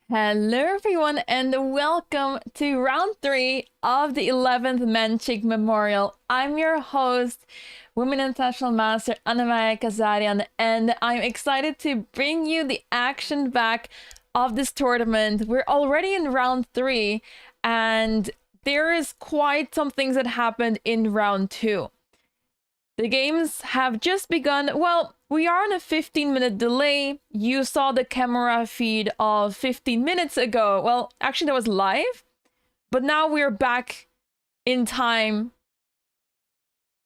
Hello everyone and welcome to round 3 of the 11th Menchik Memorial. I'm your host, Women International Master Anna-Maja Kazarian, and I'm excited to bring you the action back of this tournament. We're already in round 3 and there is quite some things that happened in round 2. The games have just begun. Well, we are on a 15-minute delay. You saw the camera feed of 15 minutes ago. Well, actually, that was live, but now we're back in time.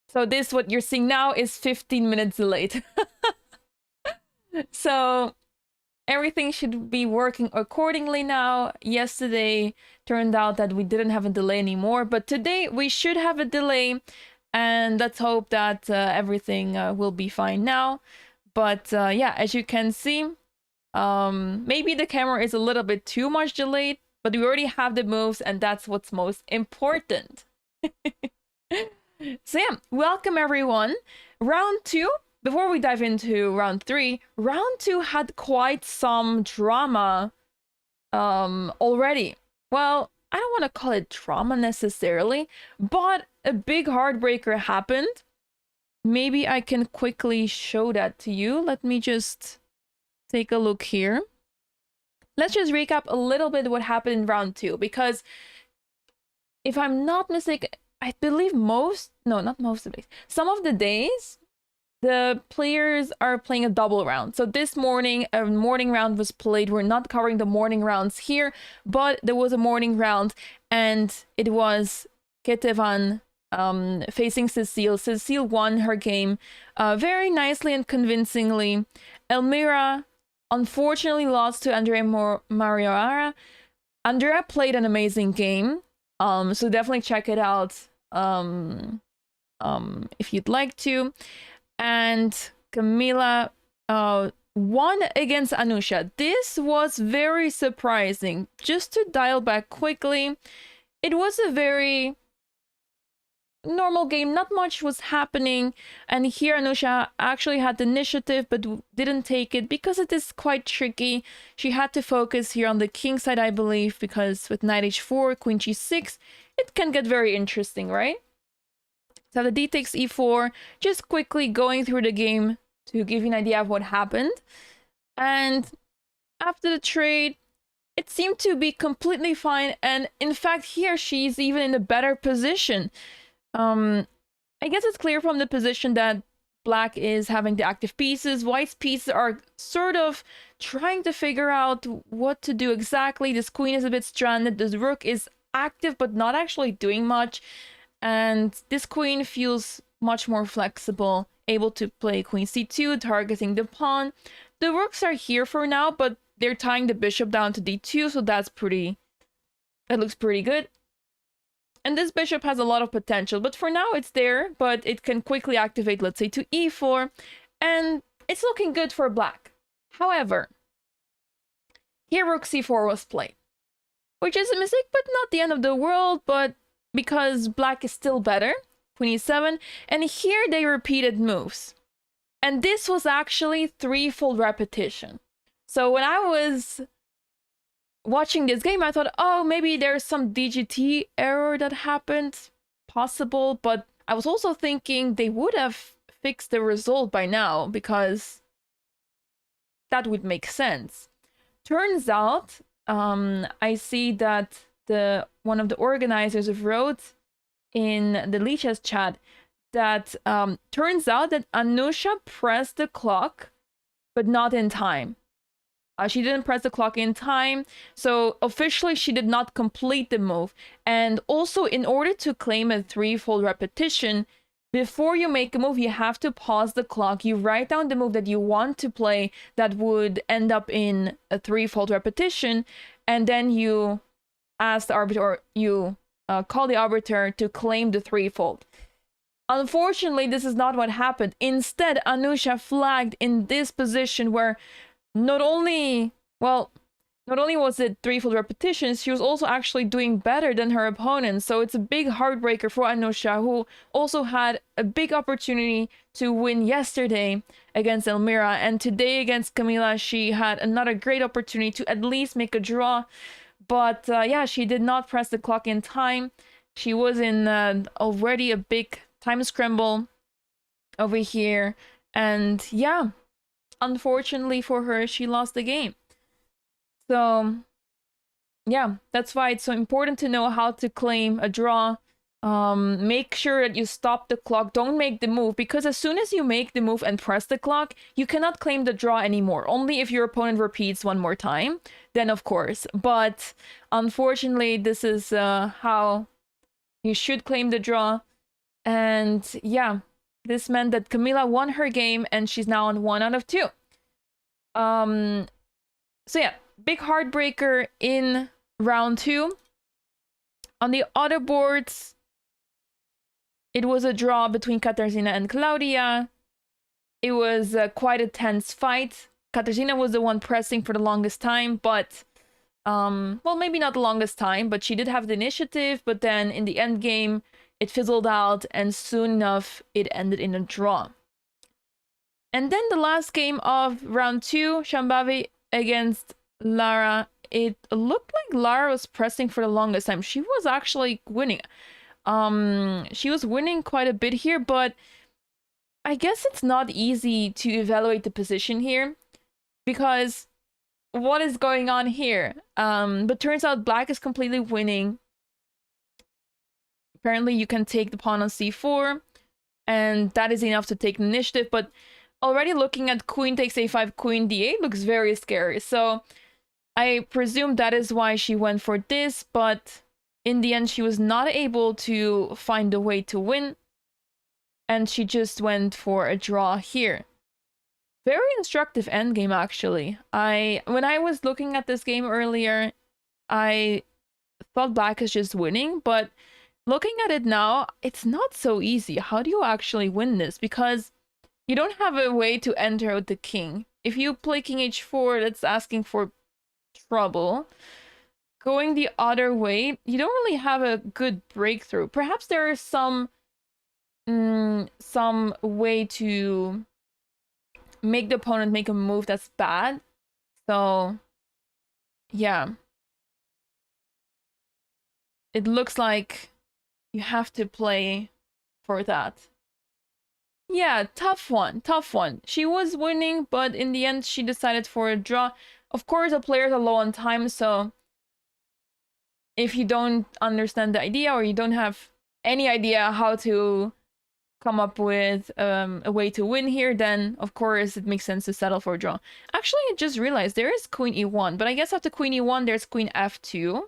So this, what you're seeing now, is 15 minutes delayed. So everything should be working accordingly now. Yesterday turned out that we didn't have a delay anymore, but today we should have a delay. And let's hope that everything will be fine now. But yeah, as you can see, maybe the camera is a little bit too much delayed, but we already have the moves, and that's what's most important. So yeah, welcome everyone. Round 2, before we dive into round 3, round 2 had quite some drama already. Well, I don't want to call it drama necessarily, but a big heartbreaker happened. Maybe I can quickly show that to you. Let me just take a look here. Let's just recap a little bit what happened in round 2, because if I'm not mistaken, I believe some of the days, the players are playing a double round. So this morning, a morning round was played. We're not covering the morning rounds here, but there was a morning round, and it was Ketevan facing Cecile. Cecile won her game very nicely and convincingly. Elmira unfortunately lost to Andrea. Andrea played an amazing game, so definitely check it out if you'd like to. And Camila won against Anusha. This was very surprising. Just to dial back quickly, it was a very normal game. Not much was happening. And here Anusha actually had the initiative, but didn't take it because it is quite tricky. She had to focus here on the king side, I believe, because with knight h4, queen g6, it can get very interesting, right? So the d takes e4, just quickly going through the game to give you an idea of what happened. And after the trade, it seemed to be completely fine. And in fact, here she's even in a better position. I guess it's clear from the position that black is having the active pieces. White's pieces are sort of trying to figure out what to do exactly. This queen is a bit stranded. This rook is active, but not actually doing much. And this queen feels much more flexible, able to play queen c2, targeting the pawn. The rooks are here for now, but they're tying the bishop down to d2, so that looks pretty good. And this bishop has a lot of potential, but for now it's there, but it can quickly activate, let's say, to e4, and it's looking good for black. However, here rook c4 was played, which is a mistake, but not the end of the world, but because black is still better, queen e7, and here they repeated moves. And this was actually threefold repetition. So when I was watching this game, I thought, oh, maybe there's some DGT error that happened, possible, but I was also thinking they would have fixed the result by now, because that would make sense. Turns out, I see that one of the organizers wrote in the Lichess chat that turns out that Anusha pressed the clock, but not in time. She didn't press the clock in time, so officially she did not complete the move. And also, in order to claim a threefold repetition, before you make a move, you have to pause the clock. You write down the move that you want to play that would end up in a threefold repetition, and then you ask the arbiter, or you call the arbiter to claim the threefold. Unfortunately, this is not what happened. Instead, Anusha flagged in this position where not only not only was it threefold repetitions, she was also actually doing better than her opponent. So it's a big heartbreaker for Anusha, who also had a big opportunity to win yesterday against Elmira. And today against Camila, she had another great opportunity to at least make a draw. But yeah, she did not press the clock in time. She was in already a big time scramble over here. And yeah, unfortunately for her, she lost the game. So yeah, that's why it's so important to know how to claim a draw. Make sure that you stop the clock. Don't make the move, because as soon as you make the move and press the clock, you cannot claim the draw anymore. Only if your opponent repeats one more time, then of course. But unfortunately, this is how you should claim the draw. And yeah, this meant that Camila won her game and she's now on 1 out of 2. So yeah, big heartbreaker in round 2. On the other boards, it was a draw between Katarzyna and Klaudia. It was quite a tense fight. Katarzyna was the one pressing for the longest time, but well, maybe not the longest time, but she did have the initiative. But then in the end game, it fizzled out, and soon enough, it ended in a draw. And then the last game of round 2, Shambhavi against Lara. It looked like Lara was pressing for the longest time. She was actually winning. She was winning quite a bit here, but I guess it's not easy to evaluate the position here, because what is going on here? But turns out black is completely winning. Apparently you can take the pawn on c4, and that is enough to take the initiative, but already looking at queen takes a5, queen d8 looks very scary. So I presume that is why she went for this, but in the end she was not able to find a way to win, and she just went for a draw here. Very instructive endgame, actually. When I was looking at this game earlier, I thought black is just winning, but looking at it now, it's not so easy. How do you actually win this? Because you don't have a way to enter with the king. If you play king h4, that's asking for trouble. Going the other way, you don't really have a good breakthrough. Perhaps there is some way to make the opponent make a move that's bad. So yeah, it looks like you have to play for that. Yeah, tough one. She was winning, but in the end she decided for a draw. Of course, the players are low on time, so if you don't understand the idea, or you don't have any idea how to come up with a way to win here, then of course it makes sense to settle for a draw. Actually, I just realized there is queen e1, but I guess after queen e1 there's queen f2,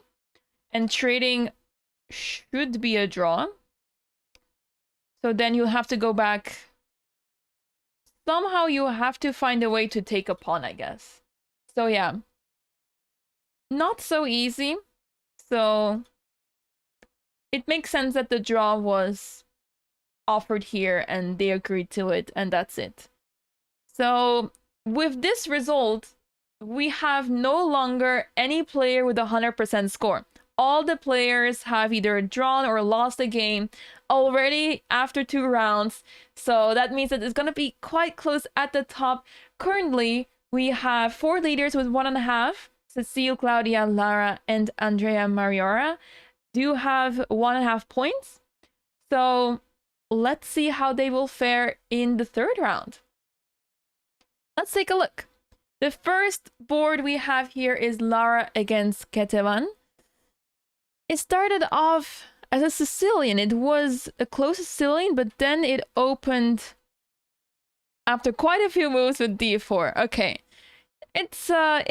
and trading should be a draw. So then you'll have to go back. Somehow you have to find a way to take a pawn, I guess. So yeah, not so easy. So it makes sense that the draw was offered here and they agreed to it, and that's it. So with this result, we have no longer any player with 100% score. All the players have either drawn or lost the game already after 2 rounds. So that means that it's going to be quite close at the top. Currently, we have 4 leaders with 1.5. Cecile, Claudia, Lara, and Andrea Mariora do have 1.5 points. So let's see how they will fare in the 3rd round. Let's take a look. The first board we have here is Lara against Ketevan. It started off as a Sicilian. It was a close Sicilian, but then it opened after quite a few moves with d4. Okay, it's a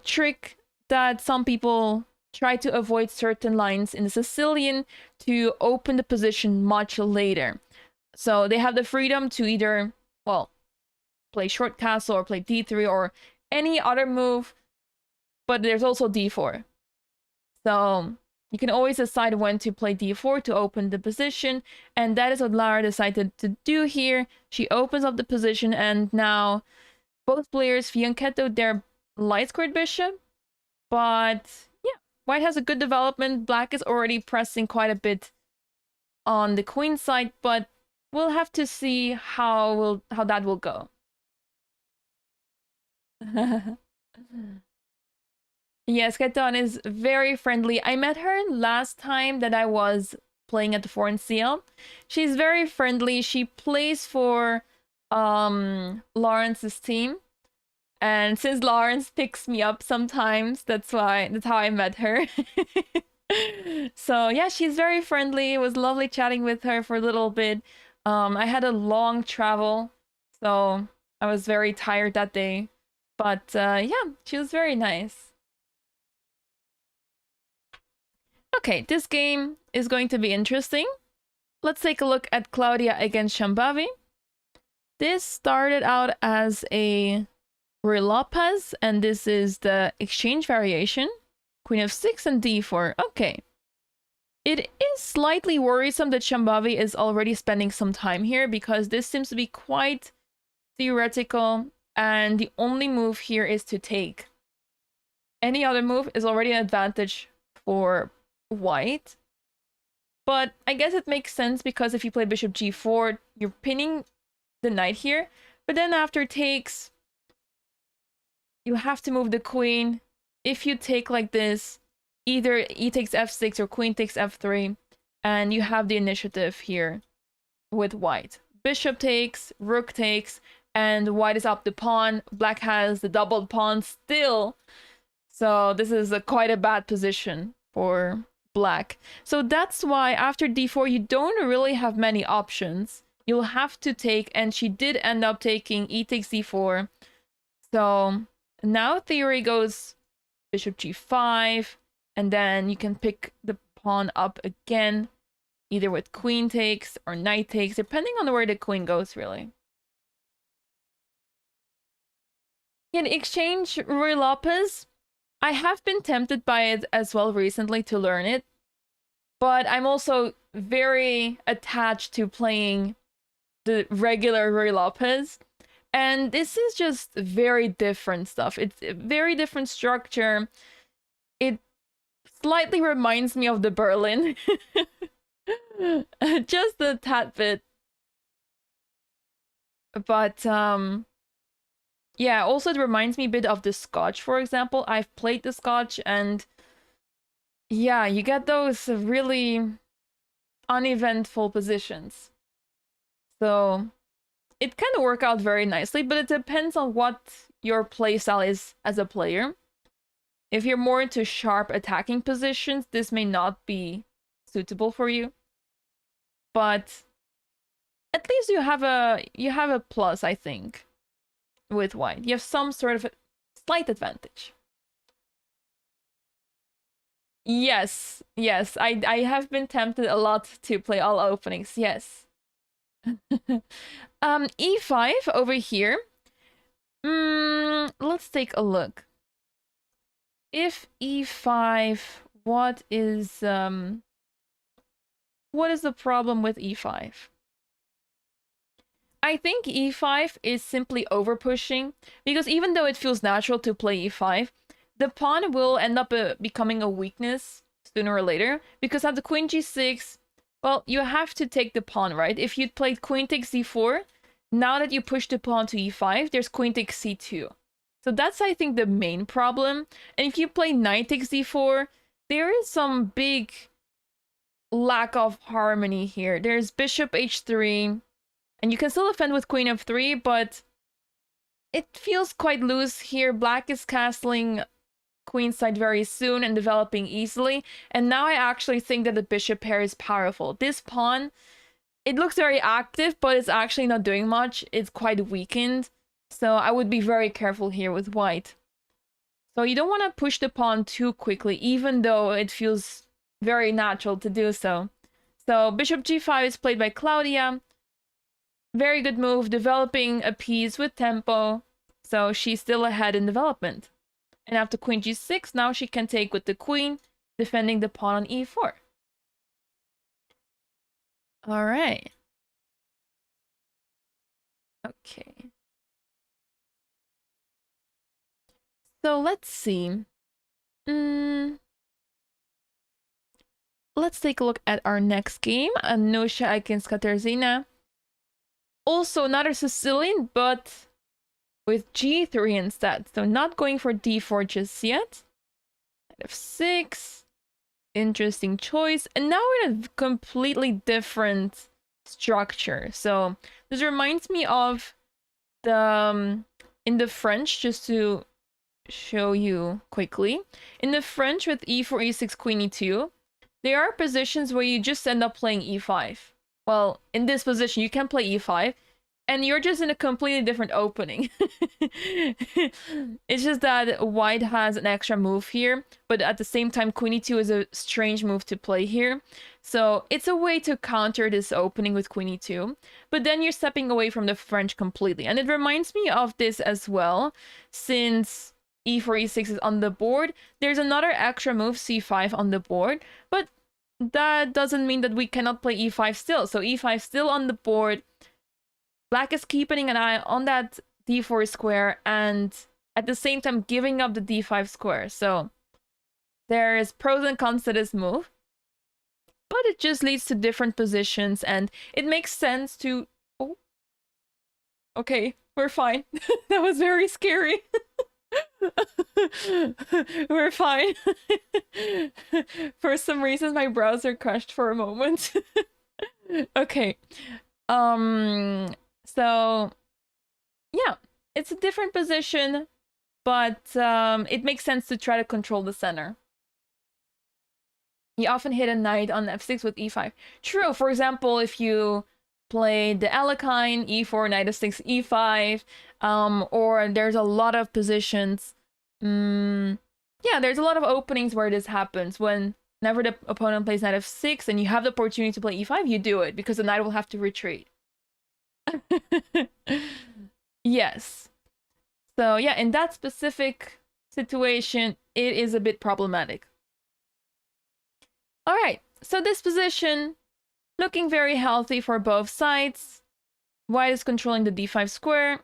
trick that some people try to avoid certain lines in the Sicilian to open the position much later. So they have the freedom to either, well, play short castle or play d3 or any other move, but there's also d4. So you can always decide when to play d4 to open the position, and that is what Lara decided to do here. She opens up the position, and now both players, Fianchetto, their light squared bishop, But yeah, white has a good development. Black is already pressing quite a bit on the queen side, but we'll have to see how that will go. Yes, Ketevan is very friendly. I met her last time that I was playing at the foreign CL. She's very friendly. She plays for Lawrence's team. And since Lawrence picks me up sometimes, that's how I met her. So yeah, she's very friendly. It was lovely chatting with her for a little bit. I had a long travel, so I was very tired that day. But yeah, she was very nice. Okay, this game is going to be interesting. Let's take a look at Klaudia against Shambhavi. This started out as a Ruy Lopez, and this is the exchange variation. Queen of 6 and d4. Okay. It is slightly worrisome that Shambhavi is already spending some time here because this seems to be quite theoretical, and the only move here is to take. Any other move is already an advantage for white. But I guess it makes sense because if you play bishop g4, you're pinning the knight here. But then after takes, you have to move the queen. If you take like this, either e takes f6 or queen takes f3, and you have the initiative here with white. Bishop takes, rook takes, and white is up the pawn. Black has the doubled pawn still. So this is quite a bad position for black. So that's why after d4, you don't really have many options. You'll have to take, and she did end up taking e takes d4. So now theory goes bishop g5, and then you can pick the pawn up again, either with queen takes or knight takes, depending on where the queen goes, really. In exchange, Ruy Lopez, I have been tempted by it as well recently to learn it, but I'm also very attached to playing the regular Ruy Lopez. And this is just very different stuff. It's a very different structure. It slightly reminds me of the Berlin. Just a tad bit. But yeah, also it reminds me a bit of the Scotch, for example. I've played the Scotch, and yeah, you get those really uneventful positions. So it can work out very nicely, but it depends on what your playstyle is as a player. If you're more into sharp attacking positions, this may not be suitable for you. But at least you have a plus, I think, with white. You have some sort of a slight advantage. Yes, yes, I have been tempted a lot to play all openings, yes. E5 over here. Let's take a look. If e5, what is the problem with e5? I think e5 is simply over pushing, because even though it feels natural to play e5, the pawn will end up becoming a weakness sooner or later, because at the queen g6, well, you have to take the pawn, right? If you played queen takes c4, now that you push the pawn to e5, there's queen takes c2. So that's, I think, the main problem. And if you play knight takes d4, there is some big lack of harmony here. There's bishop h3, and you can still defend with queen f3, but it feels quite loose here. Black is castling queenside very soon and developing easily. And now I actually think that the bishop pair is powerful. This pawn, it looks very active, but it's actually not doing much. It's quite weakened. So I would be very careful here with white. So you don't want to push the pawn too quickly, even though it feels very natural to do so. So bishop g5 is played by Klaudia. Very good move, developing a piece with tempo. So she's still ahead in development. And after queen g6, now she can take with the queen, defending the pawn on e4. All right. Okay. So let's see. Mm, let's take a look at our next game. Anusha against Katarzyna. Also not a Sicilian, but with g3 instead. So not going for d4 just yet. Knight f6. Interesting choice. And now we're in a completely different structure. So this reminds me of the in the French, just to show you quickly. In the French with e4, e6, queen e2, there are positions where you just end up playing e5. Well, in this position, you can play e5, and you're just in a completely different opening. It's just that white has an extra move here, but at the same time, queen e2 is a strange move to play here. So it's a way to counter this opening with queen e2, but then you're stepping away from the French completely. And it reminds me of this as well, since e4, e6 is on the board. There's another extra move, c5, on the board, but that doesn't mean that we cannot play e5 still. So e5 still on the board. Black is keeping an eye on that d4 square and at the same time giving up the d5 square. So there's pros and cons to this move, but it just leads to different positions and it makes sense to... Oh, okay, we're fine. That was very scary. We're fine. For some reason, my browser crashed for a moment. Okay. So yeah, it's a different position, but it makes sense to try to control the center. You often hit a knight on f6 with e5. True, for example, if you play the Alekhine, e4, knight f6, e5, or there's a lot of positions. Yeah, there's a lot of openings where this happens. Whenever the opponent plays knight f6 and you have the opportunity to play e5, you do it because the knight will have to retreat. Yes. So yeah, in that specific situation, it is a bit problematic. All right, so this position, looking very healthy for both sides. White is controlling the d5 square.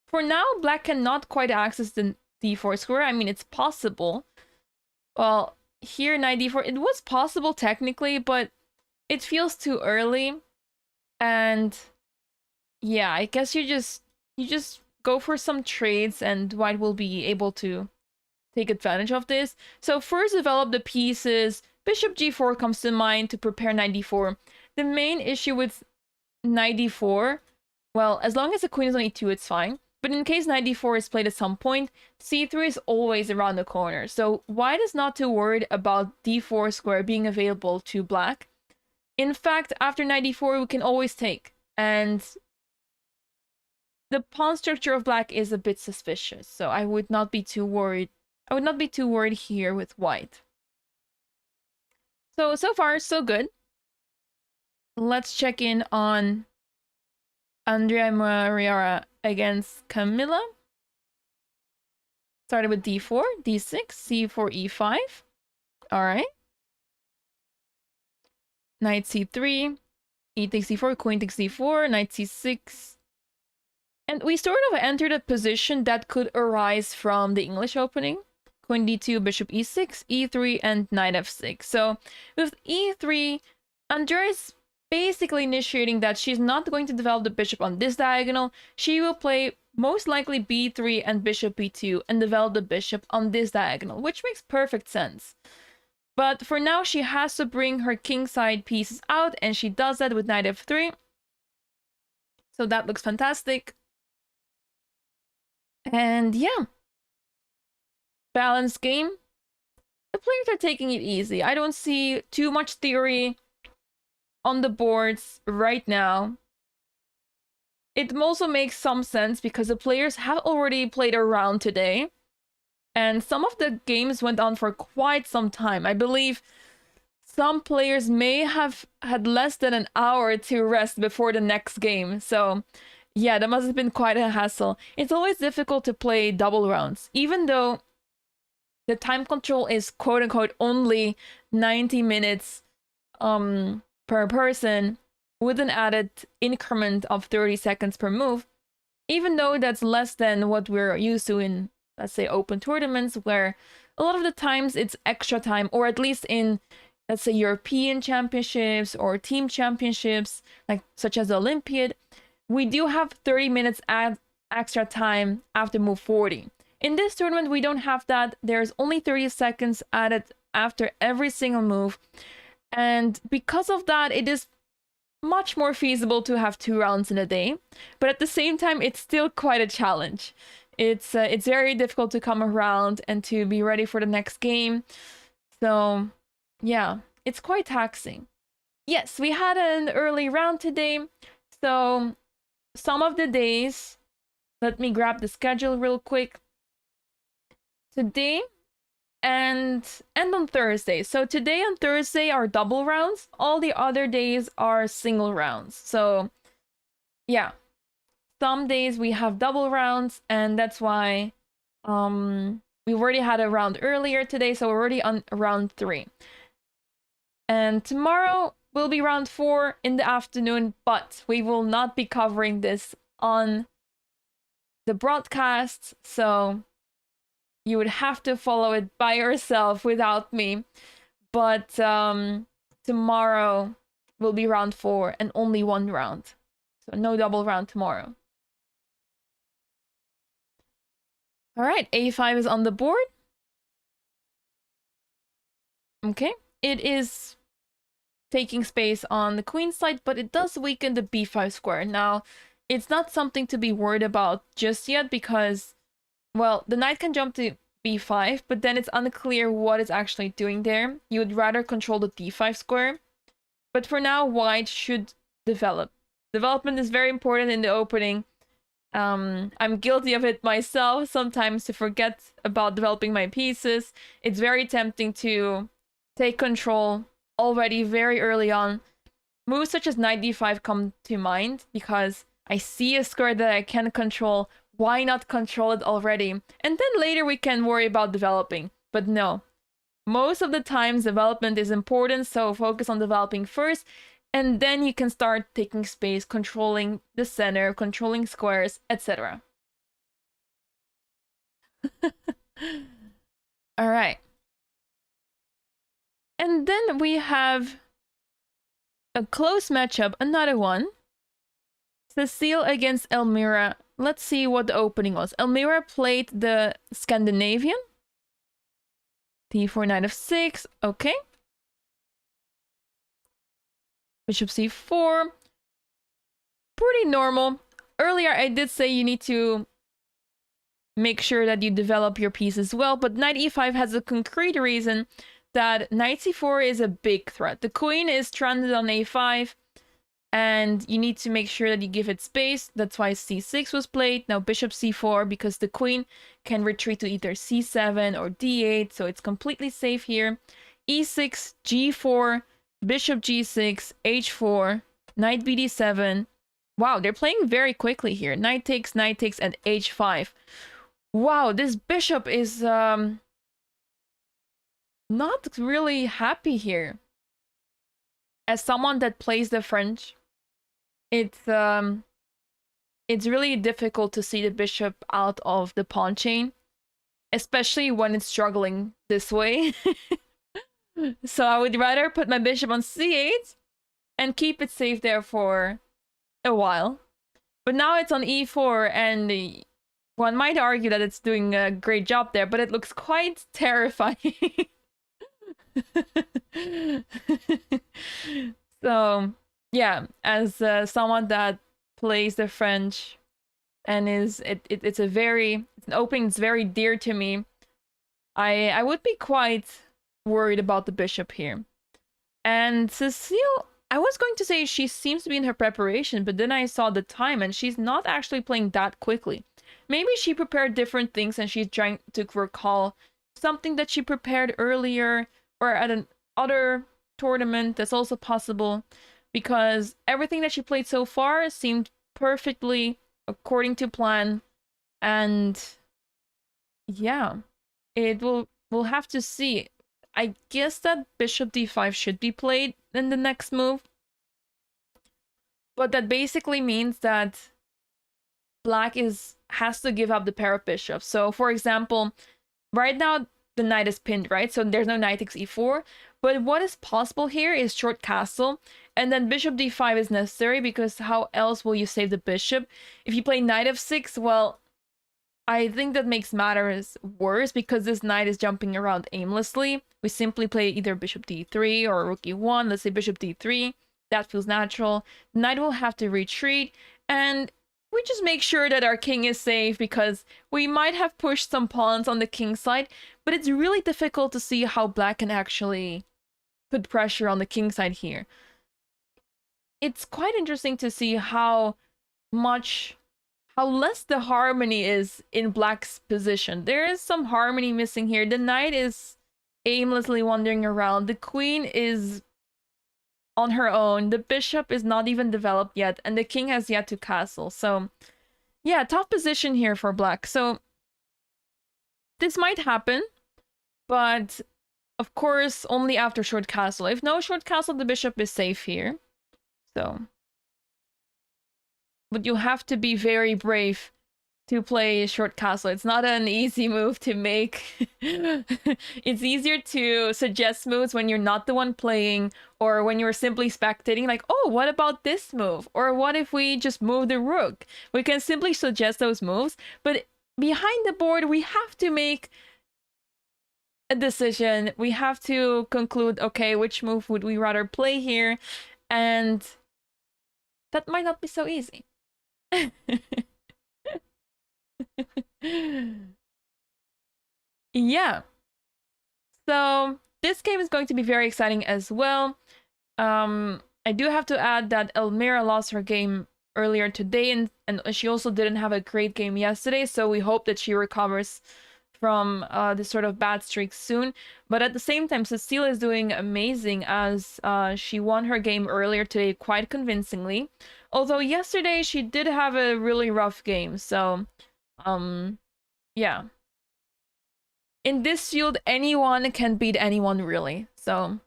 For now, black cannot quite access the d4 square. I mean, it's possible. Well, here, knight d4, it was possible technically, but it feels too early. And yeah, I guess you just go for some trades and white will be able to take advantage of this. So first develop the pieces. Bishop g4 comes to mind to prepare knight d4. The main issue with knight d4, well, as long as the queen is on e2, it's fine. But in case knight d4 is played at some point, c3 is always around the corner. So white is not too worried about d4 square being available to black. In fact, after knight d4, we can always take. And the pawn structure of black is a bit suspicious. So I would not be too worried. I would not be too worried here with white. So far, so good. Let's check in on Andrea Mariara against Camilla. Started with d4, d6, c4, e5. All right. Knight c3, e takes d4, queen takes d4, knight c6. And we sort of entered a position that could arise from the English opening. Queen d2, bishop e6, e3, and knight f6. So with e3, Andrea is basically initiating that she's not going to develop the bishop on this diagonal. She will play most likely b3 and bishop b2 and develop the bishop on this diagonal, which makes perfect sense. But for now, she has to bring her kingside pieces out, and she does that with knight f3. So that looks fantastic. And yeah, balanced game. The players are taking it easy. I don't see too much theory on the boards right now. It also makes some sense because the players have already played a round today. And some of the games went on for quite some time. I believe some players may have had less than an hour to rest before the next game. So yeah, that must have been quite a hassle. It's always difficult to play double rounds, even though the time control is quote-unquote only 90 minutes per person with an added increment of 30 seconds per move, even though that's less than what we're used to in let's say, open tournaments where a lot of the times it's extra time, or at least in, let's say, European championships or team championships, like such as the Olympiad, we do have 30 minutes extra time after move 40. In this tournament, we don't have that. There's only 30 seconds added after every single move. And because of that, it is much more feasible to have 2 rounds in a day. But at the same time, it's still quite a challenge. It's very difficult to come around and to be ready for the next game. So yeah, it's quite taxing. Yes, we had an early round today. So some of the days, let me grab the schedule real quick. Today and on Thursday. So today and Thursday are double rounds. All the other days are single rounds. So yeah, some days we have double rounds, and that's why we already had a round earlier today, so we're already on round 3. And tomorrow will be round 4 in the afternoon, but we will not be covering this on the broadcast, so you would have to follow it by yourself without me. But tomorrow will be round 4 and only 1 round. So no double round tomorrow. All right, A5 is on the board. Okay, it is taking space on the queen side, but it does weaken the B5 square. Now, it's not something to be worried about just yet because, well, the knight can jump to B5, but then it's unclear what it's actually doing there. You would rather control the D5 square. But for now, white should develop. Development is very important in the opening. I'm guilty of it myself sometimes, to forget about developing my pieces. It's very tempting to take control already very early on. Moves such as knight d5 come to mind because I see a square that I can control. Why not control it already? And then later we can worry about developing. But no. Most of the times development is important, so focus on developing first. And then you can start taking space, controlling the center, controlling squares, etc. All right. And then we have a close matchup, another one. Cecile against Elmira. Let's see what the opening was. Elmira played the Scandinavian. D4, knight of 6. Okay. Bishop c4. Pretty normal. Earlier I did say you need to make sure that you develop your piece as well, but knight e5 has a concrete reason that knight c4 is a big threat. The queen is stranded on a5, and you need to make sure that you give it space. That's why c6 was played. Now bishop c4, because the queen can retreat to either c7 or d8, so it's completely safe here. e6, g4, bishop g6, h4, knight bd7. Wow, they're playing very quickly here. Knight takes, and h5. Wow, this bishop is not really happy here. As someone that plays the French, it's really difficult to see the bishop out of the pawn chain, especially when it's struggling this way. So I would rather put my bishop on c8 and keep it safe there for a while. But now it's on e4, and one might argue that it's doing a great job there, but it looks quite terrifying. So yeah, as someone that plays the French and it's an opening that's very dear to me, I would be quite worried about the bishop here. And Cecile, I was going to say she seems to be in her preparation, but then I saw the time and she's not actually playing that quickly. Maybe she prepared different things and she's trying to recall something that she prepared earlier or at an other tournament. That's also possible, because everything that she played so far seemed perfectly according to plan. And yeah, we'll have to see. I guess that bishop d5 should be played in the next move, but that basically means that black has to give up the pair of bishops. So for example, right now the knight is pinned, right? So there's no knight takes e4. But what is possible here is short castle, and then bishop d5 is necessary, because how else will you save the bishop? If you play knight f6, well, I think that makes matters worse, because this knight is jumping around aimlessly. We simply play either bishop d3 or rook e1. Let's say bishop d3. That feels natural. The knight will have to retreat, and we just make sure that our king is safe, because we might have pushed some pawns on the king side, but it's really difficult to see how black can actually put pressure on the king side here. It's quite interesting to see how less the harmony is in black's position. There is some harmony missing here. The knight is aimlessly wandering around. The queen is on her own. The bishop is not even developed yet, and the king has yet to castle. So yeah, tough position here for black. So this might happen, but of course only after short castle. If no short castle, the bishop is safe here. So, but you have to be very brave to play short castle. It's not an easy move to make. It's easier to suggest moves when you're not the one playing, or when you're simply spectating, like, oh, what about this move? Or what if we just move the rook? We can simply suggest those moves, but behind the board, we have to make a decision. We have to conclude, okay, which move would we rather play here? And that might not be so easy. Yeah. So this game is going to be very exciting as well. I do have to add that Elmira lost her game earlier today, and she also didn't have a great game yesterday, so we hope that she recovers from this sort of bad streak soon. But at the same time, Cecile is doing amazing, as she won her game earlier today quite convincingly. Although yesterday she did have a really rough game, so yeah. In this field, anyone can beat anyone, really. So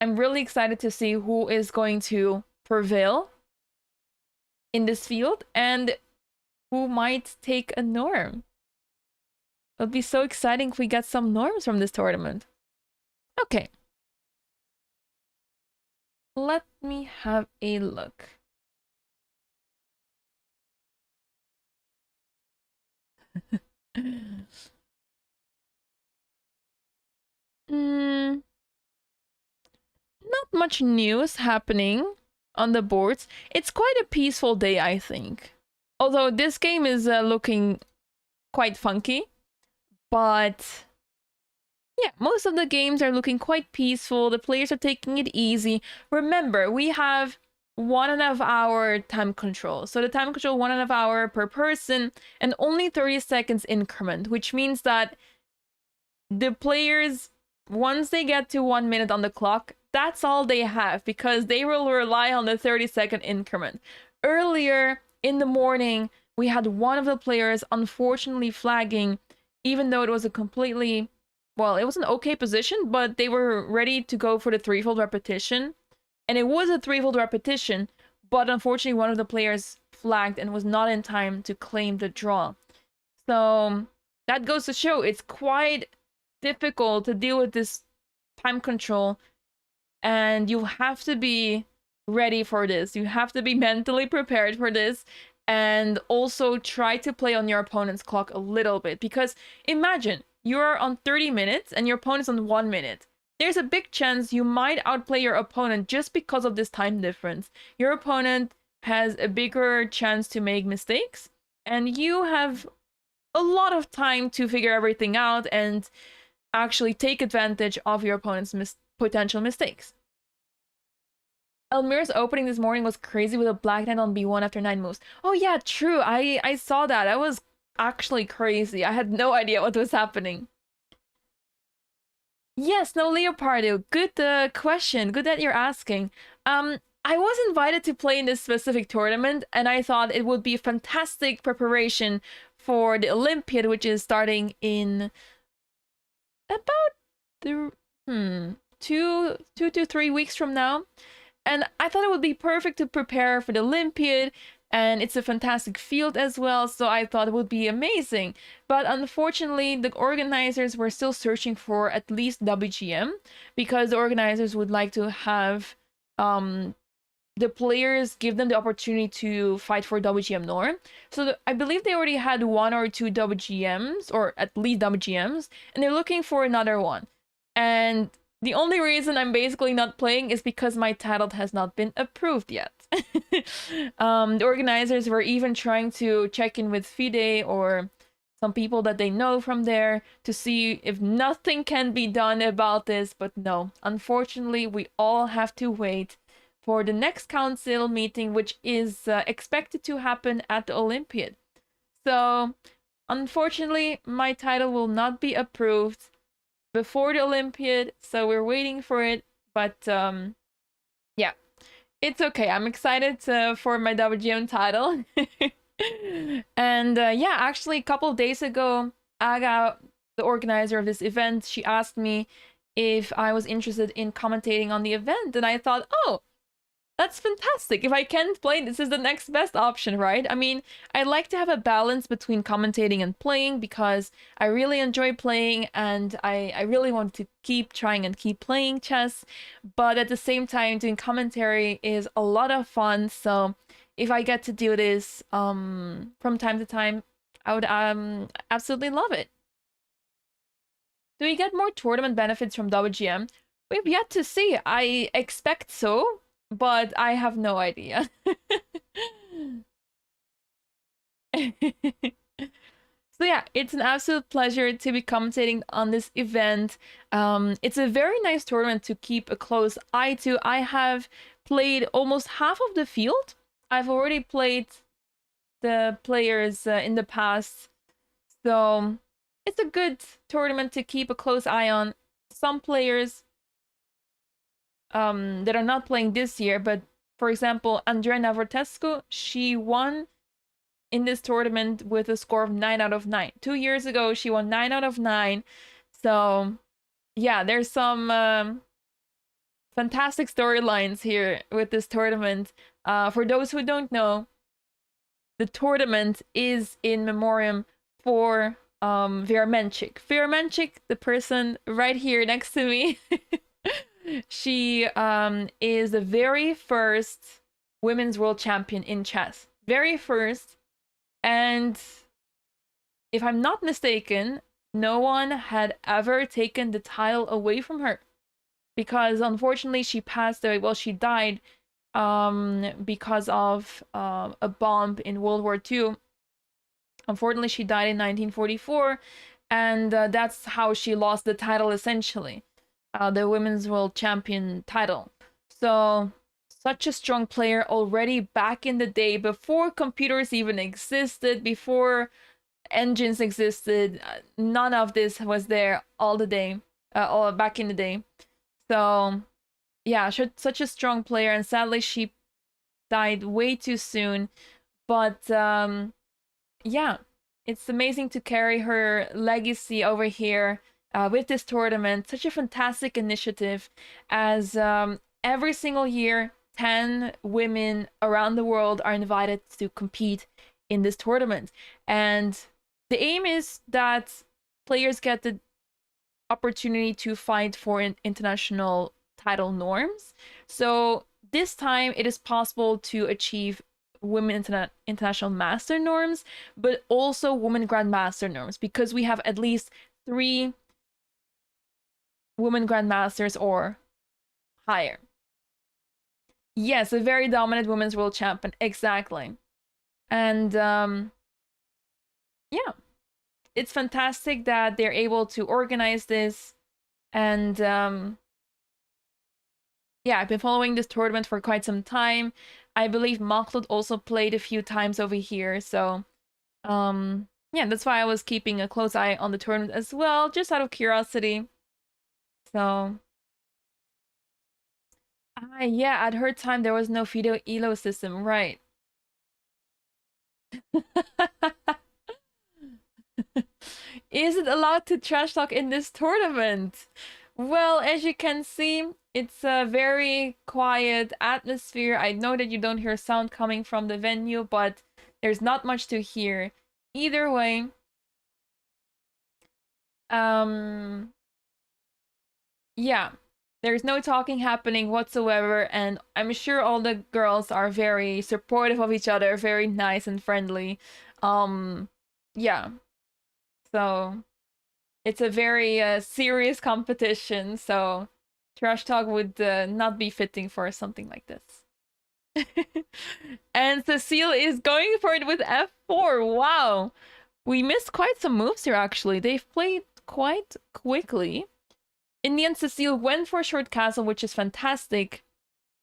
I'm really excited to see who is going to prevail in this field and who might take a norm. It'll be so exciting if we get some norms from this tournament. Okay. Let me have a look. Not much news happening on the boards. It's quite a peaceful day, I think. Although this game is looking quite funky. But yeah, most of the games are looking quite peaceful. The players are taking it easy. Remember, we have 1.5 hour time control. So the time control 1.5 hour per person, and only 30 seconds increment, which means that the players, once they get to 1 minute on the clock, that's all they have, because they will rely on the 30-second increment. Earlier in the morning, we had one of the players unfortunately flagging, even though it was a completely, well, it was an okay position, but they were ready to go for the threefold repetition. And it was a threefold repetition, but unfortunately one of the players flagged and was not in time to claim the draw. So that goes to show it's quite difficult to deal with this time control, and you have to be ready for this. You have to be mentally prepared for this, and also try to play on your opponent's clock a little bit, because imagine you're on 30 minutes and your opponent's on 1 minute. There's a big chance you might outplay your opponent just because of this time difference. Your opponent has a bigger chance to make mistakes, and you have a lot of time to figure everything out and actually take advantage of your opponent's potential mistakes. Elmira's opening this morning was crazy with a black knight on b1 after 9 moves. Oh yeah, true. I saw that. That was actually crazy. I had no idea what was happening. Yes, no, Leopardo. Good question. Good that you're asking. I was invited to play in this specific tournament, and I thought it would be a fantastic preparation for the Olympiad, which is starting in about 2 to 3 weeks from now. And I thought it would be perfect to prepare for the Olympiad, and it's a fantastic field as well, so I thought it would be amazing. But unfortunately, the organizers were still searching for at least WGM, because the organizers would like to have the players, give them the opportunity to fight for WGM norm. So I believe they already had 1 or 2 WGMs, or at least WGMs, and they're looking for another one. And the only reason I'm basically not playing is because my title has not been approved yet. The organizers were even trying to check in with FIDE or some people that they know from there to see if nothing can be done about this, but no. Unfortunately, we all have to wait for the next council meeting, which is expected to happen at the Olympiad. So, unfortunately, my title will not be approved before the Olympiad, so we're waiting for it. But yeah, it's okay. I'm excited for my WGM title. And yeah, actually, a couple of days ago, Aga, the organizer of this event, she asked me if I was interested in commentating on the event, and I thought, oh, that's fantastic. If I can't play, this is the next best option, right? I mean, I like to have a balance between commentating and playing because I really enjoy playing and I really want to keep trying and keep playing chess. But at the same time, doing commentary is a lot of fun. So if I get to do this from time to time, I would absolutely love it. Do we get more tournament benefits from WGM? We've yet to see. I expect so, but I have no idea. So yeah, it's an absolute pleasure to be commentating on this event. It's a very nice tournament to keep a close eye to. I have played almost half of the field. I've already played the players in the past, so it's a good tournament to keep a close eye on. Some players that are not playing this year, but for example, Andrea Navrotescu, she won in this tournament with a score of 9 out of 9. 2 years ago, she won 9 out of 9. So, yeah, there's some fantastic storylines here with this tournament. For those who don't know, the tournament is in memoriam for Vera Menchik. Vera Menchik, the person right here next to me, she is the very first women's world champion in chess. Very first. And if I'm not mistaken, no one had ever taken the title away from her. Because unfortunately she passed away. Well, she died because of a bomb in World War II. Unfortunately, she died in 1944. And that's how she lost the title, essentially. The women's world champion title. So such a strong player already back in the day, before computers even existed, before engines existed. None of this was there all back in the day. So yeah, such a strong player, and sadly she died way too soon. But yeah, it's amazing to carry her legacy over here with this tournament. Such a fantastic initiative, as every single year 10 women around the world are invited to compete in this tournament. And the aim is that players get the opportunity to fight for international title norms. So this time it is possible to achieve women international master norms, but also women grandmaster norms, because we have at least 3 women grandmasters or higher. Yes, a very dominant women's world champion, exactly. And yeah, it's fantastic that they're able to organize this. And yeah, I've been following this tournament for quite some time. I believe Makhlut also played a few times over here, so yeah, that's why I was keeping a close eye on the tournament as well, just out of curiosity. So yeah, at her time there was no video elo system, right? Is it allowed to trash talk in this tournament? Well, as you can see, it's a very quiet atmosphere. I know that you don't hear sound coming from the venue, but there's not much to hear. Either way, um, yeah, there's no talking happening whatsoever, and I'm sure all the girls are very supportive of each other, very nice and friendly. Um, yeah, so it's a very serious competition, so trash talk would not be fitting for something like this. And Cecile is going for it with f4. Wow. We missed quite some moves here, actually. They've played quite quickly. In the end, Cecile went for short castle, which is fantastic.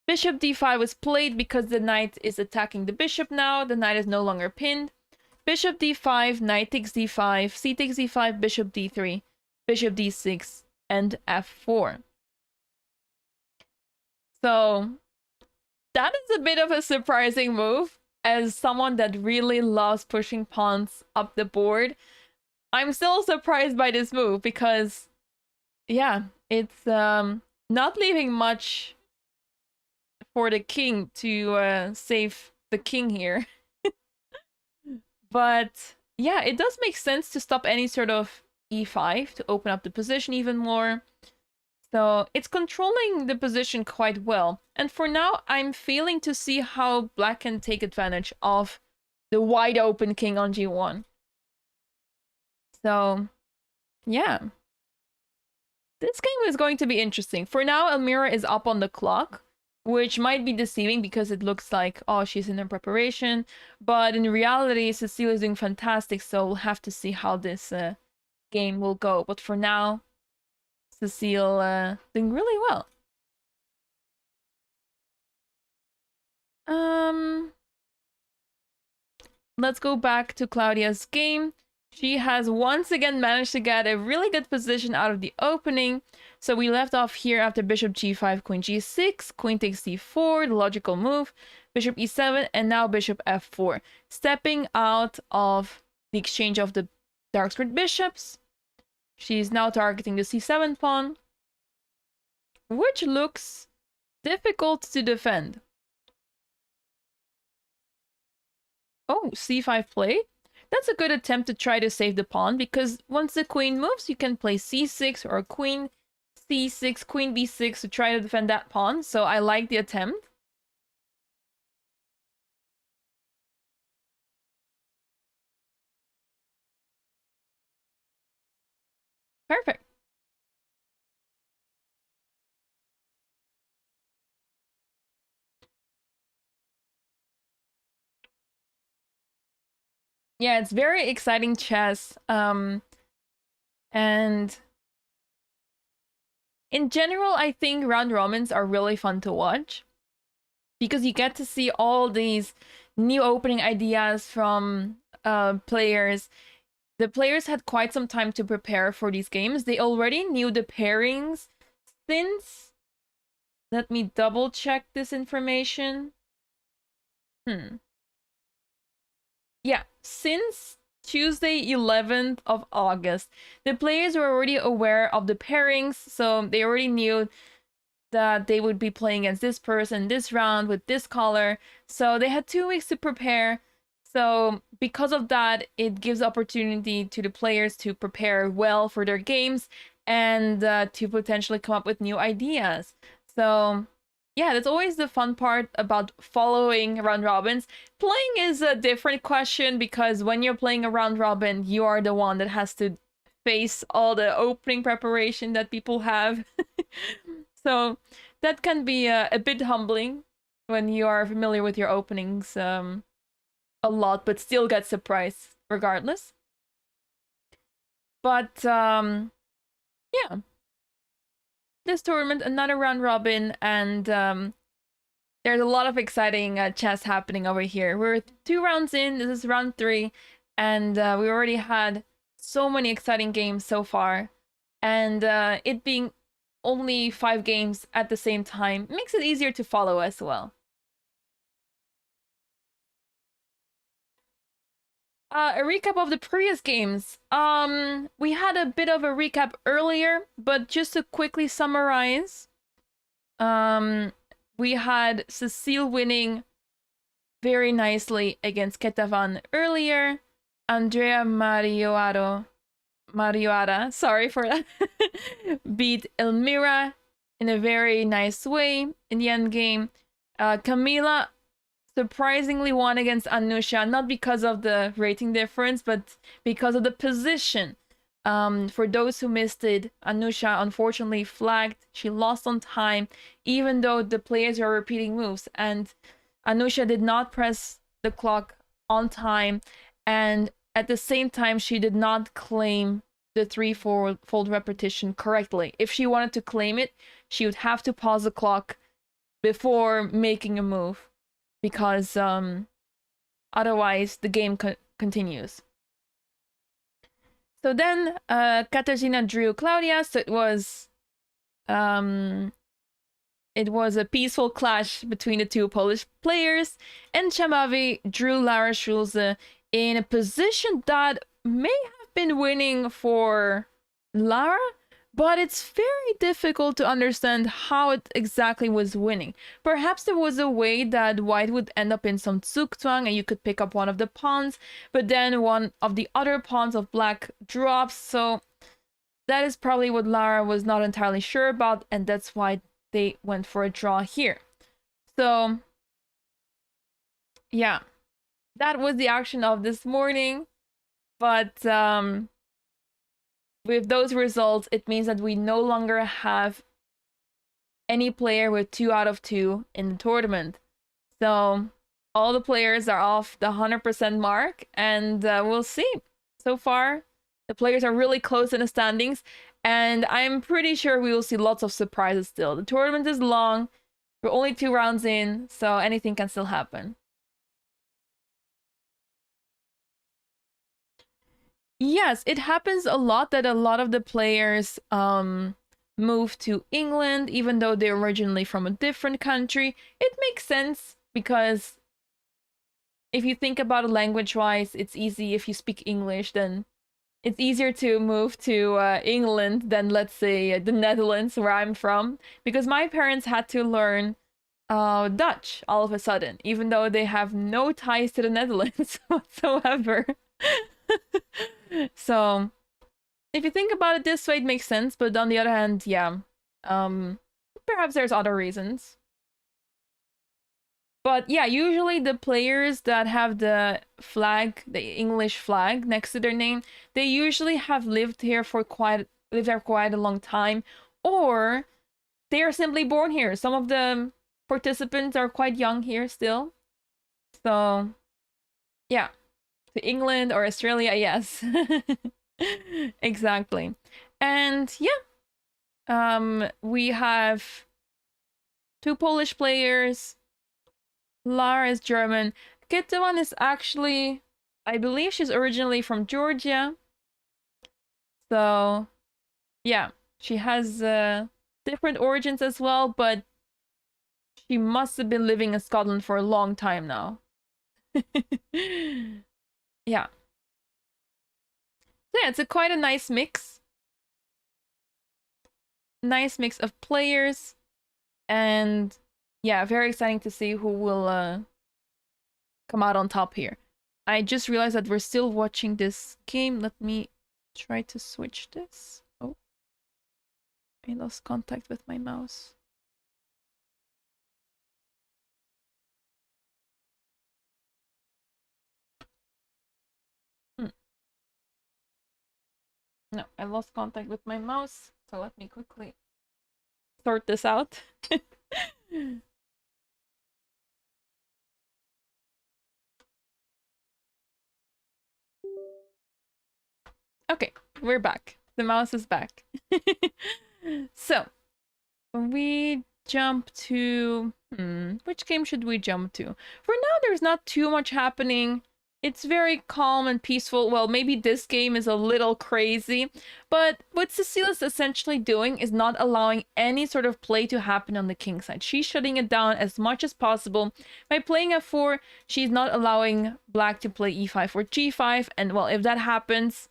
Bishop d5 was played because the knight is attacking the bishop now. The knight is no longer pinned. Bishop d5, knight takes d5, c takes d5, bishop d3, bishop d6, and f4. So that is a bit of a surprising move. As someone that really loves pushing pawns up the board, I'm still surprised by this move because, yeah, it's not leaving much for the king to save the king here. But yeah, it does make sense to stop any sort of e5 to open up the position even more. So it's controlling the position quite well. And for now, I'm failing to see how black can take advantage of the wide open king on g1. So yeah, this game is going to be interesting. For now, Elmira is up on the clock, which might be deceiving because it looks like, oh, she's in her preparation. But in reality, Cecile is doing fantastic, so we'll have to see how this game will go. But for now, Cecile doing really well. Let's go back to Klaudia's game. She has once again managed to get a really good position out of the opening. So we left off here after bishop g5, queen g6, queen takes d4, the logical move, bishop e7, and now bishop f4. Stepping out of the exchange of the dark squared bishops. She's now targeting the c7 pawn, which looks difficult to defend. Oh, c5 play. That's a good attempt to try to save the pawn, because once the queen moves, you can play c6 or queen c6, queen b6 to try to defend that pawn. So I like the attempt. Perfect. Yeah, it's very exciting chess. And in general, I think round robins are really fun to watch because you get to see all these new opening ideas from players. The players had quite some time to prepare for these games. They already knew the pairings since... Let me double check this information. Yeah, since Tuesday, 11th of August, the players were already aware of the pairings, so they already knew that they would be playing against this person this round with this color. So they had 2 weeks to prepare. So because of that, it gives opportunity to the players to prepare well for their games and to potentially come up with new ideas. So yeah, that's always the fun part about following round robins. Playing is a different question because when you're playing a round robin, you are the one that has to face all the opening preparation that people have. So that can be a bit humbling when you are familiar with your openings a lot, but still get surprised regardless. But yeah, this tournament, another round robin, and there's a lot of exciting chess happening over here. We're 2 rounds in, this is round 3, and we already had so many exciting games so far. And it being only 5 games at the same time makes it easier to follow as well. a recap of the previous games. We had a bit of a recap earlier, but just to quickly summarize, we had Cecile winning very nicely against Ketevan earlier. Andrea Marioara, sorry for that, beat Elmira in a very nice way in the end game. Camila surprisingly won against Anusha, not because of the rating difference, but because of the position. For those who missed it, Anusha unfortunately flagged. She lost on time, even though the players were repeating moves. And Anusha did not press the clock on time. And at the same time, she did not claim the 3-4-fold repetition correctly. If she wanted to claim it, she would have to pause the clock before making a move, because otherwise the game continues. So then Katarzyna drew Klaudia, so it was a peaceful clash between the two Polish players, and Chamavi drew Lara Schulze in a position that may have been winning for Lara, but it's very difficult to understand how it exactly was winning. Perhaps there was a way that white would end up in some zugzwang and you could pick up one of the pawns, but then one of the other pawns of black drops, so that is probably what Lara was not entirely sure about, and that's why they went for a draw here. So, yeah, that was the action of this morning, but with those results, it means that we no longer have any player with 2 out of 2 in the tournament. So all the players are off the 100% mark, and we'll see. So far, the players are really close in the standings, and I'm pretty sure we will see lots of surprises still. The tournament is long. We're only 2 rounds in, so anything can still happen. Yes, it happens a lot that a lot of the players move to England, even though they're originally from a different country. It makes sense, because if you think about it language-wise, it's easy. If you speak English, then it's easier to move to England than, let's say, the Netherlands, where I'm from, because my parents had to learn Dutch all of a sudden, even though they have no ties to the Netherlands whatsoever. So if you think about it this way, it makes sense, but on the other hand, yeah, perhaps there's other reasons. But yeah, usually the players that have the flag, the English flag next to their name, they usually have lived there for quite a long time, or they are simply born here. Some of the participants are quite young here still. So yeah, to England or Australia, yes. Exactly. And yeah, we have 2 Polish players. Lara is German. Ketevan is actually, I believe she's originally from Georgia. So yeah, she has different origins as well, but she must have been living in Scotland for a long time now. Yeah. So yeah, it's quite a nice mix. Nice mix of players. And yeah, very exciting to see who will come out on top here. I just realized that we're still watching this game. Let me try to switch this. Oh, I lost contact with my mouse. No, I lost contact with my mouse, so let me quickly sort this out. Okay, we're back. The mouse is back. So, we jump to... which game should we jump to? For now, there's not too much happening It's very calm and peaceful. Well, maybe this game is a little crazy, but what Cecile is essentially doing is not allowing any sort of play to happen on the king side. She's shutting it down as much as possible. By playing f4, she's not allowing black to play e5 or g5, and well, if that happens,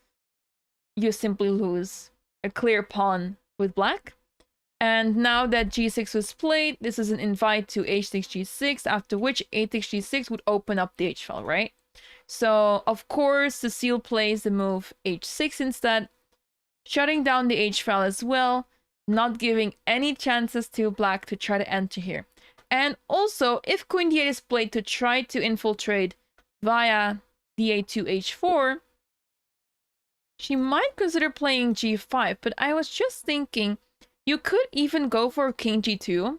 you simply lose a clear pawn with black. And now that g6 was played, this is an invite to h6, g6, after which h6, g6 would open up the h file, right? So, of course, Cecile plays the move h6 instead, shutting down the h file as well, not giving any chances to black to try to enter here. And also, if queen d8 is played to try to infiltrate via d8 to h4, she might consider playing g5, but I was just thinking, you could even go for king g2,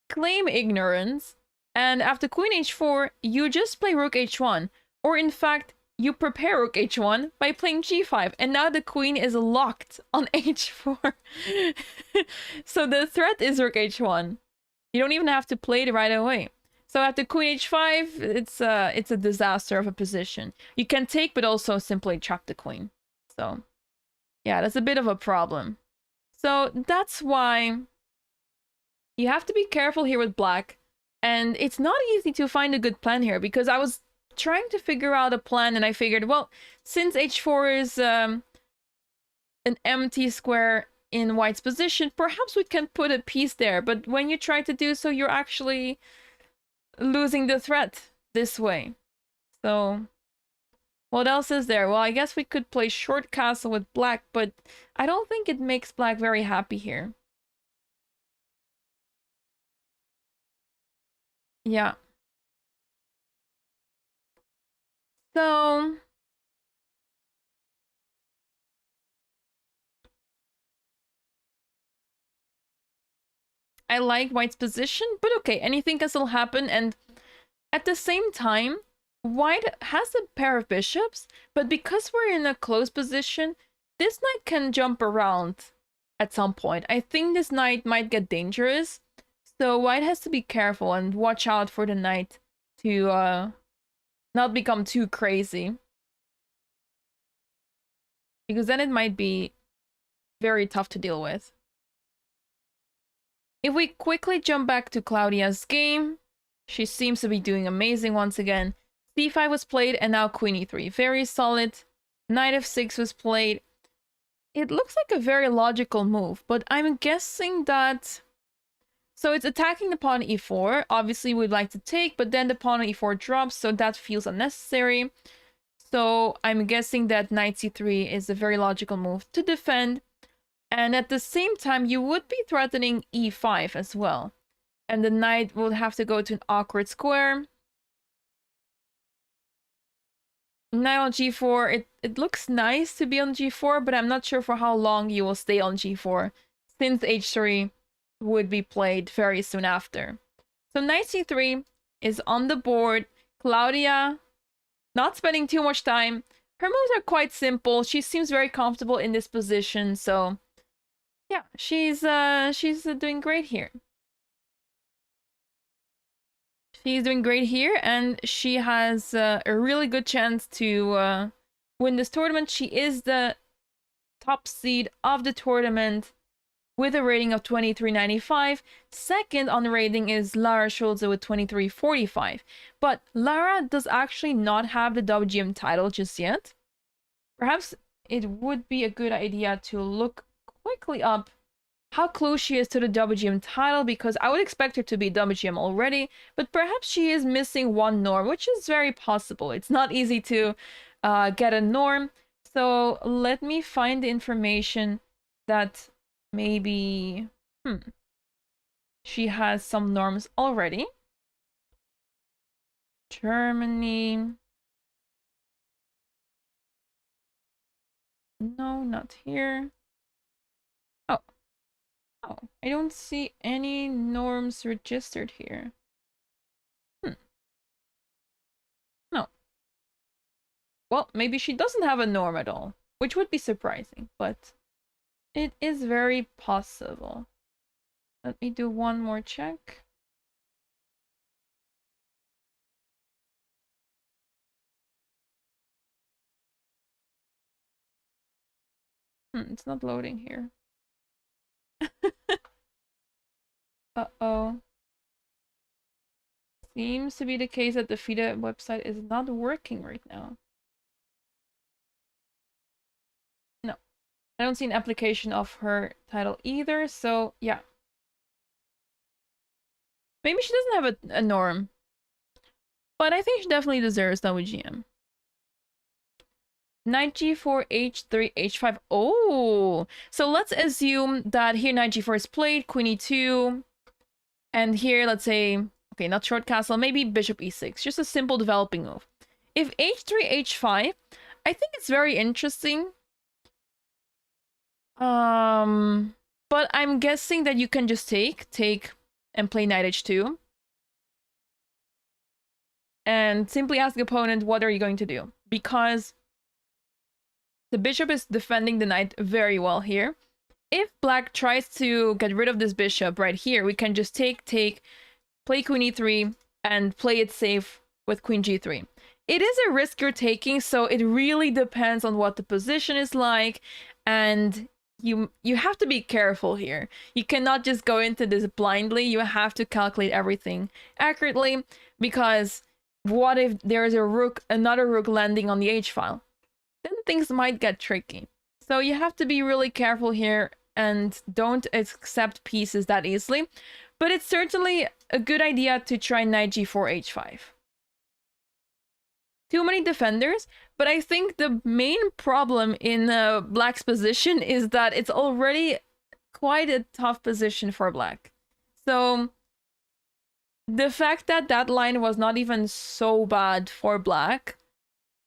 claim ignorance, and after queen h4, you just play rook h1. Or in fact, you prepare rook h1 by playing g5, and now the queen is locked on h4. So the threat is rook h1. You don't even have to play it right away. So after queen h5, it's a disaster of a position. You can take, but also simply trap the queen. So yeah, that's a bit of a problem. So that's why you have to be careful here with black. And it's not easy to find a good plan here, because I was trying to figure out a plan and I figured, well, since h4 is an empty square in white's position, perhaps we can put a piece there. But when you try to do so, you're actually losing the threat this way. So what else is there? Well, I guess we could play short castle with black, but I don't think it makes black very happy here. Yeah. So I like white's position, but okay, anything can still happen. And at the same time, white has a pair of bishops, but because we're in a close position, this knight can jump around at some point. I think this knight might get dangerous, so white has to be careful and watch out for the knight to not become too crazy, because then it might be very tough to deal with. If we quickly jump back to Klaudia's game, she seems to be doing amazing once again. c5 was played, and now queen e3. Very solid. Knight f6 was played. It looks like a very logical move, but I'm guessing that... So it's attacking the pawn e4. Obviously, we'd like to take, but then the pawn on e4 drops, so that feels unnecessary. So I'm guessing that knight c3 is a very logical move to defend. And at the same time, you would be threatening e5 as well. And the knight will have to go to an awkward square. Knight on g4, it looks nice to be on g4, but I'm not sure for how long you will stay on g4, since h3 would be played very soon after. So knight c3 is on the board. Klaudia, not spending too much time. Her moves are quite simple. She seems very comfortable in this position, so yeah, she's doing great here. She's doing great here, and she has a really good chance to win this tournament. She is the top seed of the tournament with a rating of 2395. Second on the rating is Lara Schulze with 2345. But Lara does actually not have the WGM title just yet. Perhaps it would be a good idea to look quickly up how close she is to the WGM title, because I would expect her to be WGM already, but perhaps she is missing one norm, which is very possible. It's not easy to get a norm. So let me find the information that maybe she has some norms already. Germany. No, not here. Oh, I don't see any norms registered here. No. Well, maybe she doesn't have a norm at all, which would be surprising, but it is very possible. Let me do one more check. It's not loading here. Uh-oh. Seems to be the case that the FIDE website is not working right now. No. I don't see an application of her title either, so yeah. Maybe she doesn't have a norm. But I think she definitely deserves WGM. Knight g4, h3, h5. Oh! So let's assume that here knight g4 is played, queen e2, and here, let's say, okay, not short castle, maybe bishop e6. Just a simple developing move. If h3, h5, I think it's very interesting. But I'm guessing that you can just take, and play knight h2. And simply ask the opponent, what are you going to do? Because the bishop is defending the knight very well here. If black tries to get rid of this bishop right here, we can just take, play queen e3, and play it safe with queen g3. It is a risk you're taking, so it really depends on what the position is like, and you have to be careful here. You cannot just go into this blindly. You have to calculate everything accurately, because what if there's another rook landing on the h-file? Then things might get tricky. So you have to be really careful here and don't accept pieces that easily. But it's certainly a good idea to try knight g4, h5. Too many defenders, but I think the main problem in black's position is that it's already quite a tough position for black. So the fact that that line was not even so bad for black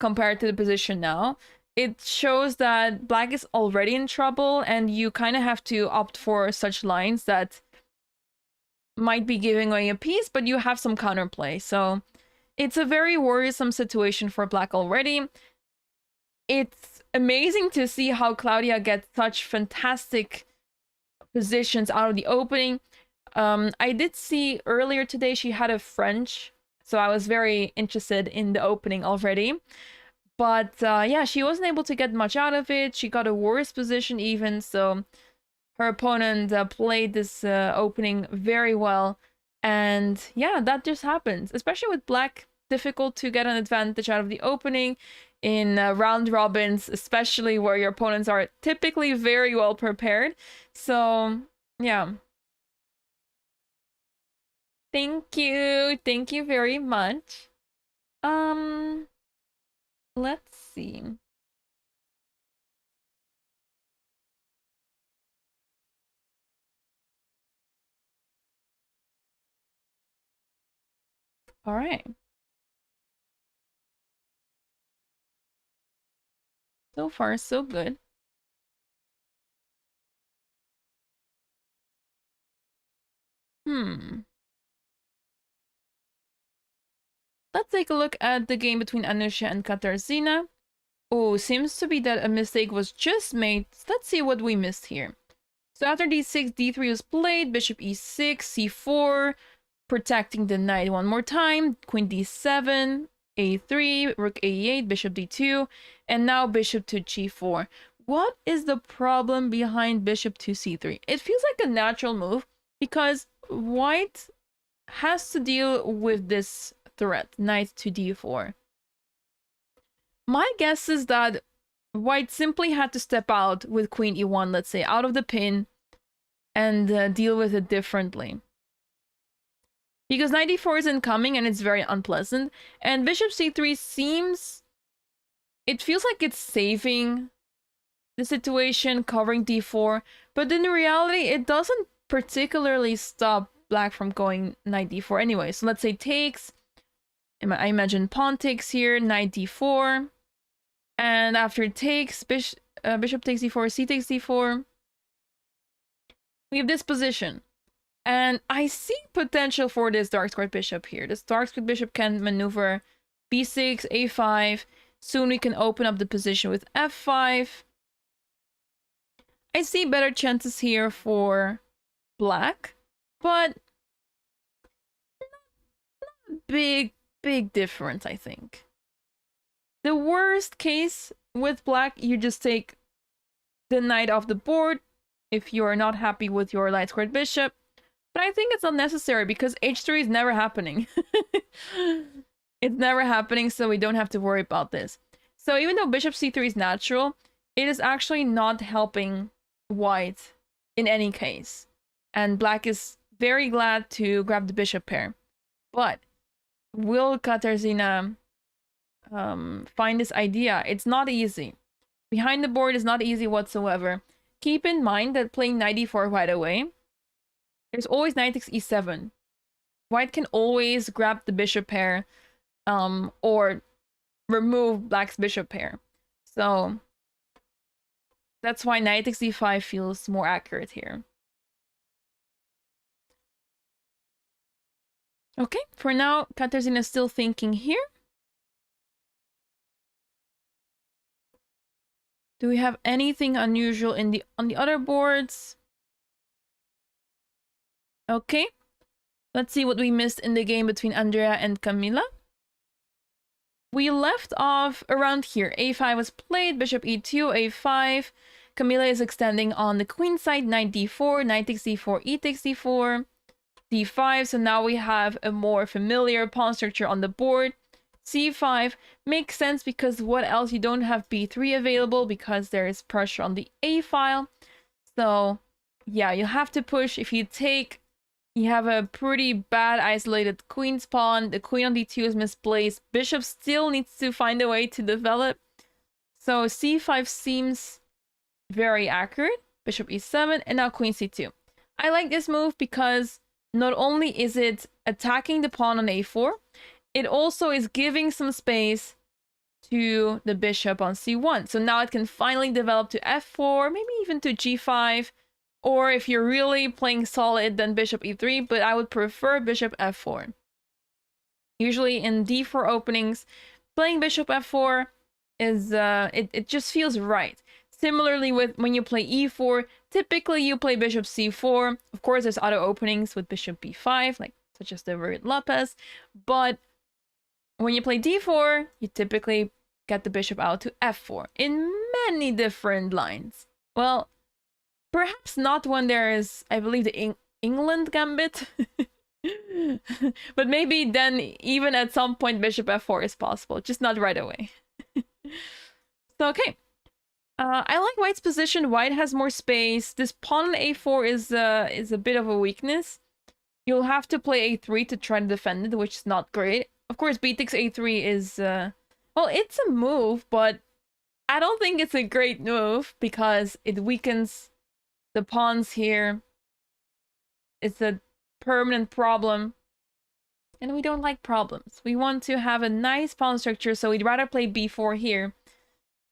compared to the position now, it shows that black is already in trouble, and you kind of have to opt for such lines that might be giving away a piece, but you have some counterplay. So it's a very worrisome situation for black already. It's amazing to see how Klaudia gets such fantastic positions out of the opening. I did see earlier today she had a French, so I was very interested in the opening already. But yeah, she wasn't able to get much out of it. She got a worse position even, so her opponent played this opening very well. And yeah, that just happens, especially with black. Difficult to get an advantage out of the opening in round robins, especially where your opponents are typically very well prepared. So yeah. Thank you very much. Let's see. All right. So far, so good. Let's take a look at the game between Anusha and Katarzyna. Oh, seems to be that a mistake was just made. Let's see what we missed here. So after d6, d3 was played, bishop e6, c4, protecting the knight one more time, queen d7, a3, rook a8, bishop d2, and now bishop to g4. What is the problem behind bishop to c3? It feels like a natural move because white has to deal with this threat, knight to d4. My guess is that white simply had to step out with queen e1, let's say, out of the pin and deal with it differently. Because knight d4 is incoming and it's very unpleasant. And bishop c3 seems... It feels like it's saving the situation, covering d4. But in reality, it doesn't particularly stop black from going knight d4 anyway. So let's say takes. I imagine pawn takes here, knight d4. And after it takes, bishop takes d4, c takes d4. We have this position. And I see potential for this dark squared bishop here. This dark squared bishop can maneuver b6, a5. Soon we can open up the position with f5. I see better chances here for black, but not big difference, I think. The worst case with black, you just take the knight off the board if you are not happy with your light squared bishop. But I think it's unnecessary because h3 is never happening. It's never happening, so we don't have to worry about this. So even though bishop c3 is natural, it is actually not helping white in any case. And black is very glad to grab the bishop pair. But will Katarzyna find this idea? It's not easy. Behind the board is not easy whatsoever. Keep in mind that playing knight e4 right away, there's always knight takes e7. White can always grab the bishop pair or remove black's bishop pair. So that's why knight takes e5 feels more accurate here. Okay, for now, Katarzyna is still thinking here. Do we have anything unusual on the other boards? Okay, let's see what we missed in the game between Andrea and Kamila. We left off around here. a5 was played, bishop e2, a5. Kamila is extending on the queen side, knight d4, knight takes d4, e takes d4, d5. So now we have a more familiar pawn structure on the board. c5 makes sense because what else? You don't have b3 available because there is pressure on the a file. So yeah, you have to push. If you take, you have a pretty bad isolated queen's pawn. The queen on d2 is misplaced. Bishop still needs to find a way to develop. So c5 seems very accurate. Bishop e7 and now queen c2. I like this move because not only is it attacking the pawn on a4, it also is giving some space to the bishop on c1. So now it can finally develop to f4, maybe even to g5. Or if you're really playing solid, then bishop e3. But I would prefer bishop f4. Usually in d4 openings, playing bishop f4 is it just feels right. Similarly with when you play e4, typically you play bishop c4. Of course, there's other openings with bishop b5, like such as the Ruud Lopez. But when you play d4, you typically get the bishop out to f4 in many different lines. Well, perhaps not when there is, I believe, the England gambit. But maybe then even at some point bishop f4 is possible, just not right away. So okay. I like white's position. White has more space. This pawn on a4 is a bit of a weakness. You'll have to play a3 to try to defend it, which is not great. Of course, b takes a3 is, well, it's a move, but I don't think it's a great move because it weakens the pawns here. It's a permanent problem. And we don't like problems. We want to have a nice pawn structure, so we'd rather play b4 here.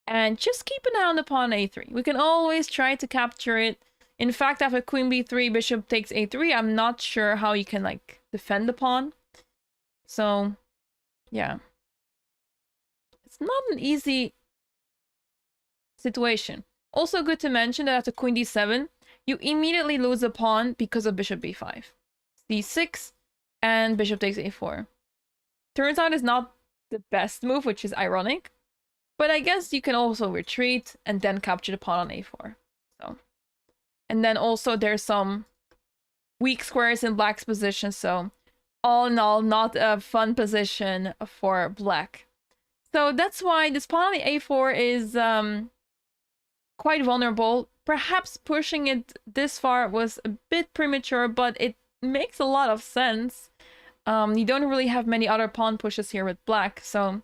And just keep an eye on the pawn a3. We can always try to capture it. In fact, after queen b3, bishop takes a3, I'm not sure how you can, like, defend the pawn. So, yeah. It's not an easy situation. Also good to mention that after queen d7, you immediately lose a pawn because of bishop b5. d6, and bishop takes a4. Turns out it's not the best move, which is ironic. But I guess you can also retreat and then capture the pawn on a4. So, and then also there's some weak squares in black's position. So all in all, not a fun position for black. So that's why this pawn on the a4 is quite vulnerable. Perhaps pushing it this far was a bit premature, but it makes a lot of sense. You don't really have many other pawn pushes here with black, so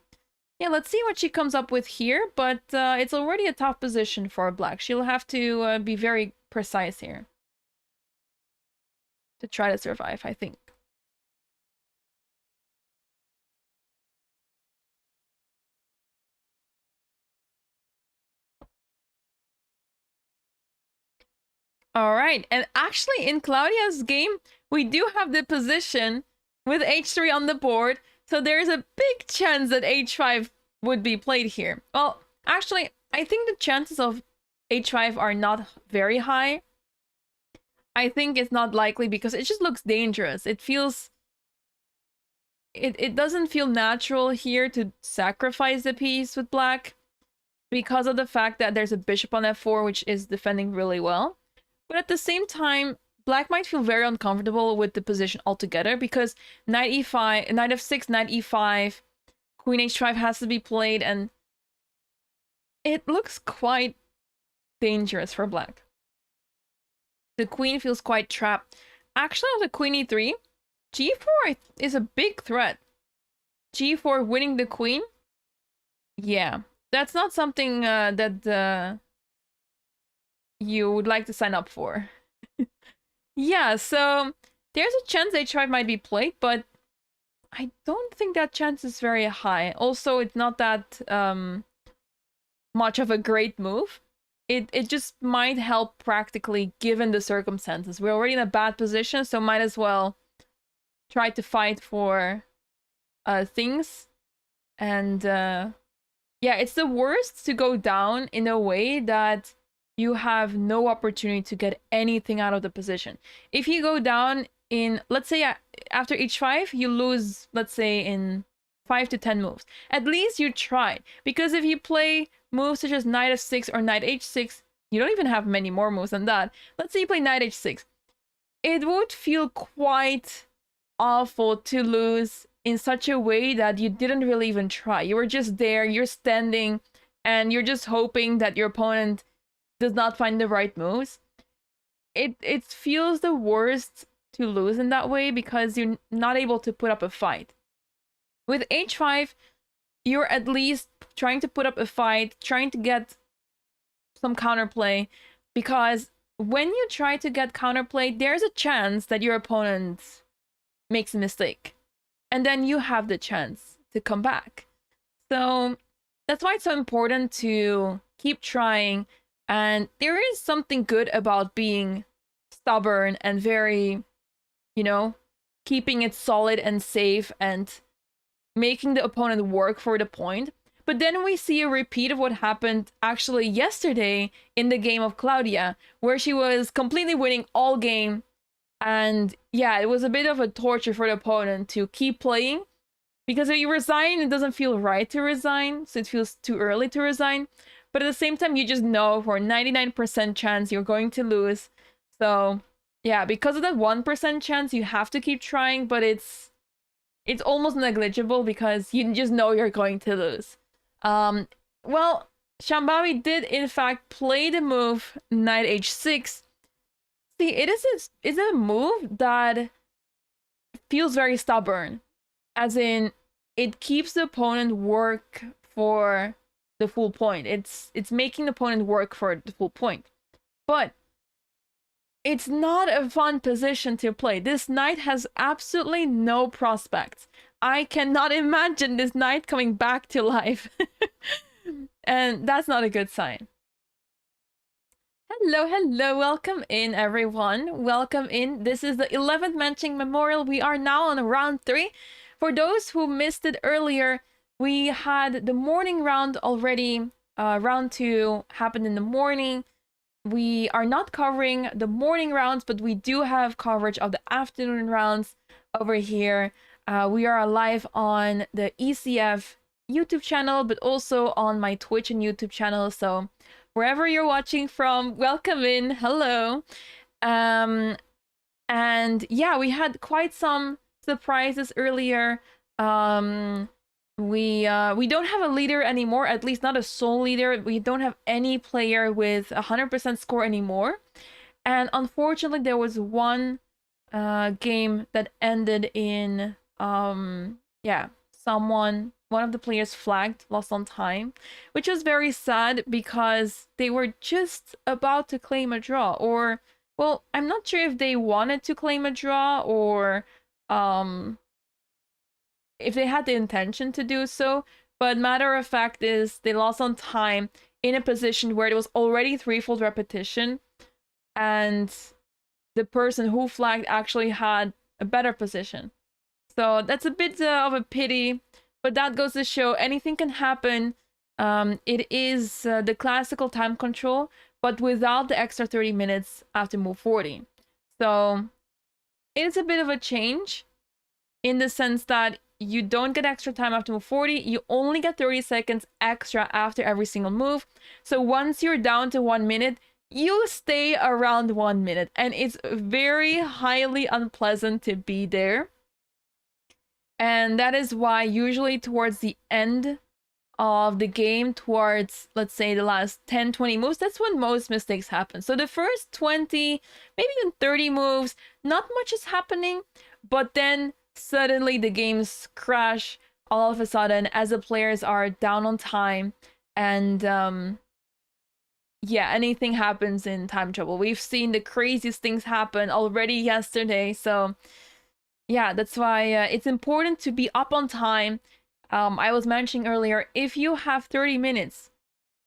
yeah, let's see what she comes up with here, but it's already a tough position for black. She'll have to be very precise here to try to survive, I think. All right, and actually in Klaudia's game, we do have the position with h3 on the board, so there's a big chance that h5 would be played here. Well, actually, I think the chances of h5 are not very high. I think it's not likely because it just looks dangerous. It feels... It doesn't feel natural here to sacrifice the piece with black. because of the fact that there's a bishop on f4, which is defending really well. But at the same time, black might feel very uncomfortable with the position altogether, because knight e5, knight f6, knight e5, queen h5 has to be played, and it looks quite dangerous for black. The queen feels quite trapped. Actually, on the queen e3, g4 is a big threat. g4 winning the queen? Yeah, that's not something that you would like to sign up for. Yeah, so there's a chance h5 might be played, but I don't think that chance is very high. Also, it's not that much of a great move. It just might help practically given the circumstances. We're already in a bad position, so might as well try to fight for things. And yeah, it's the worst to go down in a way that you have no opportunity to get anything out of the position. If you go down in, let's say after h5, you lose, let's say, in 5 to 10 moves. At least you tried. Because if you play moves such as knight f6 or knight h6, you don't even have many more moves than that. Let's say you play knight h6. It would feel quite awful to lose in such a way that you didn't really even try. You were just there, you're standing, and you're just hoping that your opponent does not find the right moves. It feels the worst to lose in that way because you're not able to put up a fight. With h5, you're at least trying to put up a fight, trying to get some counterplay, because when you try to get counterplay, there's a chance that your opponent makes a mistake. And then you have the chance to come back. So that's why it's so important to keep trying. And there is something good about being stubborn and very, you know, keeping it solid and safe and making the opponent work for the point. But then we see a repeat of what happened actually yesterday in the game of Klaudia, where she was completely winning all game. And yeah, it was a bit of a torture for the opponent to keep playing, because if you resign, it doesn't feel right to resign, so it feels too early to resign. But at the same time, you just know for a 99% chance you're going to lose. So yeah, because of that 1% chance, you have to keep trying, but it's almost negligible because you just know you're going to lose. Well, Shambawi did in fact play the move knight h6. See, it's a move that feels very stubborn, as in it keeps the opponent work for the full point. It's making the opponent work for the full point. But it's not a fun position to play. This knight has absolutely no prospects. I cannot imagine this knight coming back to life. And that's not a good sign. Hello, welcome in everyone. Welcome in. This is the 11th Menchik Memorial. We are now on round 3. For those who missed it earlier, we had the morning round already. Round 2 happened in the morning. We are not covering the morning rounds, but we do have coverage of the afternoon rounds over here. We are live on the ECF YouTube channel, but also on my Twitch and YouTube channel. So wherever you're watching from, welcome in. Hello. And yeah, we had quite some surprises earlier. We don't have a leader anymore, at least not a sole leader. We don't have any player with 100% score anymore. And unfortunately, there was one game that ended in yeah, one of the players flagged, lost on time, which was very sad because they were just about to claim a draw. Or, well, I'm not sure if they wanted to claim a draw or if they had the intention to do so, but matter of fact is they lost on time in a position where it was already threefold repetition, and the person who flagged actually had a better position. So that's a bit of a pity, but that goes to show anything can happen. It is the classical time control, but without the extra 30 minutes after move 40. So it is a bit of a change. in the sense that you don't get extra time after move 40. You only get 30 seconds extra after every single move. So once you're down to 1 minute, you stay around 1 minute, and it's very highly unpleasant to be there. And that is why usually towards the end of the game, towards, let's say, the last 10-20 moves, that's when most mistakes happen. So the first 20, maybe even 30 moves, not much is happening, but then suddenly the games crash all of a sudden as the players are down on time, and yeah, anything happens in time trouble. We've seen the craziest things happen already yesterday. So yeah, that's why it's important to be up on time. I was mentioning earlier, if you have 30 minutes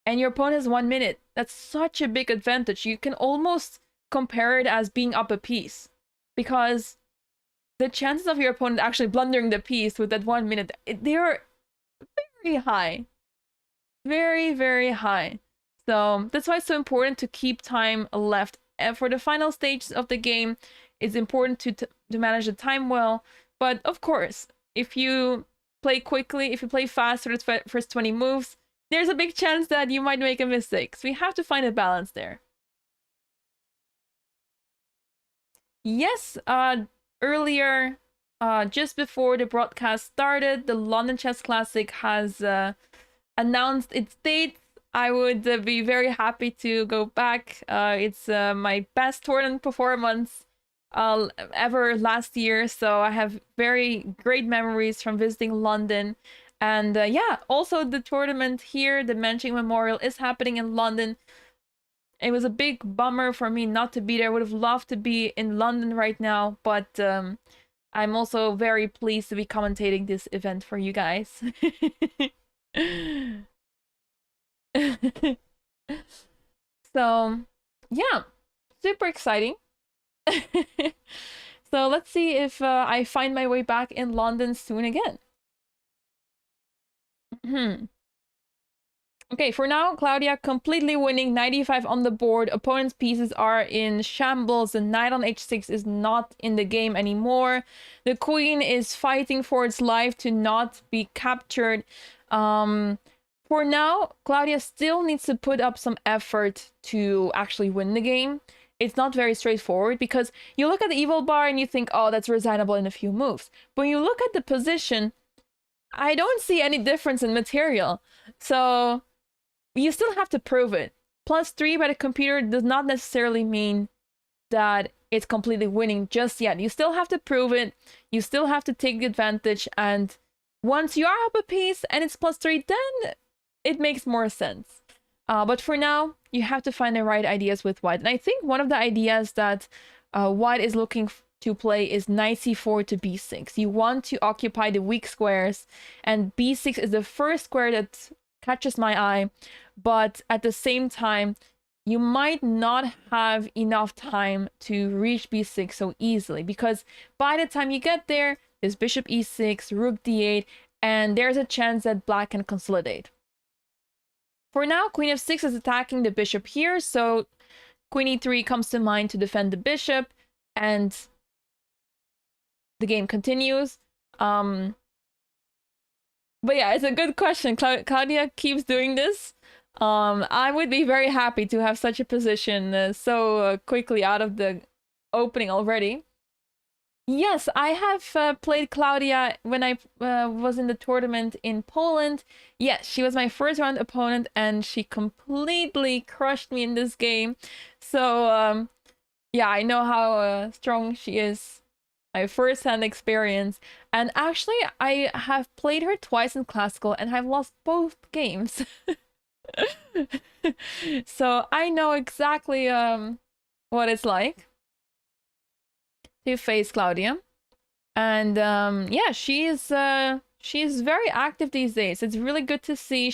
and your opponent has 1 minute, that's such a big advantage. You can almost compare it as being up a piece, because the chances of your opponent actually blundering the piece with that 1 minute, they're very high. Very, very high. So that's why it's so important to keep time left. And for the final stages of the game, it's important to manage the time well. But of course, if you play quickly, if you play fast for the first 20 moves, there's a big chance that you might make a mistake. So we have to find a balance there. Yes, earlier, just before the broadcast started, the London Chess Classic has announced its date. I would be very happy to go back. It's my best tournament performance ever last year, so I have very great memories from visiting London. And yeah, also the tournament here, the Menchik Memorial, is happening in London. It was a big bummer for me not to be there. I would have loved to be in London right now, but I'm also very pleased to be commentating this event for you guys. So yeah, super exciting. So let's see if I find my way back in London soon again. Okay, for now, Klaudia completely winning, 95 on the board. Opponent's pieces are in shambles. The knight on h6 is not in the game anymore. The queen is fighting for its life to not be captured. For now, Klaudia still needs to put up some effort to actually win the game. It's not very straightforward, because you look at the evil bar and you think, oh, that's resignable in a few moves. But when you look at the position, I don't see any difference in material. So you still have to prove it. +3 by the computer does not necessarily mean that it's completely winning just yet. You still have to prove it. You still have to take the advantage. And once you are up a piece and it's +3, then it makes more sense. But for now, you have to find the right ideas with white. And I think one of the ideas that white is looking to play is knight c4 to b6. You want to occupy the weak squares, and b6 is the first square that catches my eye. But at the same time, you might not have enough time to reach b6 so easily, because by the time you get there, there's bishop e6, rook d8, and there's a chance that black can consolidate. For now, queen f6 is attacking the bishop here, so queen e3 comes to mind to defend the bishop, and the game continues. But yeah, it's a good question. Klaudia keeps doing this. I would be very happy to have such a position so quickly out of the opening already. Yes, I have played Klaudia when I was in the tournament in Poland. Yes, she was my first round opponent, and she completely crushed me in this game. So yeah, I know how strong she is. My first-hand experience. And actually, I have played her twice in Classical, and I've lost both games. So I know exactly what it's like to face Klaudia. And yeah, she's very active these days. It's really good to see.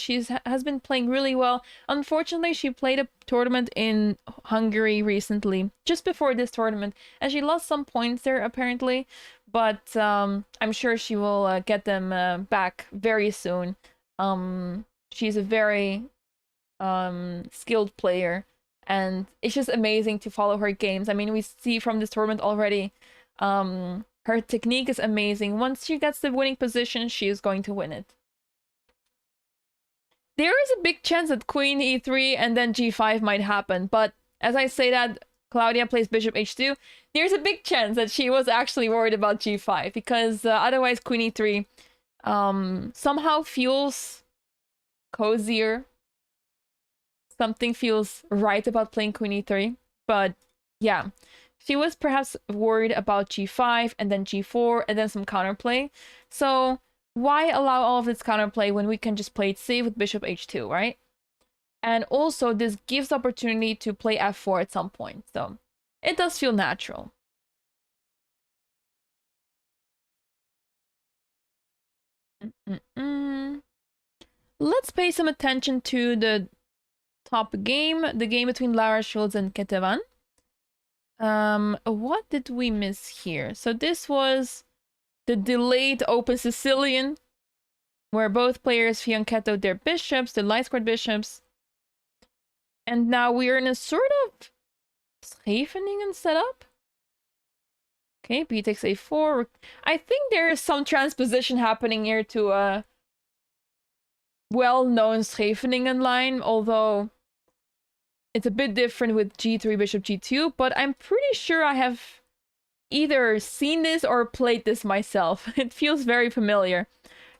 Has been playing really well. Unfortunately, she played a tournament in Hungary recently, just before this tournament, and she lost some points there apparently. But I'm sure she will get them back very soon. She's a very skilled player, and it's just amazing to follow her games. I mean, we see from this tournament already her Her technique is amazing. Once she gets the winning position, she is going to win it. There is a big chance that queen e3 and then g5 might happen, but as I say that Klaudia plays bishop h2, there's a big chance that she was actually worried about g5, because otherwise queen e3 somehow feels cozier. Something feels right about playing queen e3, but yeah, she was perhaps worried about g5 and then g4 and then some counterplay. So why allow all of this counterplay when we can just play it safe with bishop h2, right? And also this gives opportunity to play f4 at some point, so it does feel natural. Let's pay some attention to the top game, the game between Lara Schulze and Ketevan. What did we miss here? So this was the delayed open Sicilian, where both players fianchettoed their bishops, the light squared bishops. And now we are in a sort of Scheveningen setup. Okay, b takes a4. I think there is some transposition happening here to a well-known Scheveningen line, although it's a bit different with g3, bishop g2, but I'm pretty sure I have either seen this or played this myself. It feels very familiar.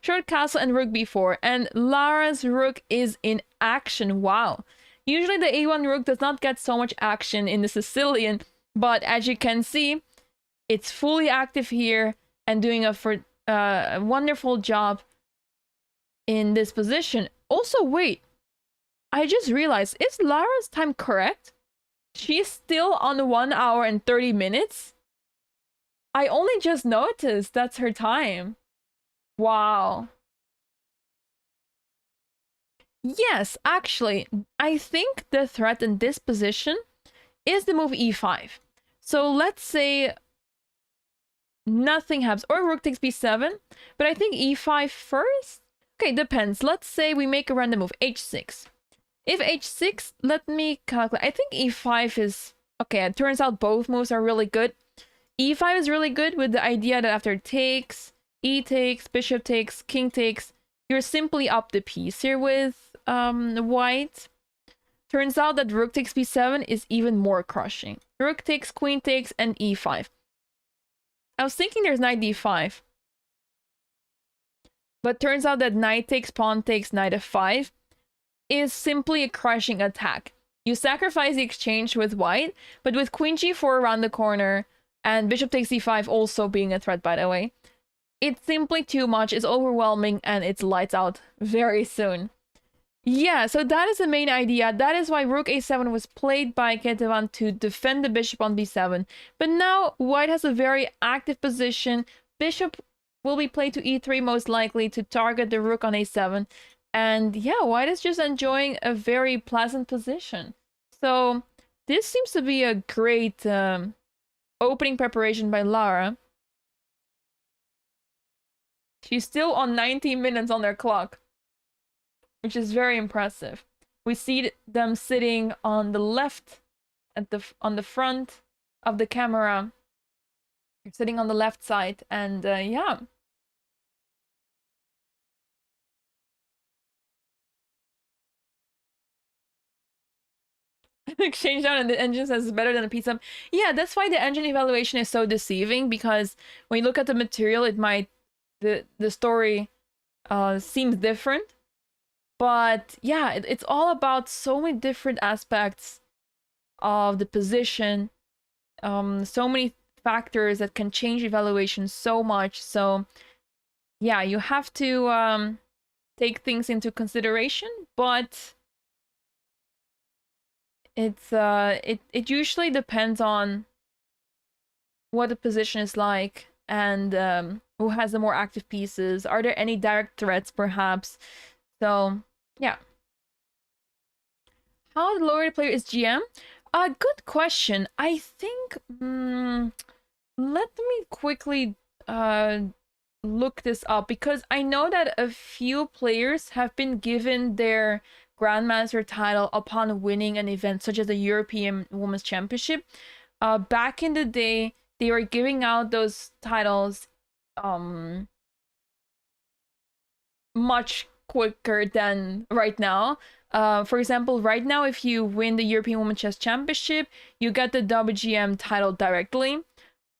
Short castle and rook b4, and Lara's rook is in action. Wow. Usually the a1 rook does not get so much action in the Sicilian, but as you can see, it's fully active here and doing a wonderful job in this position. Also, wait, I just realized, is Lara's time correct? She's still on 1 hour and 30 minutes? I only just noticed that's her time. Wow. Yes, actually, I think the threat in this position is the move e5. So let's say nothing happens, or rook takes b7, but I think e5 first? Okay, depends. Let's say we make a random move, h6. If h6, let me calculate. I think e5 is... Okay, it turns out both moves are really good. e5 is really good with the idea that after takes, e takes, bishop takes, king takes, you're simply up the piece here with white. Turns out that rook takes b7 is even more crushing. Rook takes, queen takes, and e5. I was thinking there's knight d5. But turns out that knight takes, pawn takes, knight f5 is simply a crushing attack. You sacrifice the exchange with white, but with queen g4 around the corner, and bishop takes d5 also being a threat, by the way, it's simply too much, it's overwhelming, and it's lights out very soon. Yeah, so that is the main idea. That is why rook a7 was played by Ketevan to defend the bishop on b7. But now white has a very active position. Bishop will be played to e3 most likely to target the rook on a7. And yeah, white is just enjoying a very pleasant position. So this seems to be a great opening preparation by Lara. She's still on 19 minutes on their clock, which is very impressive. We see them sitting on the left, on the front of the camera. They're sitting on the left side, and yeah. Exchange down and the engine says it's better than a pizza. Yeah, that's why the engine evaluation is so deceiving, because when you look at the material, it might the story seems different. But yeah, it's all about so many different aspects of the position, so many factors that can change evaluation so much. So yeah, you have to take things into consideration, but it usually depends on what the position is like, and who has the more active pieces. Are there any direct threats, perhaps? So yeah. How the lower the player is GM? Good question. I think let me quickly look this up, because I know that a few players have been given their Grandmaster title upon winning an event such as the European Women's Championship. Back in the day, they were giving out those titles much quicker than right now. For example, right now, if you win the European Women's Chess Championship, you get the WGM title directly.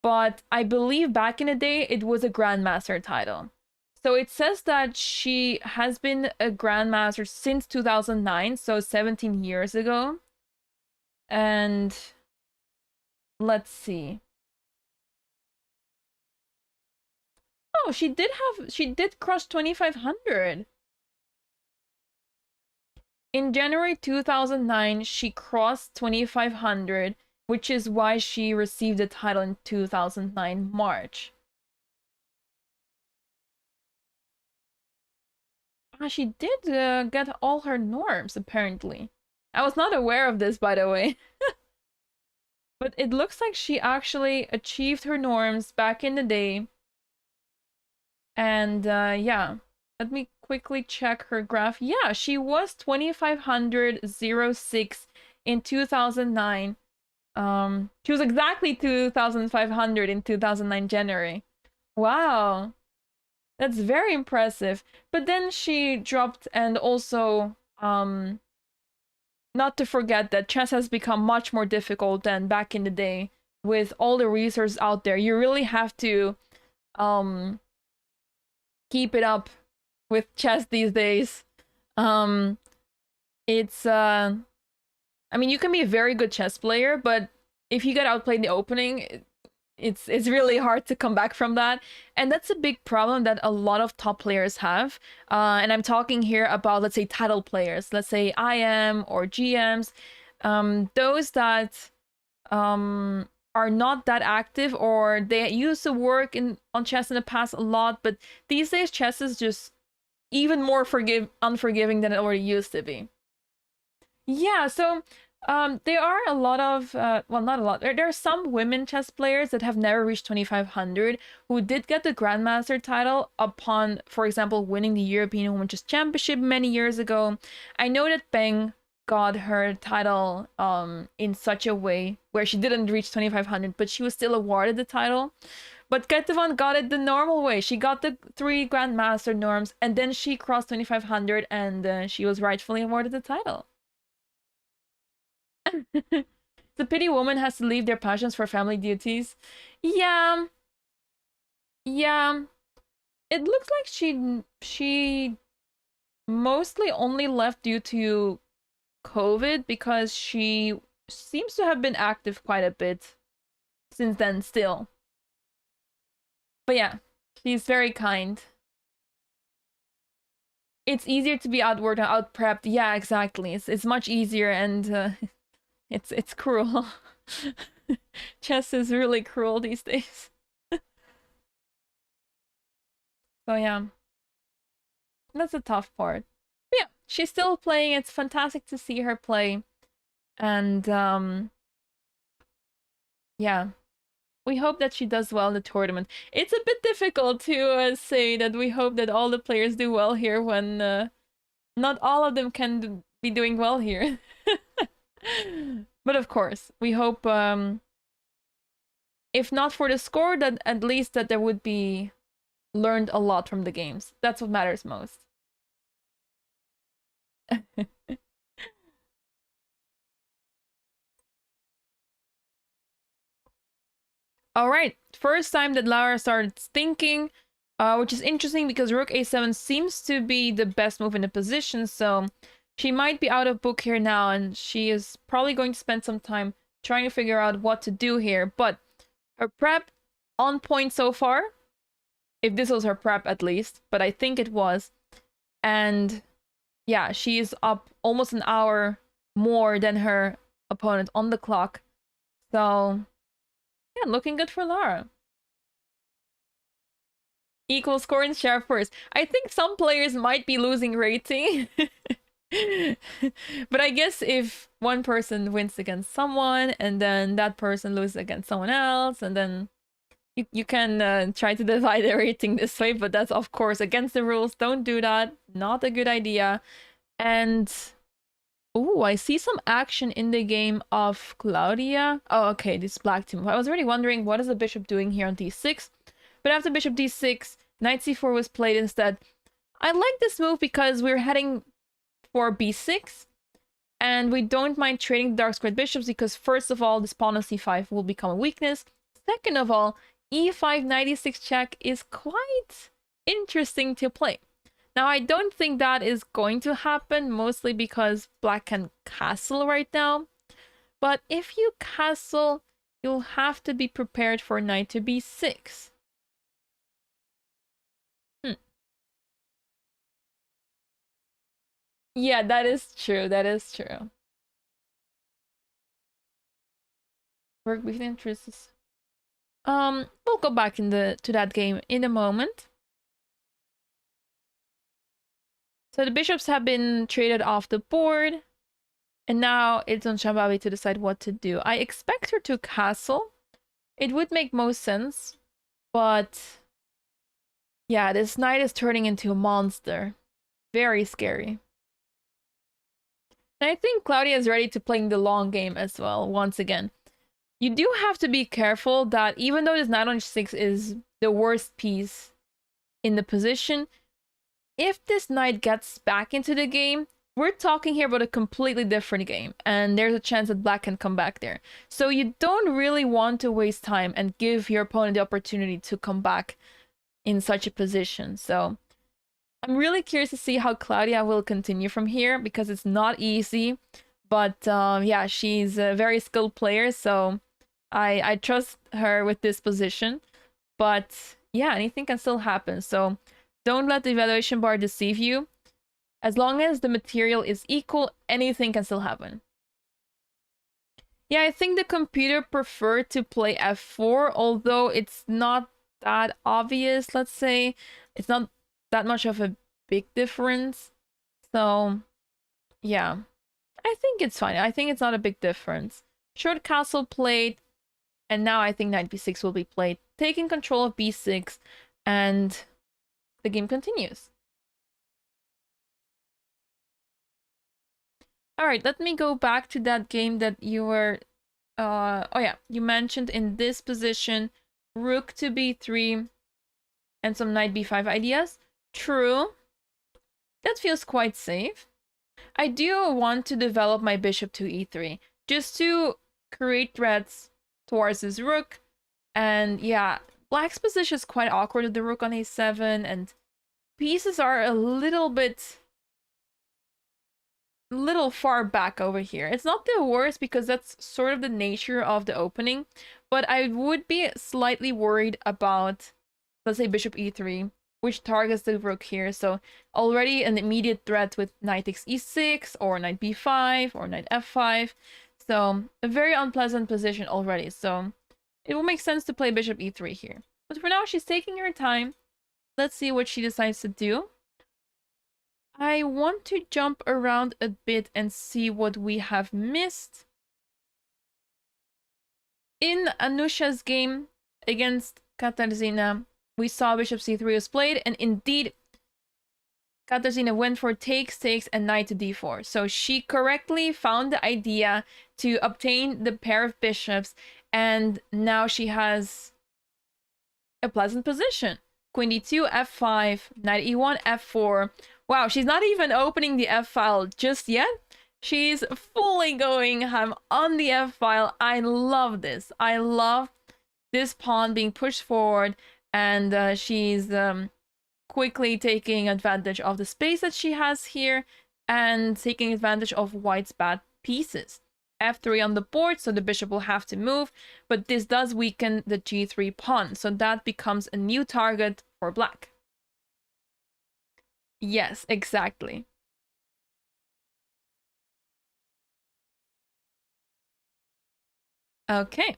But I believe back in the day, it was a Grandmaster title. So it says that she has been a Grandmaster since 2009, so 17 years ago. And let's see. Oh, she did cross 2500. In January 2009, she crossed 2500, which is why she received the title in 2009 March. She did get all her norms, apparently. I was not aware of this, by the way. But it looks like she actually achieved her norms back in the day. And yeah, let me quickly check her graph. Yeah, she was 2500.06 in 2009. She was exactly 2500 in 2009 January. Wow. That's very impressive. But then she dropped, and also not to forget that chess has become much more difficult than back in the day. With all the resources out there, you really have to keep it up with chess these days. It's I mean, you can be a very good chess player, but if you get outplayed in the opening, it's really hard to come back from that. And that's a big problem that a lot of top players have. And I'm talking here about, let's say, title players, let's say IM or GMs, those that are not that active, or they used to work on chess in the past a lot, but these days chess is just even more unforgiving than it already used to be. Yeah, so there are a lot of, well, not a lot. There are some women chess players that have never reached 2500 who did get the Grandmaster title upon, for example, winning the European Women's Chess Championship many years ago. I know that Peng got her title in such a way where she didn't reach 2500, but she was still awarded the title. But Ketevan got it the normal way. She got the 3 Grandmaster norms, and then she crossed 2500, and she was rightfully awarded the title. The pity woman has to leave their passions for family duties. Yeah. Yeah. It looks like she mostly only left due to COVID, because she seems to have been active quite a bit since then still. But yeah, she's very kind. It's easier to be outworked and out-prepped. Yeah, exactly. It's much easier, and it's cruel. Chess is really cruel these days. So yeah, that's a tough part. But yeah, she's still playing. It's fantastic to see her play. And yeah, we hope that she does well in the tournament. It's a bit difficult to say that we hope that all the players do well here when not all of them can be doing well here. But of course, we hope, if not for the score, that at least that there would be learned a lot from the games. That's what matters most. All right, first time that Lara started thinking, which is interesting because Rook A7 seems to be the best move in the position, so she might be out of book here now, and she is probably going to spend some time trying to figure out what to do here. But her prep on point so far, if this was her prep at least, but I think it was. And yeah, she is up almost an hour more than her opponent on the clock. So yeah, looking good for Lara. Equal score and share first. I think some players might be losing rating. But I guess if one person wins against someone, and then that person loses against someone else, and then you can try to divide the rating this way, but that's of course against the rules. Don't do that. Not a good idea. And Oh, I see some action in the game of Klaudia. Oh, okay, this black team. I was already wondering what is the bishop doing here on d6. But after bishop d6, knight c4 was played instead. I like this move because we're heading for b6. And we don't mind trading the dark squared bishops because first of all, this pawn on c5 will become a weakness. Second of all, e5 knight e6 check is quite interesting to play. Now, I don't think that is going to happen, mostly because black can castle right now. But if you castle, you'll have to be prepared for knight to b6. Yeah, that is true. That is true. Work with interests. We'll go back to that game in a moment. So the bishops have been traded off the board. And now it's on Shambavi to decide what to do. I expect her to castle. It would make most sense. But yeah, this knight is turning into a monster. Very scary. And I think Klaudia is ready to playing the long game as well, once again. You do have to be careful that even though this knight on h6 is the worst piece in the position, if this knight gets back into the game, we're talking here about a completely different game, and there's a chance that black can come back there. So you don't really want to waste time and give your opponent the opportunity to come back in such a position. So I'm really curious to see how Klaudia will continue from here, because it's not easy. But yeah, she's a very skilled player, so I trust her with this position. But yeah, anything can still happen. So don't let the evaluation bar deceive you. As long as the material is equal, anything can still happen. Yeah, I think the computer preferred to play f4, although it's not that obvious, let's say. It's not that much of a big difference. So, yeah. I think it's fine. I think it's not a big difference. Short castle played, and now I think knight b6 will be played, taking control of b6, and the game continues. All right, let me go back to that game that you were, oh yeah, you mentioned in this position, rook to b3 and some knight b5 ideas. True. That feels quite safe. I do want to develop my bishop to e3, just to create threats towards this rook. And yeah, black's position is quite awkward with the rook on a7, and pieces are a little far back over here. It's not the worst because that's sort of the nature of the opening, but I would be slightly worried about, let's say, bishop e3, which targets the rook here. So already an immediate threat with knight takes e6 or knight b5 or knight f5. So a very unpleasant position already. So it will make sense to play bishop e3 here. But for now, she's taking her time. Let's see what she decides to do. I want to jump around a bit and see what we have missed. In Anusha's game against Katarzyna, we saw bishop c3 was played, and indeed, Katarzyna went for takes, and knight to d4. So she correctly found the idea to obtain the pair of bishops, and now she has a pleasant position. Queen d2, f5, knight e1, f4. Wow, she's not even opening the f-file just yet. She's fully going ham on the f-file. I love this. I love this pawn being pushed forward, and she's quickly taking advantage of the space that she has here and taking advantage of white's bad pieces. f3 on the board, so the bishop will have to move, but this does weaken the g3 pawn, so that becomes a new target for black. Yes, exactly. Okay.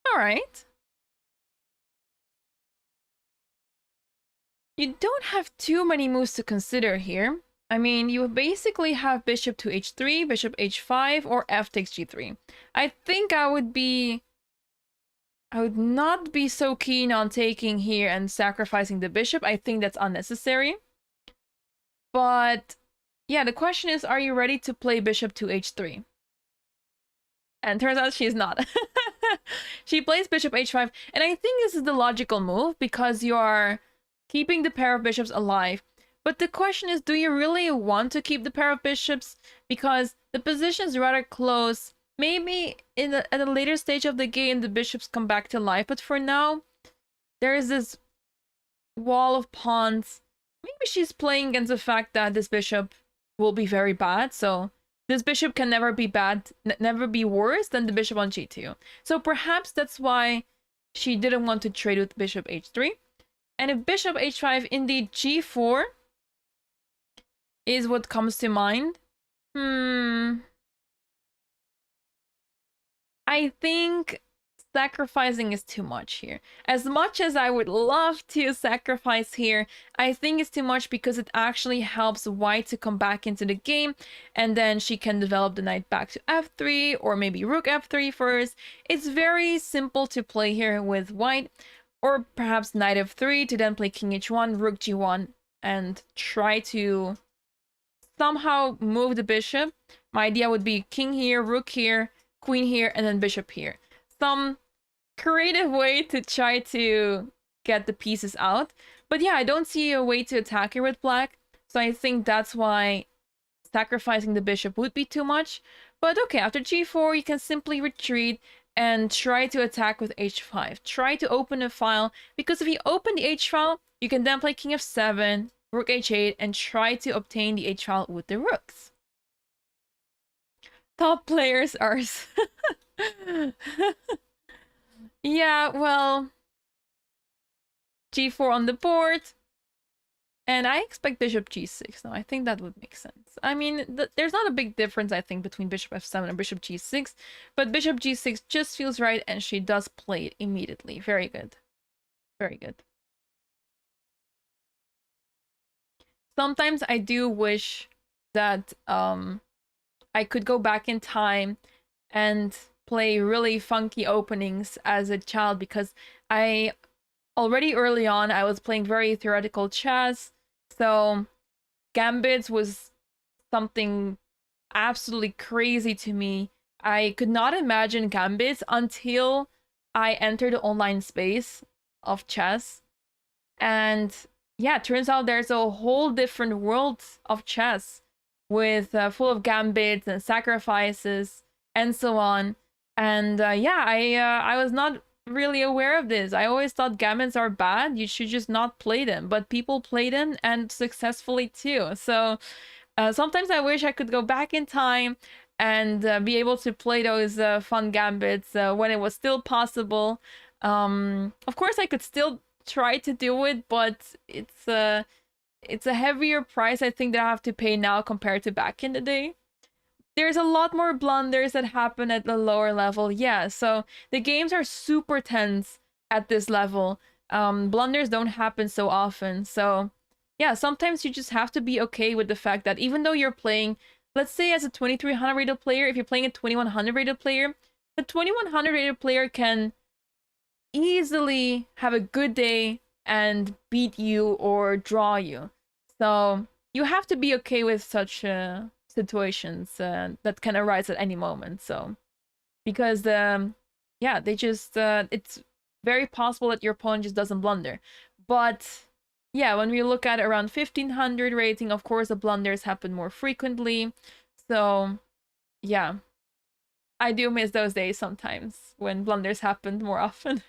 All right. You don't have too many moves to consider here. I mean, you basically have bishop to h3, bishop h5, or f takes g3. I think I would not be so keen on taking here and sacrificing the bishop. I think that's unnecessary. But yeah, the question is, are you ready to play bishop to h3? And turns out she's not. She plays bishop h5, and I think this is the logical move because you are keeping the pair of bishops alive. But the question is, do you really want to keep the pair of bishops? Because the position is rather close. Maybe at a later stage of the game, the bishops come back to life. But for now, there is this wall of pawns. Maybe she's playing against the fact that this bishop will be very bad. So this bishop can never be bad, never be worse than the bishop on g2. So perhaps that's why she didn't want to trade with bishop h3. And if bishop h5, indeed g4 is what comes to mind. I think sacrificing is too much here. As much as I would love to sacrifice here, I think it's too much because it actually helps white to come back into the game, and then she can develop the knight back to f3, or maybe rook f3 first. It's very simple to play here with white, or perhaps knight f3 to then play king h1, rook g1, and try to somehow move the bishop. My idea would be king here, rook here, queen here, and then bishop here. Some creative way to try to get the pieces out. But yeah, I don't see a way to attack here with black. So I think that's why sacrificing the bishop would be too much. But okay, after g4, you can simply retreat and try to attack with h5. Try to open a file, because if you open the h file, you can then play king f7, rook h8, and try to obtain the h file with the rooks. Top players are... Yeah, well, g4 on the board, and I expect bishop g6. No, I think that would make sense. I mean, there's not a big difference, I think, between bishop f7 and bishop g6, but bishop g6 just feels right, and she does play it immediately. Very good. Very good. Sometimes I do wish that I could go back in time and play really funky openings as a child, because I already early on I was playing very theoretical chess, so gambits was something absolutely crazy to me. I could not imagine gambits until I entered the online space of chess, and yeah, it turns out there's a whole different world of chess with full of gambits and sacrifices and so on. And yeah, I was not really aware of this. I always thought gambits are bad. You should just not play them. But people play them, and successfully too. So sometimes I wish I could go back in time and be able to play those fun gambits when it was still possible. Of course, I could still try to do it, but it's a heavier price, I think, that I have to pay now compared to back in the day. There's a lot more blunders that happen at the lower level. Yeah, so the games are super tense at this level. Blunders don't happen so often. So yeah, sometimes you just have to be okay with the fact that even though you're playing, let's say as a 2300 rated player, if you're playing a 2100 rated player, the 2100 rated player can easily have a good day and beat you or draw you. So you have to be okay with such situations that can arise at any moment. So because yeah, they just it's very possible that your opponent just doesn't blunder. But yeah, when we look at around 1500 rating, of course the blunders happen more frequently. So yeah, I do miss those days sometimes when blunders happened more often.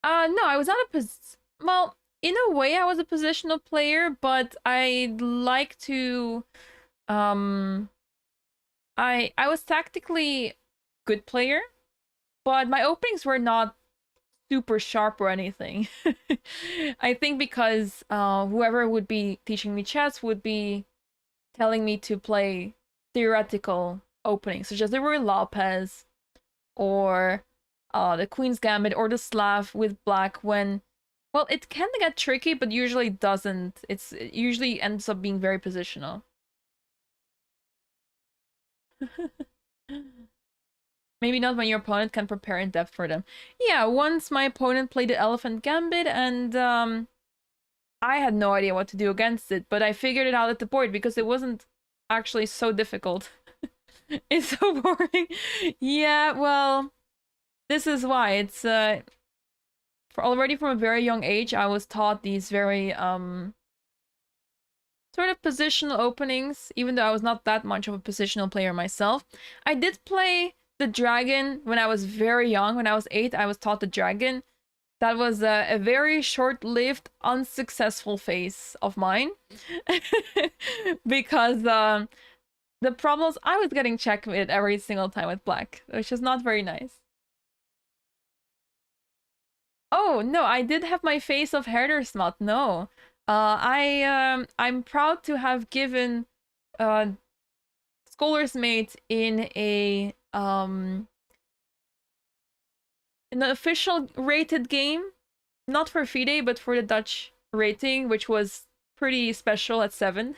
No, I was not well, in a way I was a positional player, but I like to I was tactically good player, but my openings were not super sharp or anything. I think because whoever would be teaching me chess would be telling me to play theoretical openings, such as the Roy Lopez or the Queen's Gambit or the Slav with black when, well, it can get tricky, but usually doesn't. It usually ends up being very positional. Maybe not when your opponent can prepare in depth for them. Yeah, once my opponent played the Elephant Gambit and I had no idea what to do against it, but I figured it out at the board because it wasn't actually so difficult. It's so boring. Yeah, well, this is why. It's already from a very young age, I was taught these very sort of positional openings, even though I was not that much of a positional player myself. I did play the dragon when I was very young. When I was 8, I was taught the dragon. That was a very short-lived, unsuccessful phase of mine. Because the problems, I was getting checkmated every single time with black, which is not very nice. Oh, no, I did have my face of Herdersmat, no. I'm proud to have given Scholar's Mate in an official rated game, not for FIDE, but for the Dutch rating, which was pretty special at 7.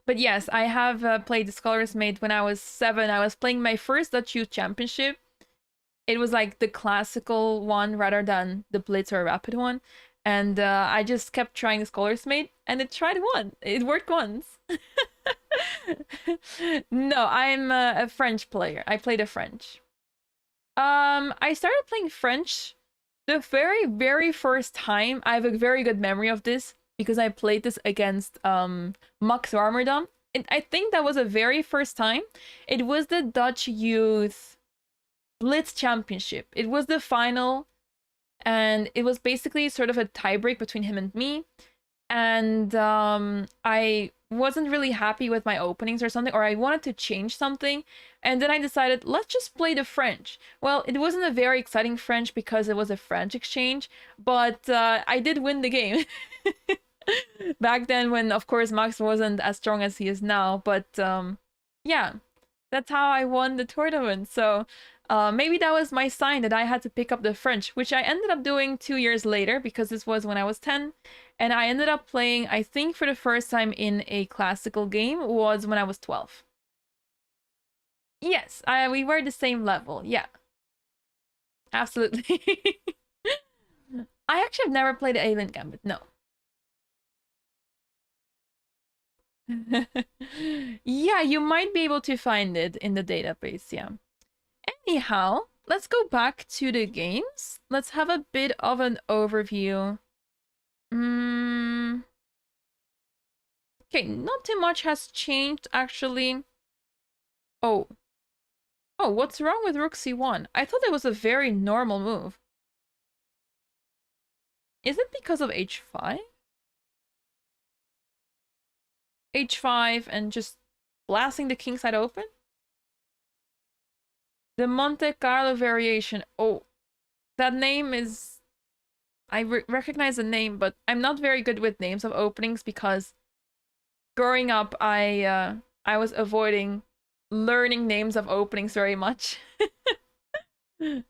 But yes, I have played the Scholar's Mate when I was 7. I was playing my first Dutch Youth Championship. It was like the classical one rather than the Blitz or Rapid one. And I just kept trying the Scholar's Mate, and it worked once. No, I'm a French player. I played a French. I started playing French the very, very first time. I have a very good memory of this because I played this against Max Warmerdam. I think that was the very first time. It was the Dutch Youth Blitz Championship. It was the final, and it was basically sort of a tiebreak between him and me. And I wasn't really happy with my openings or something, or I wanted to change something. And then I decided, let's just play the French. Well, it wasn't a very exciting French because it was a French exchange, but I did win the game. Back then when, of course, Max wasn't as strong as he is now. But yeah, that's how I won the tournament. So maybe that was my sign that I had to pick up the French, which I ended up doing 2 years later because this was when I was 10. And I ended up playing, I think for the first time in a classical game was when I was 12. Yes, we were the same level. Yeah, absolutely. I actually have never played the Alien Gambit. No. Yeah, you might be able to find it in the database. Yeah. Anyhow, let's go back to the games. Let's have a bit of an overview. Okay, not too much has changed actually. Oh, what's wrong with Rook C1? I thought it was a very normal move. Is it because of H5? H5 and just blasting the kingside open? The Monte Carlo variation. Oh, that name is... I recognize the name, but I'm not very good with names of openings because growing up, I was avoiding learning names of openings very much. The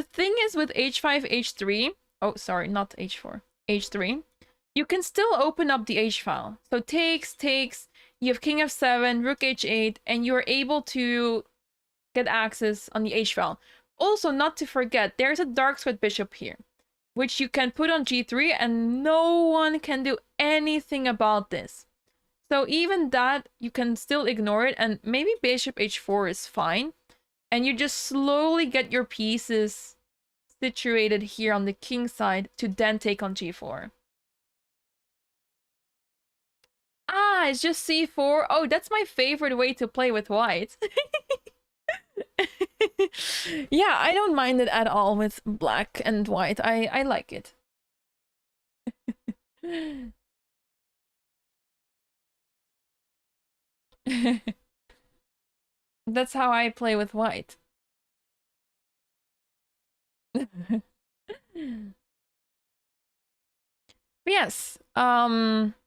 thing is with H5, H3... Oh, sorry, not H4. H3. You can still open up the H file. So takes, you have King F7, Rook H8, and you're able to get access on the H file. Also, not to forget, there's a dark squared bishop here, which you can put on G3, and no one can do anything about this. So even that, you can still ignore it, and maybe bishop H4 is fine. And you just slowly get your pieces situated here on the king side to then take on G4. Ah, it's just C4. Oh, that's my favorite way to play with white. Yeah, I don't mind it at all with black and white. I like it. That's how I play with white. But yes,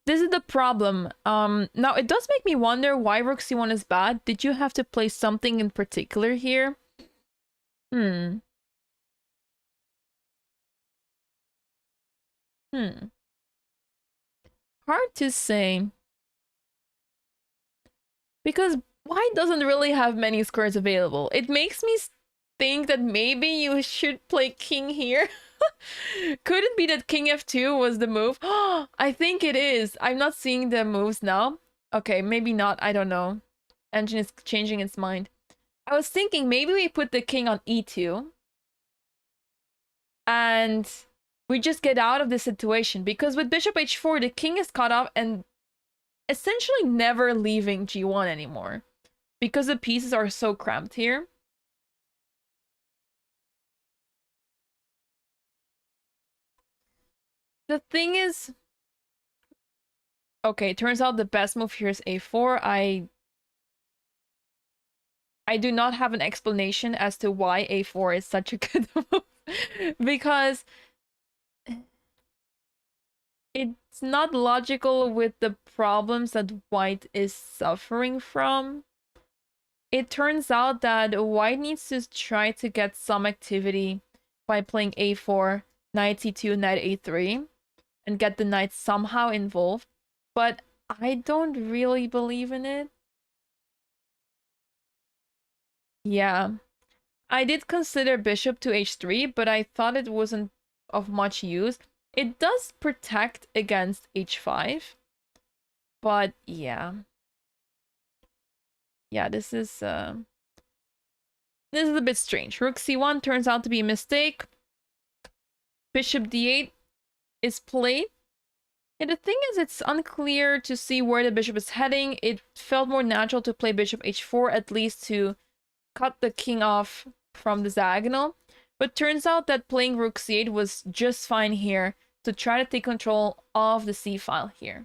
This is the problem. Now it does make me wonder why rook c1 is bad. Did you have to play something in particular here? Hmm. Hard to say. Because white doesn't really have many squares available. It makes me think that maybe you should play king here. Could it be that king f2 was the move? I think it is. I'm not seeing the moves now. Okay, maybe not. I don't know. Engine is changing its mind. I was thinking maybe we put the king on e2. And we just get out of this situation. Because with bishop h4, the king is cut off and essentially never leaving g1 anymore. Because the pieces are so cramped here. The thing is, okay, turns out the best move here is a4. I do not have an explanation as to why a4 is such a good move. Because it's not logical with the problems that white is suffering from. It turns out that white needs to try to get some activity by playing a4, knight c2, knight a3. And get the knight somehow involved, but I don't really believe in it. Yeah, I did consider bishop to h3, but I thought it wasn't of much use. It does protect against h5, but yeah. Yeah, this is a bit strange. Rook c1 turns out to be a mistake. Bishop d8 is played. Yeah, the thing is, it's unclear to see where the bishop is heading. It felt more natural to play bishop h4, at least to cut the king off from the diagonal. But turns out that playing rook c8 was just fine here to try to take control of the c file here.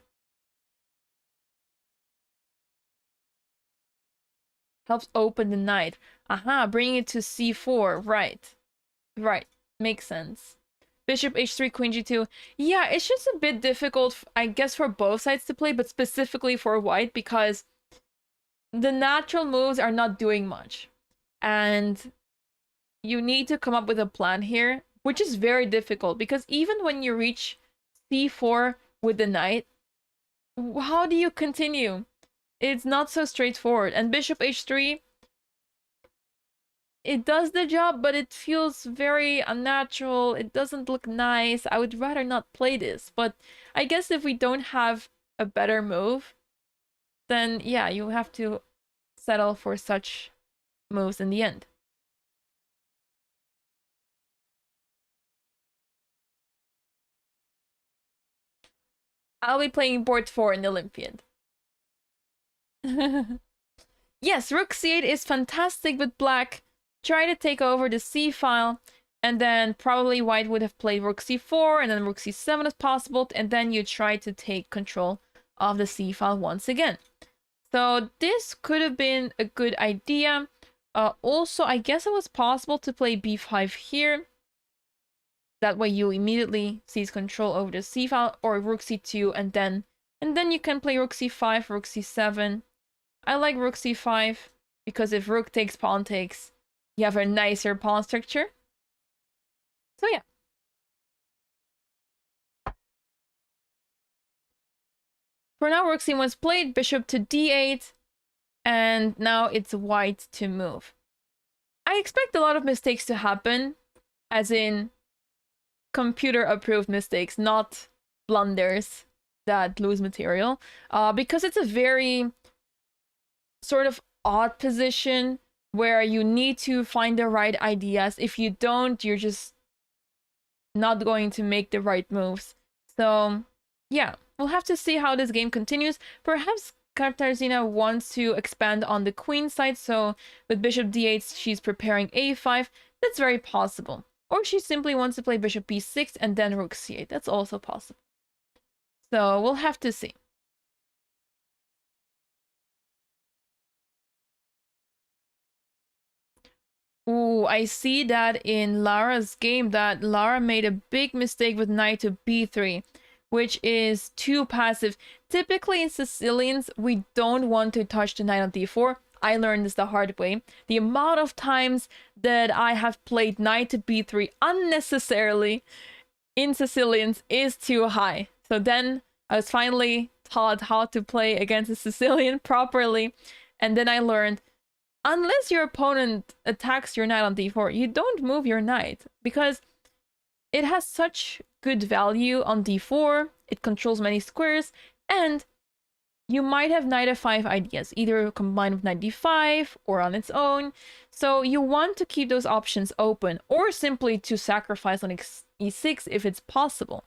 Helps open the knight. Aha, bringing it to c4. Right. Right. Makes sense. Bishop h3, queen g2. Yeah, it's just a bit difficult, I guess, for both sides to play, but specifically for white, because the natural moves are not doing much. And you need to come up with a plan here, which is very difficult, because even when you reach c4 with the knight, how do you continue? It's not so straightforward. And bishop h3, it does the job, but it feels very unnatural. It doesn't look nice. I would rather not play this. But I guess if we don't have a better move, then yeah, you have to settle for such moves in the end. I'll be playing board 4 in the Olympiad. Yes, rook c8 is fantastic with black. Try to take over the c file, and then probably white would have played rook c4, and then rook c7 is possible, and then you try to take control of the c file once again. So this could have been a good idea. Also, I guess it was possible to play b5 here. That way you immediately seize control over the c file, or rook c2, and then you can play rook c5, rook c7. I like rook c5 because if rook takes, pawn takes, you have a nicer pawn structure. So yeah. For now, rook c1's played, bishop to d8, and now it's white to move. I expect a lot of mistakes to happen, as in computer-approved mistakes, not blunders that lose material, because it's a very sort of odd position where you need to find the right ideas. If you don't, you're just not going to make the right moves. So yeah, we'll have to see how this game continues. Perhaps Katarzyna wants to expand on the queen side, so with bishop d8, she's preparing a5. That's very possible. Or she simply wants to play bishop b6 and then rook c8. That's also possible. So we'll have to see. Ooh, I see that in Lara's game that Lara made a big mistake with knight to b3, which is too passive. Typically in Sicilians, we don't want to touch the knight on d4. I learned this the hard way. The amount of times that I have played knight to b3 unnecessarily in Sicilians is too high. So then I was finally taught how to play against a Sicilian properly. And then I learned, unless your opponent attacks your knight on d4, you don't move your knight, because it has such good value on d4, it controls many squares, and you might have knight f5 ideas, either combined with knight d5 or on its own. So you want to keep those options open, or simply to sacrifice on e6 if it's possible.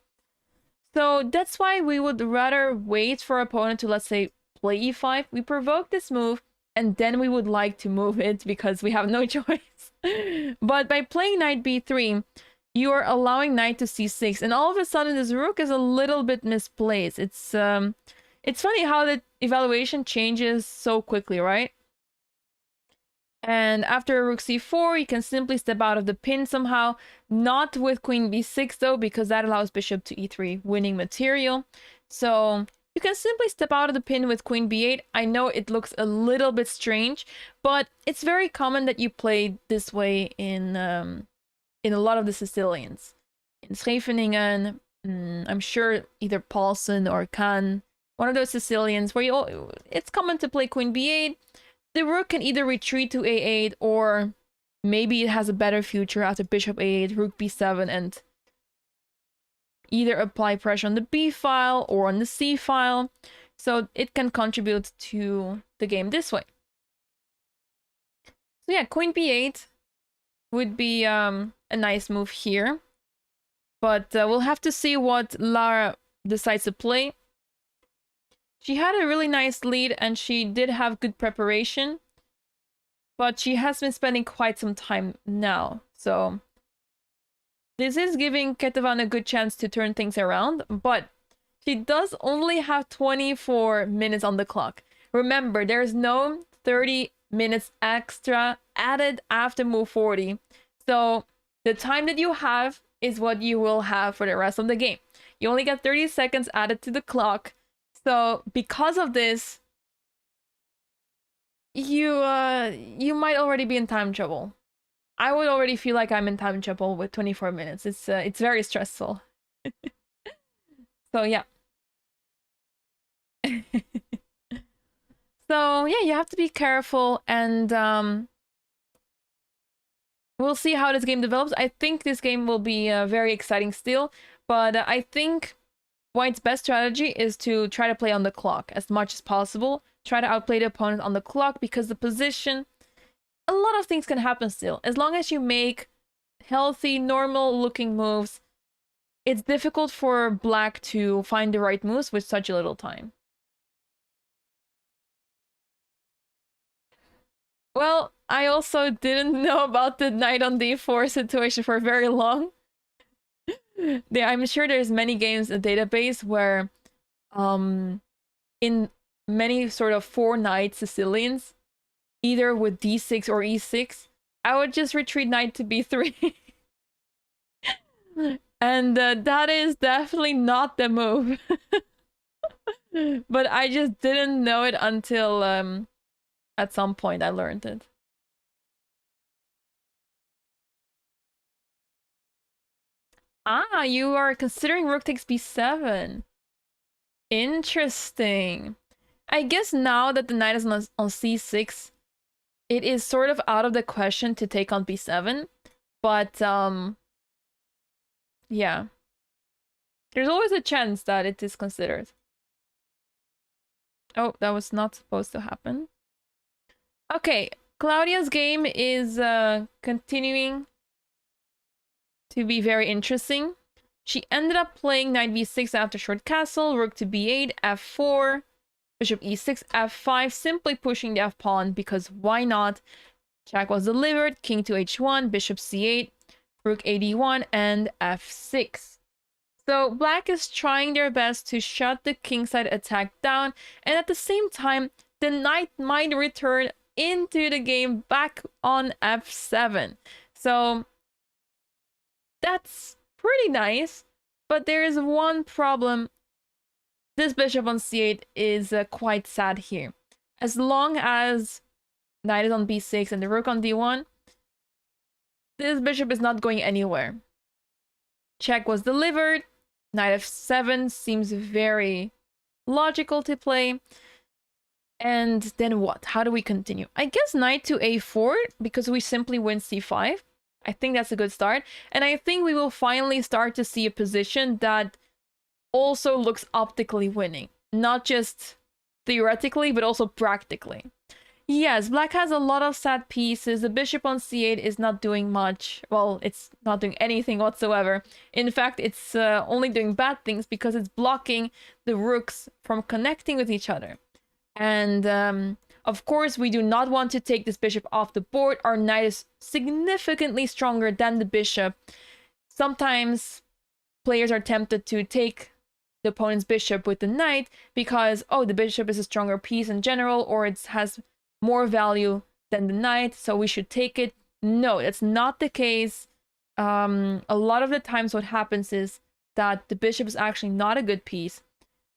So that's why we would rather wait for our opponent to, let's say, play e5. We provoke this move, and then we would like to move it because we have no choice. But by playing knight b3, you are allowing knight to c6, and all of a sudden this rook is a little bit misplaced. It's funny how the evaluation changes so quickly, right? And after rook c4, you can simply step out of the pin somehow. Not with queen b6 though, because that allows bishop to e3, winning material. So you can simply step out of the pin with queen b8. I know it looks a little bit strange, but it's very common that you play this way in a lot of the Sicilians. In Scheveningen, I'm sure either Paulsen or Kahn, one of those Sicilians, where it's common to play queen b8. The rook can either retreat to a8, or maybe it has a better future after bishop a8, rook b7, and either apply pressure on the b file or on the c file. So it can contribute to the game this way. So yeah, queen b8 would be a nice move here. But we'll have to see what Lara decides to play. She had a really nice lead, and she did have good preparation. But she has been spending quite some time now. So this is giving Ketevan a good chance to turn things around. But she does only have 24 minutes on the clock. Remember, there's no 30 minutes extra added after move 40. So the time that you have is what you will have for the rest of the game. You only get 30 seconds added to the clock. So because of this, you might already be in time trouble. I would already feel like I'm in time trouble with 24 minutes. It's very stressful. So yeah. So yeah, you have to be careful, and we'll see how this game develops. I think this game will be very exciting still, but I think White's best strategy is to try to play on the clock as much as possible. Try to outplay the opponent on the clock, because the position, a lot of things can happen still. As long as you make healthy, normal-looking moves, it's difficult for Black to find the right moves with such a little time. Well, I also didn't know about the knight on d4 situation for very long. I'm sure there's many games in the database where in many sort of 4 knight Sicilians, either with d6 or e6, I would just retreat knight to b3. And that is definitely not the move. But I just didn't know it until at some point I learned it. Ah, you are considering rook takes b7. Interesting. I guess now that the knight is on c6, it is sort of out of the question to take on b7. But, yeah. There's always a chance that it is considered. Oh, that was not supposed to happen. Okay, Claudia's game is continuing to be very interesting. She ended up playing knight b6 after short castle, rook to b8, f4, bishop e6, f5, simply pushing the f-pawn, because why not? Check was delivered, king to h1, bishop c8, rook ad1, and f6. So Black is trying their best to shut the kingside attack down, and at the same time, the knight might return into the game back on f7. So that's pretty nice, but there is one problem this bishop on c8 is quite sad here. As long as knight is on b6 and the rook on d1, this bishop is not going anywhere. Check was delivered. Knight f7 seems very logical to play. And then what? How do we continue? I guess knight to a4 because we simply win c5. I think that's a good start. And I think we will finally start to see a position that also looks optically winning. Not just theoretically, but also practically. Yes, black has a lot of sad pieces. The bishop on c8 is not doing much. Well, it's not doing anything whatsoever. In fact, it's only doing bad things because it's blocking the rooks from connecting with each other. And of course, we do not want to take this bishop off the board. Our knight is significantly stronger than the bishop. Sometimes players are tempted to take the opponent's bishop with the knight because, oh, the bishop is a stronger piece in general, or it has more value than the knight, so we should take it. No, that's not the case. A lot of the times what happens is that the bishop is actually not a good piece.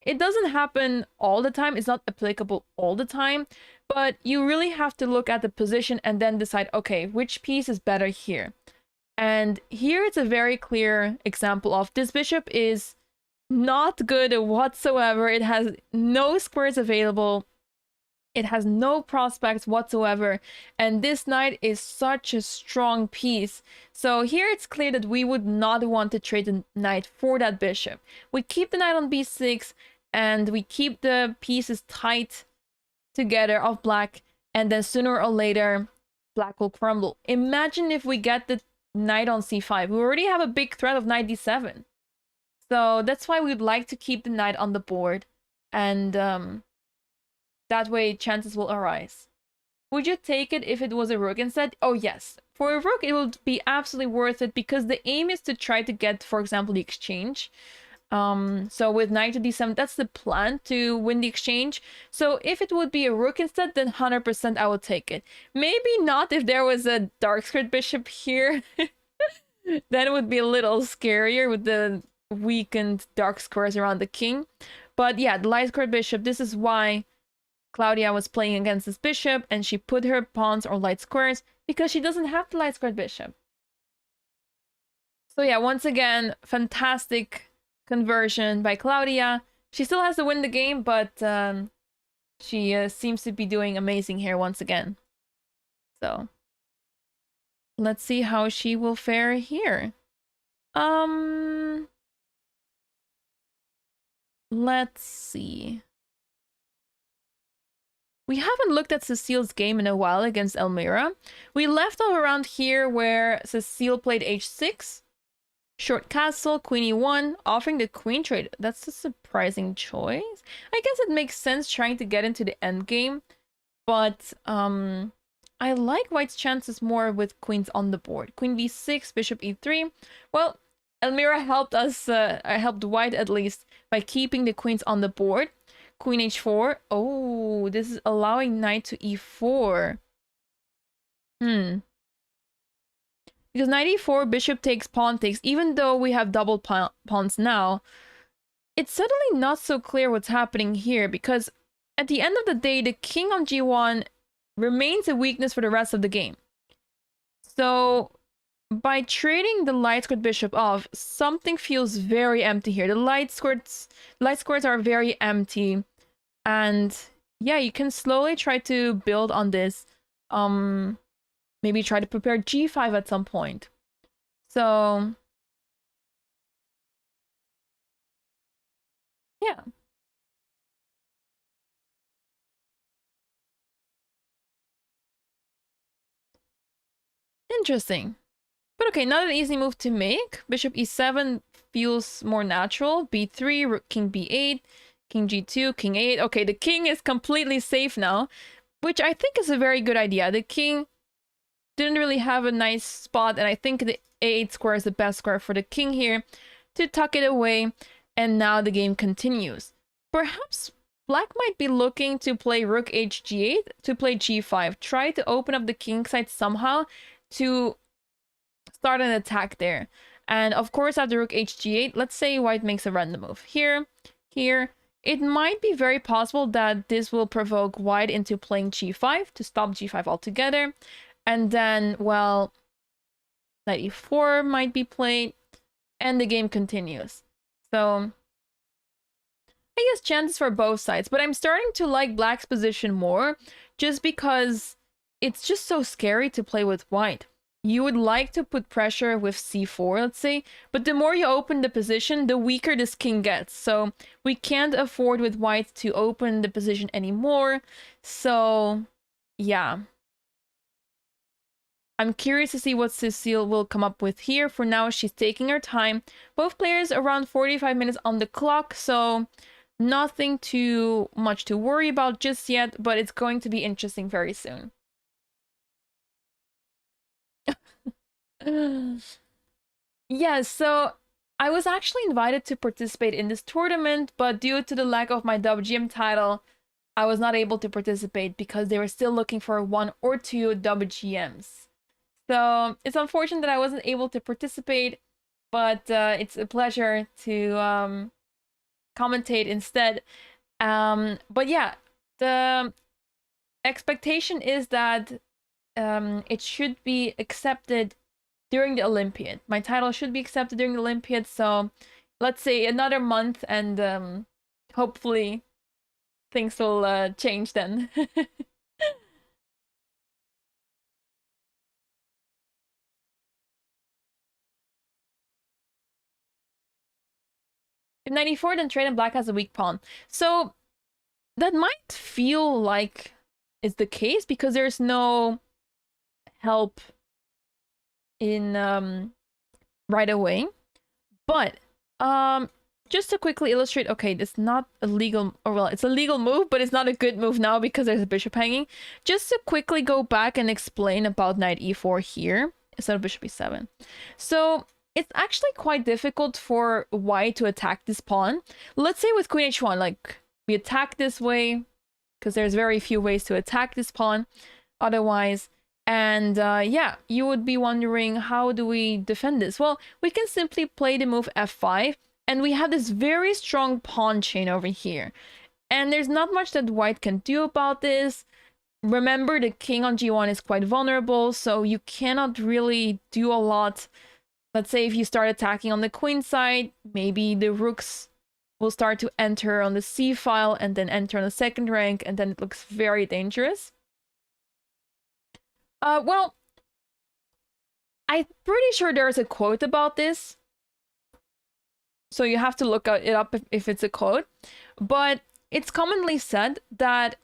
It doesn't happen all the time. It's not applicable all the time, but you really have to look at the position and then decide, okay, which piece is better here? And here it's a very clear example of this bishop is not good whatsoever. It has no squares available. It has no prospects whatsoever, and this knight is such a strong piece. So here it's clear that we would not want to trade the knight for that bishop. We keep the knight on b6, and we keep the pieces tight together of black, and then sooner or later, black will crumble. Imagine if we get the knight on c5. We already have a big threat of knight d7. So that's why we'd like to keep the knight on the board, and that way chances will arise. Would you take it if it was a rook instead? Oh yes. For a rook, it would be absolutely worth it because the aim is to try to get, for example, the exchange. So with knight to d7, that's the plan, to win the exchange. So if it would be a rook instead, then 100% I would take it. Maybe not if there was a dark squared bishop here. Then it would be a little scarier with the weakened dark squares around the king. But yeah, the light squared bishop, this is why Klaudia was playing against this bishop, and she put her pawns on light squares because she doesn't have the light squared bishop. So yeah, once again, fantastic conversion by Klaudia. She still has to win the game, but she seems to be doing amazing here once again. So let's see how she will fare here. Let's see. We haven't looked at Cecile's game in a while against Elmira. We left off around here where Cecile played h6. Short castle, queen e1, offering the queen trade. That's a surprising choice. I guess it makes sense trying to get into the endgame. But I like white's chances more with queens on the board. Queen b6, bishop e3. Well, Elmira helped us, helped white at least, by keeping the queens on the board. Queen h4. Oh, this is allowing knight to e4. Because knight e4, bishop takes, pawn takes. Even though we have double pawns now, it's suddenly not so clear what's happening here. Because at the end of the day, the king on g1 remains a weakness for the rest of the game. So by trading the light squared bishop off, something feels very empty here. The light squares are very empty. And yeah, you can slowly try to build on this. Maybe try to prepare g5 at some point. So yeah. Interesting. But okay, not an easy move to make. Bishop e7 feels more natural. b3, rook, king b8, king g2, king 8. Okay, the king is completely safe now, which I think is a very good idea. The king didn't really have a nice spot, and I think the a8 square is the best square for the king here to tuck it away, and now the game continues. Perhaps black might be looking to play rook hg8 to play g5. Try to open up the king side somehow to start an attack there. And of course, after rook hg8, let's say white makes a random move. Here, it might be very possible that this will provoke white into playing g5 to stop g5 altogether. And then, well, knight e4 might be played, and the game continues. So I guess chances for both sides, but I'm starting to like black's position more just because it's just so scary to play with white. You would like to put pressure with c4, let's say, but the more you open the position, the weaker this king gets. So we can't afford with white to open the position anymore. So yeah. I'm curious to see what Cecile will come up with here. For now, she's taking her time. Both players around 45 minutes on the clock, so nothing too much to worry about just yet, but it's going to be interesting very soon. Yeah, so I was actually invited to participate in this tournament, but due to the lack of my WGM title, I was not able to participate because they were still looking for 1 or 2 WGMs. So it's unfortunate that I wasn't able to participate, but it's a pleasure to commentate instead. But yeah, the expectation is that it should be accepted during the Olympiad. My title should be accepted during the Olympiad, so let's say another month, and hopefully things will change then. If 94, then trade and black has a weak pawn. So that might feel like it's the case because there's no help in right away. But just to quickly illustrate, okay, it's not a legal, or well, it's a legal move, but it's not a good move now because there's a bishop hanging. Just to quickly go back and explain about knight e4 here instead of bishop e7. So it's actually quite difficult for white to attack this pawn. Let's say with queen h1, like we attack this way because there's very few ways to attack this pawn otherwise. And yeah, you would be wondering, how do we defend this? Well, we can simply play the move f5, and we have this very strong pawn chain over here. And there's not much that white can do about this. Remember, the king on g1 is quite vulnerable, so you cannot really do a lot. Let's say if you start attacking on the queen side, maybe the rooks will start to enter on the c file and then enter on the second rank, and then it looks very dangerous. Well, I'm pretty sure there's a quote about this, so you have to look it up if it's a quote. But it's commonly said that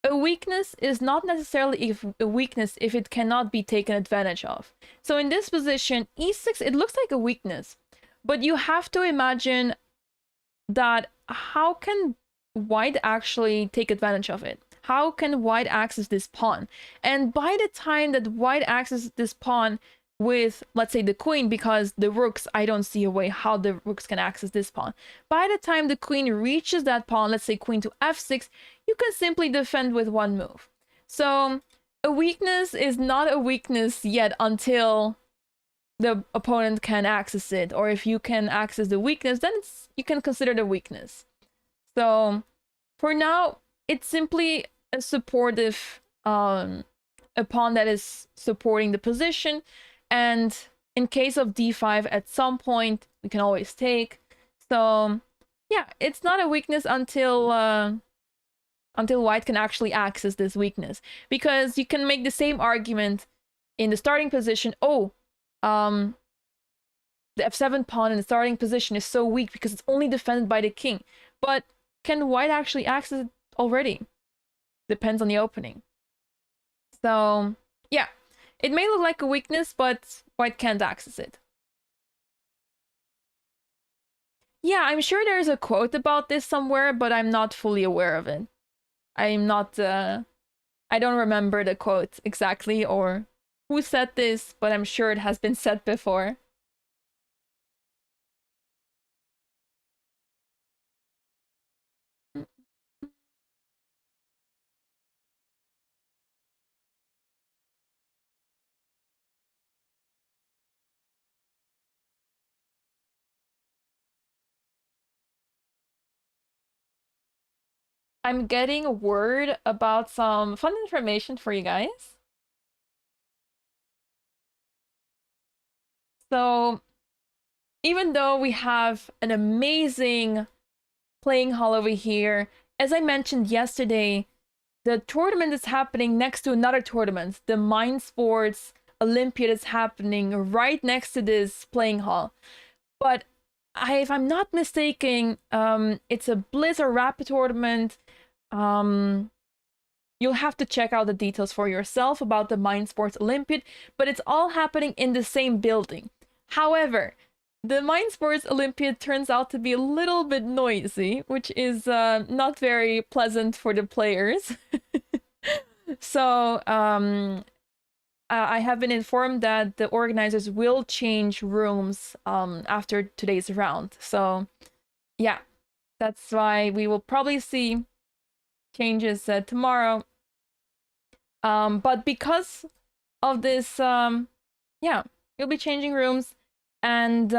a weakness is not necessarily a weakness if it cannot be taken advantage of. So in this position, e6, it looks like a weakness, but you have to imagine that how can white actually take advantage of it? How can white access this pawn? And by the time that white accesses this pawn with, let's say, the queen, because the rooks, I don't see a way how the rooks can access this pawn. By the time the queen reaches that pawn, let's say queen to f6, you can simply defend with one move. So a weakness is not a weakness yet until the opponent can access it, or if you can access the weakness, then you can consider the weakness. So for now, it's simply a supportive a pawn that is supporting the position, and in case of d5 at some point we can always take. So yeah, it's not a weakness until white can actually access this weakness, because you can make the same argument in the starting position. Oh, the f7 pawn in the starting position is so weak because it's only defended by the king, but can white actually access it already? Depends on the opening. So yeah, it may look like a weakness, but white can't access it. Yeah, I'm sure there's a quote about this somewhere, but I'm not fully aware of it. I'm not, I don't remember the quote exactly or who said this, but I'm sure it has been said before. I'm getting word about some fun information for you guys. So, even though we have an amazing playing hall over here, as I mentioned yesterday, the tournament is happening next to another tournament. The Mind Sports Olympiad is happening right next to this playing hall. But if I'm not mistaken, it's a Blitz or Rapid tournament. You'll have to check out the details for yourself about the Mind Sports Olympiad, but it's all happening in the same building. However, the Mind Sports Olympiad turns out to be a little bit noisy, which is not very pleasant for the players. So I have been informed that the organizers will change rooms after today's round. So yeah, that's why we will probably see changes tomorrow. But because of this, yeah, you'll be changing rooms. And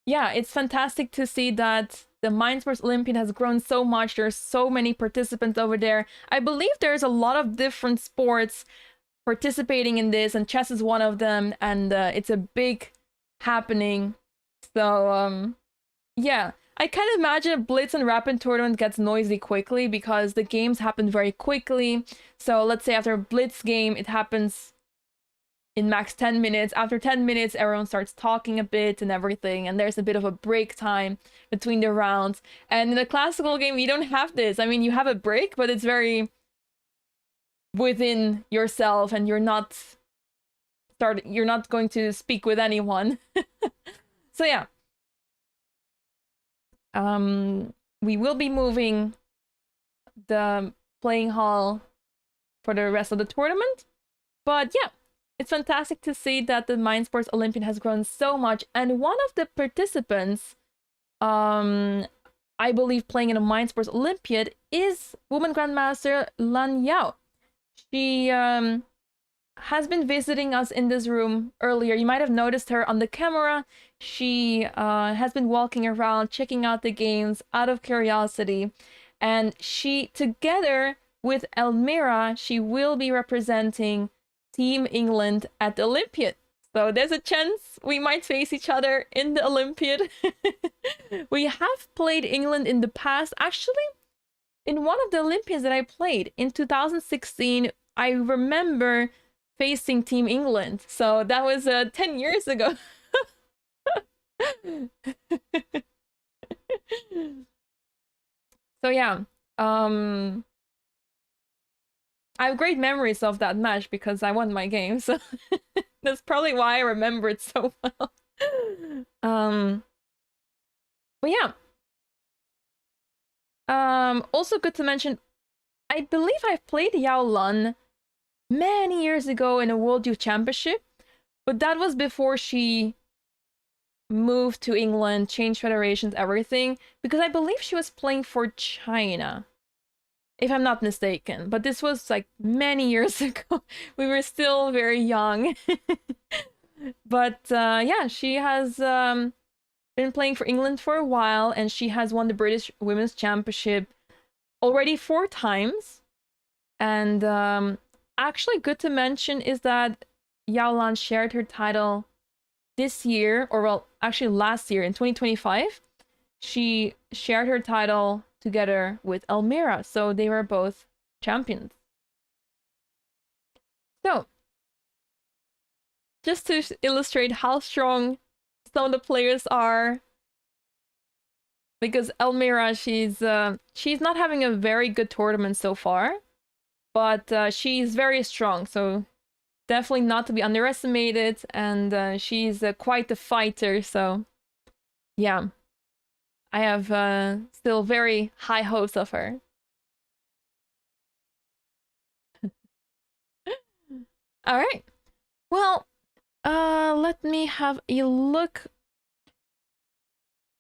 yeah, it's fantastic to see that the Mind Sports Olympiad has grown so much. There's so many participants over there. I believe there's a lot of different sports participating in this, and chess is one of them, and it's a big happening. So yeah, I can imagine a Blitz and Rapid tournament gets noisy quickly because the games happen very quickly. So let's say after a Blitz game, it happens in max 10 minutes. After 10 minutes, everyone starts talking a bit and everything, and there's a bit of a break time between the rounds. And in a classical game, you don't have this. I mean, you have a break, but it's very within yourself, and you're not going to speak with anyone. So yeah. We will be moving the playing hall for the rest of the tournament. But yeah, it's fantastic to see that the Mind Sports Olympiad has grown so much. And one of the participants, I believe, playing in a Mind Sports Olympiad is Woman Grandmaster Lan Yao. She has been visiting us in this room earlier. You might have noticed her on the camera. She has been walking around, checking out the games out of curiosity. And she, together with Elmira, she will be representing Team England at the Olympiad. So there's a chance we might face each other in the Olympiad. We have played England in the past. Actually, in one of the Olympiads that I played in 2016, I remember facing Team England. So that was 10 years ago. So yeah, I have great memories of that match because I won my game. So that's probably why I remember it so well. But yeah. Also good to mention, I believe I've played Yao Lan many years ago in a World Youth Championship, but that was before she moved to England, changed federations, everything, because I believe she was playing for China, if I'm not mistaken. But this was like many years ago. We were still very young. But yeah, she has been playing for England for a while, and she has won the British Women's Championship already 4 times. And actually good to mention is that Yao Lan shared her title this year, or well, actually last year in 2025. She shared her title together with Elmira, so they were both champions. So, just to illustrate how strong some of the players are, because Elmira, she's not having a very good tournament so far, but she's very strong, so definitely not to be underestimated, and she's quite a fighter, so yeah, I have still very high hopes of her. All right, well, let me have a look.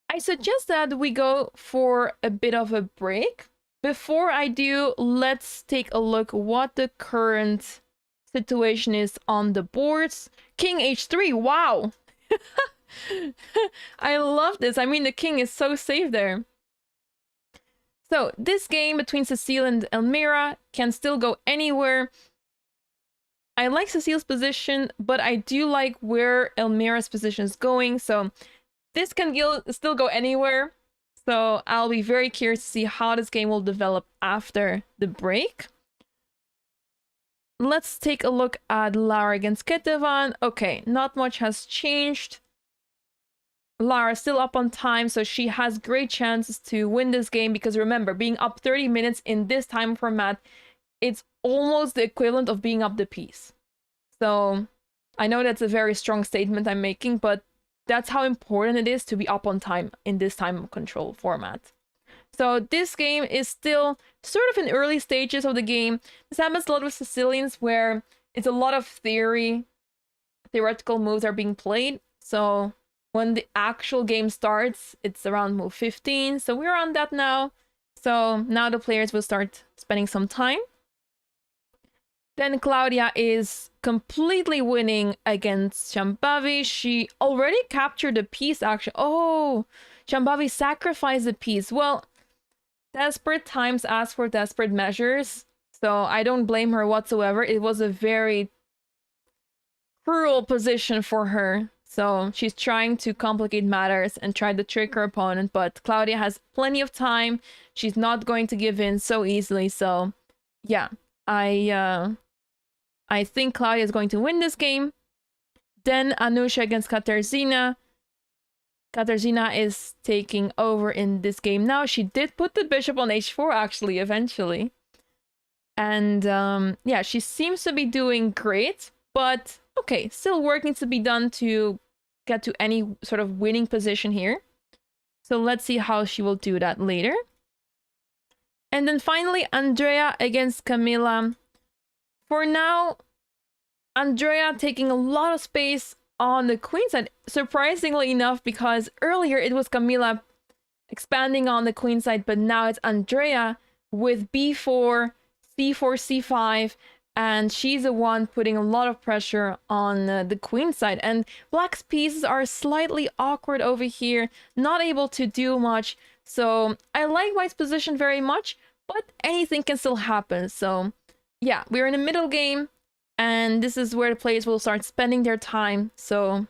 I suggest that we go for a bit of a break. Before I do, let's take a look what the current situation is on the boards. King h3, wow. I love this. I mean, the king is so safe there. So this game between Cecile and Elmira can still go anywhere. I like Cecile's position, but I do like where Elmira's position is going. So this can still go anywhere. So I'll be very curious to see how this game will develop after the break. Let's take a look at Lara against Ketevan. Okay, not much has changed. Lara still up on time, so she has great chances to win this game because remember, being up 30 minutes in this time format, it's almost the equivalent of being up the piece. So I know that's a very strong statement I'm making, but that's how important it is to be up on time in this time control format. So this game is still sort of in early stages of the game. This happens a lot with Sicilians where it's a lot of theoretical moves are being played. So when the actual game starts, it's around move 15. So we're on that now. So now the players will start spending some time. Then Klaudia is completely winning against Shambhavi. She already captured the piece, actually. Oh, Shambhavi sacrificed the piece. Well, desperate times ask for desperate measures. So I don't blame her whatsoever. It was a very cruel position for her. So she's trying to complicate matters and try to trick her opponent. But Klaudia has plenty of time. She's not going to give in so easily. So yeah, I think Klaudia is going to win this game. Then Anusha against Katarzyna. Katarzyna is taking over in this game now. She did put the bishop on h4 actually, eventually. And yeah, she seems to be doing great. But okay, still work needs to be done to get to any sort of winning position here. So let's see how she will do that later. And then finally, Andrea against Camila. For now, Andrea taking a lot of space on the queen side, surprisingly enough, because earlier it was Camila expanding on the queen side, but now it's Andrea with b4, c4, c5, and she's the one putting a lot of pressure on the queen side. And black's pieces are slightly awkward over here, not able to do much. So I like white's position very much, but anything can still happen. So yeah, we're in a middle game, and this is where the players will start spending their time. So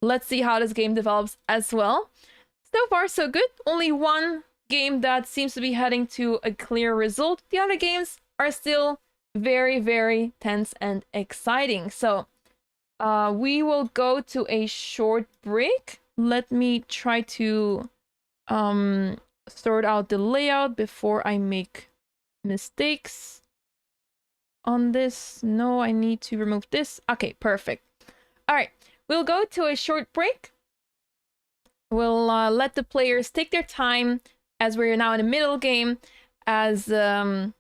let's see how this game develops as well. So far, so good. Only one game that seems to be heading to a clear result. The other games are still very, very tense and exciting. So we will go to a short break. Let me try to sort out the layout before I make mistakes on this. No, I need to remove this. Okay, perfect. All right, we'll go to a short break. We'll let the players take their time as we're now in the middle game, as soon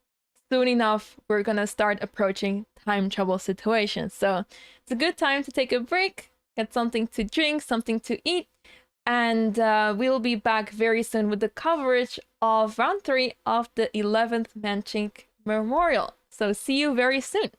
enough we're gonna start approaching time trouble situations. So it's a good time to take a break, get something to drink, something to eat, and we'll be back very soon with the coverage of round 3 of the 11th Menchik Memorial. So see you very soon.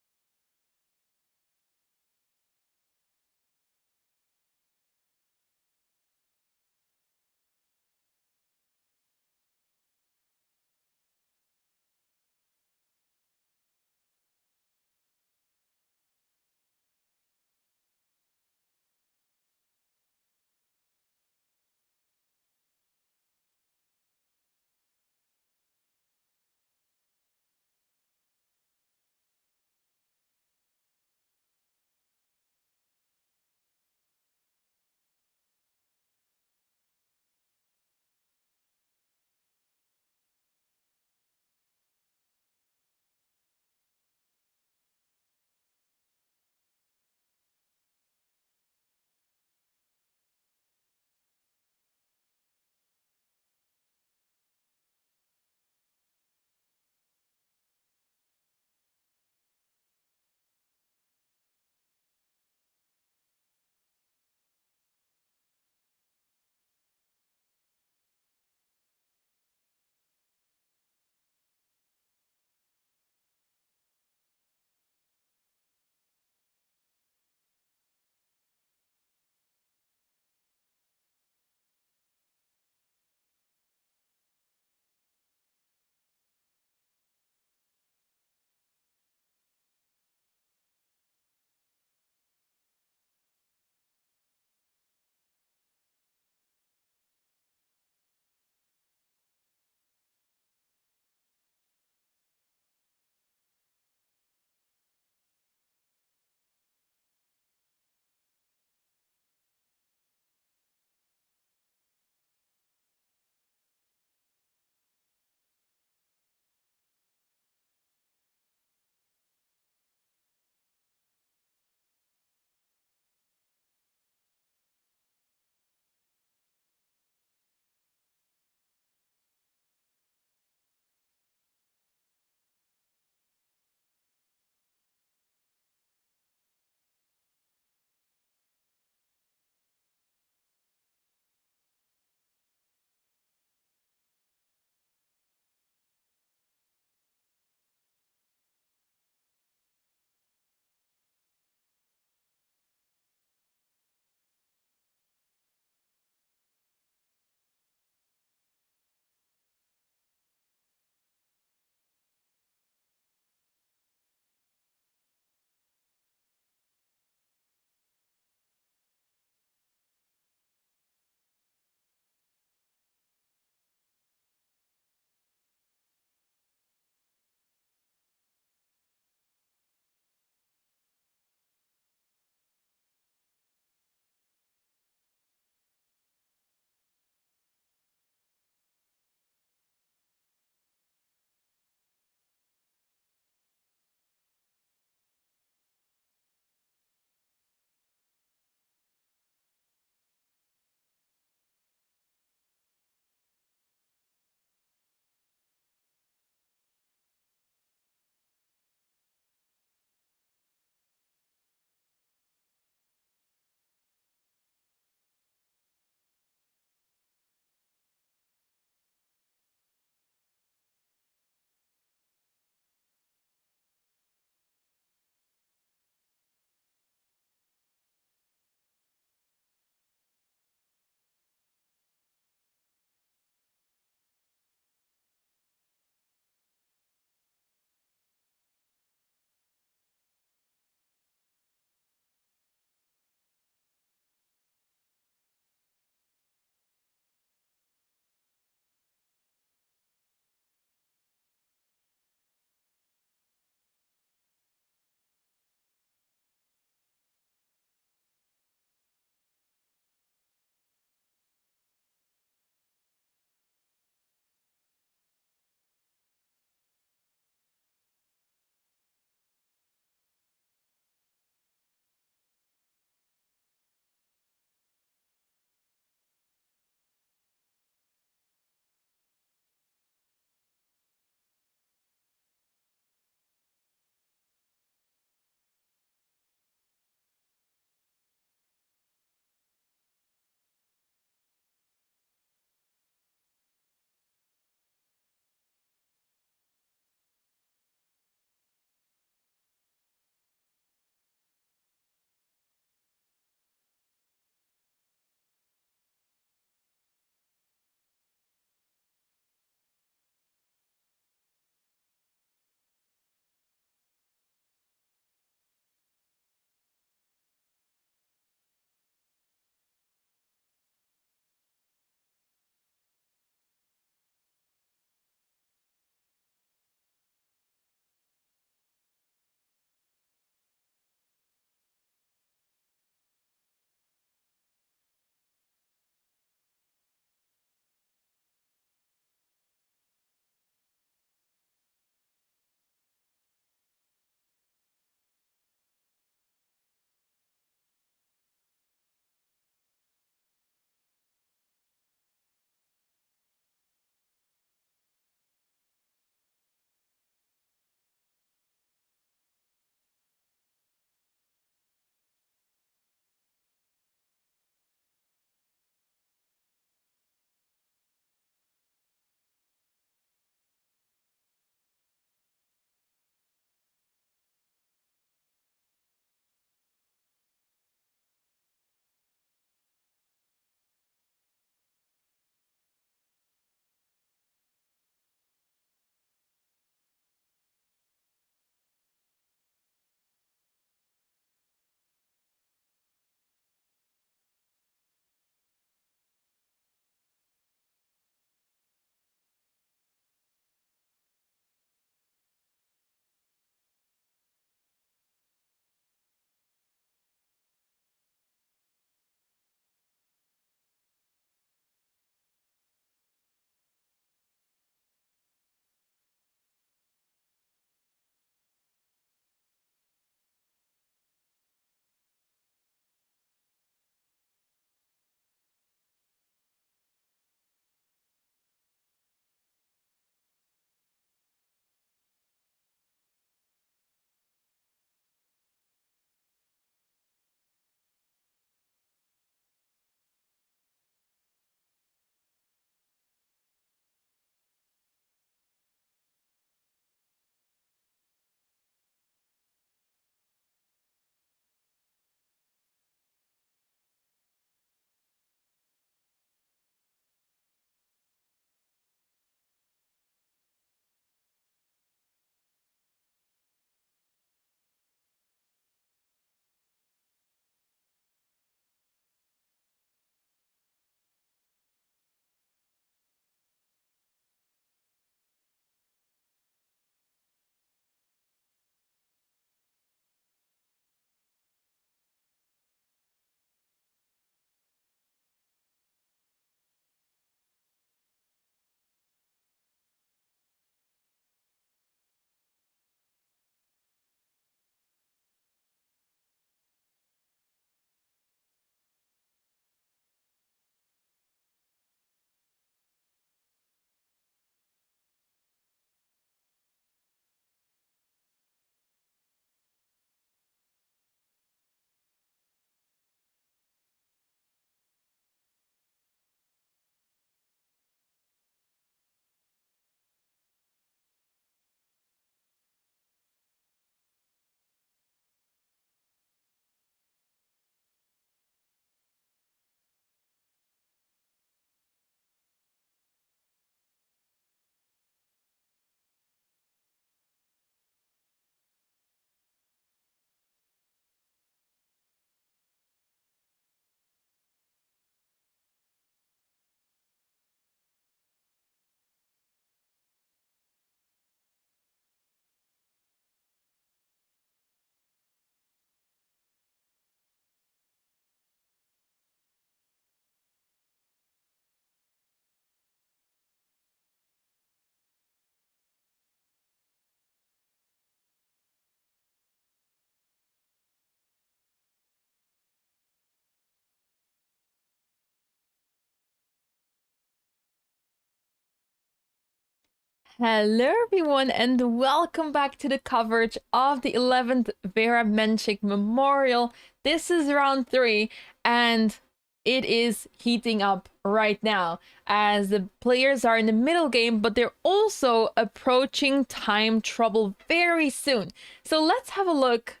Hello everyone and welcome back to the coverage of the 11th Menchik Memorial. This is round 3 and it is heating up right now as the players are in the middle game, but they're also approaching time trouble very soon. So let's have a look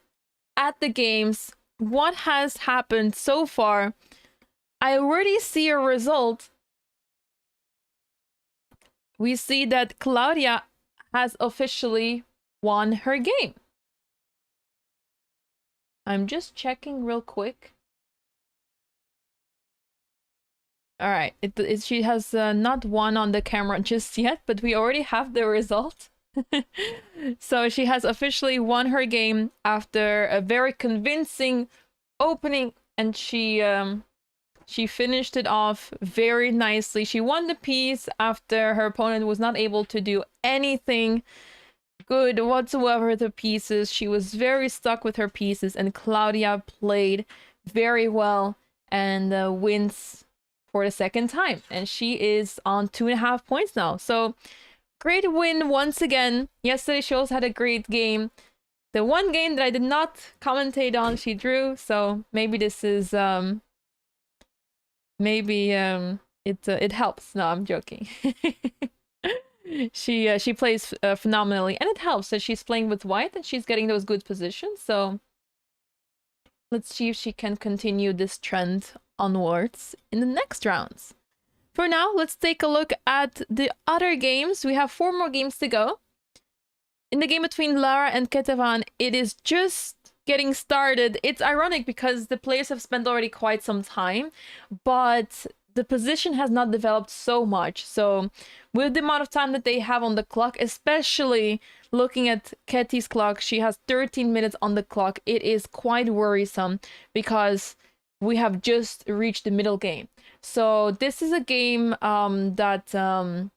at the games. What has happened so far? I already see a result. We see that Klaudia has officially won her game. I'm just checking real quick. All right, she has not won on the camera just yet, but we already have the result. So she has officially won her game after a very convincing opening, and she finished it off very nicely. She won the piece after her opponent was not able to do anything good whatsoever with the pieces. She was very stuck with her pieces, and Klaudia played very well and wins for the second time. And she is on 2.5 points now. So great win once again. Yesterday she also had a great game. The one game that I did not commentate on, she drew. So maybe this is it helps. No, I'm joking. She plays phenomenally, and it helps that she's playing with white and she's getting those good positions. So let's see if she can continue this trend onwards in the next rounds. For now, let's take a look at the other games. We have 4 more games to go. In the game between Lara and Ketevan, it is just getting started. It's ironic because the players have spent already quite some time, but the position has not developed so much. So with the amount of time that they have on the clock, especially looking at Keti's clock, she has 13 minutes on the clock. It is quite worrisome because we have just reached the middle game. So this is a game that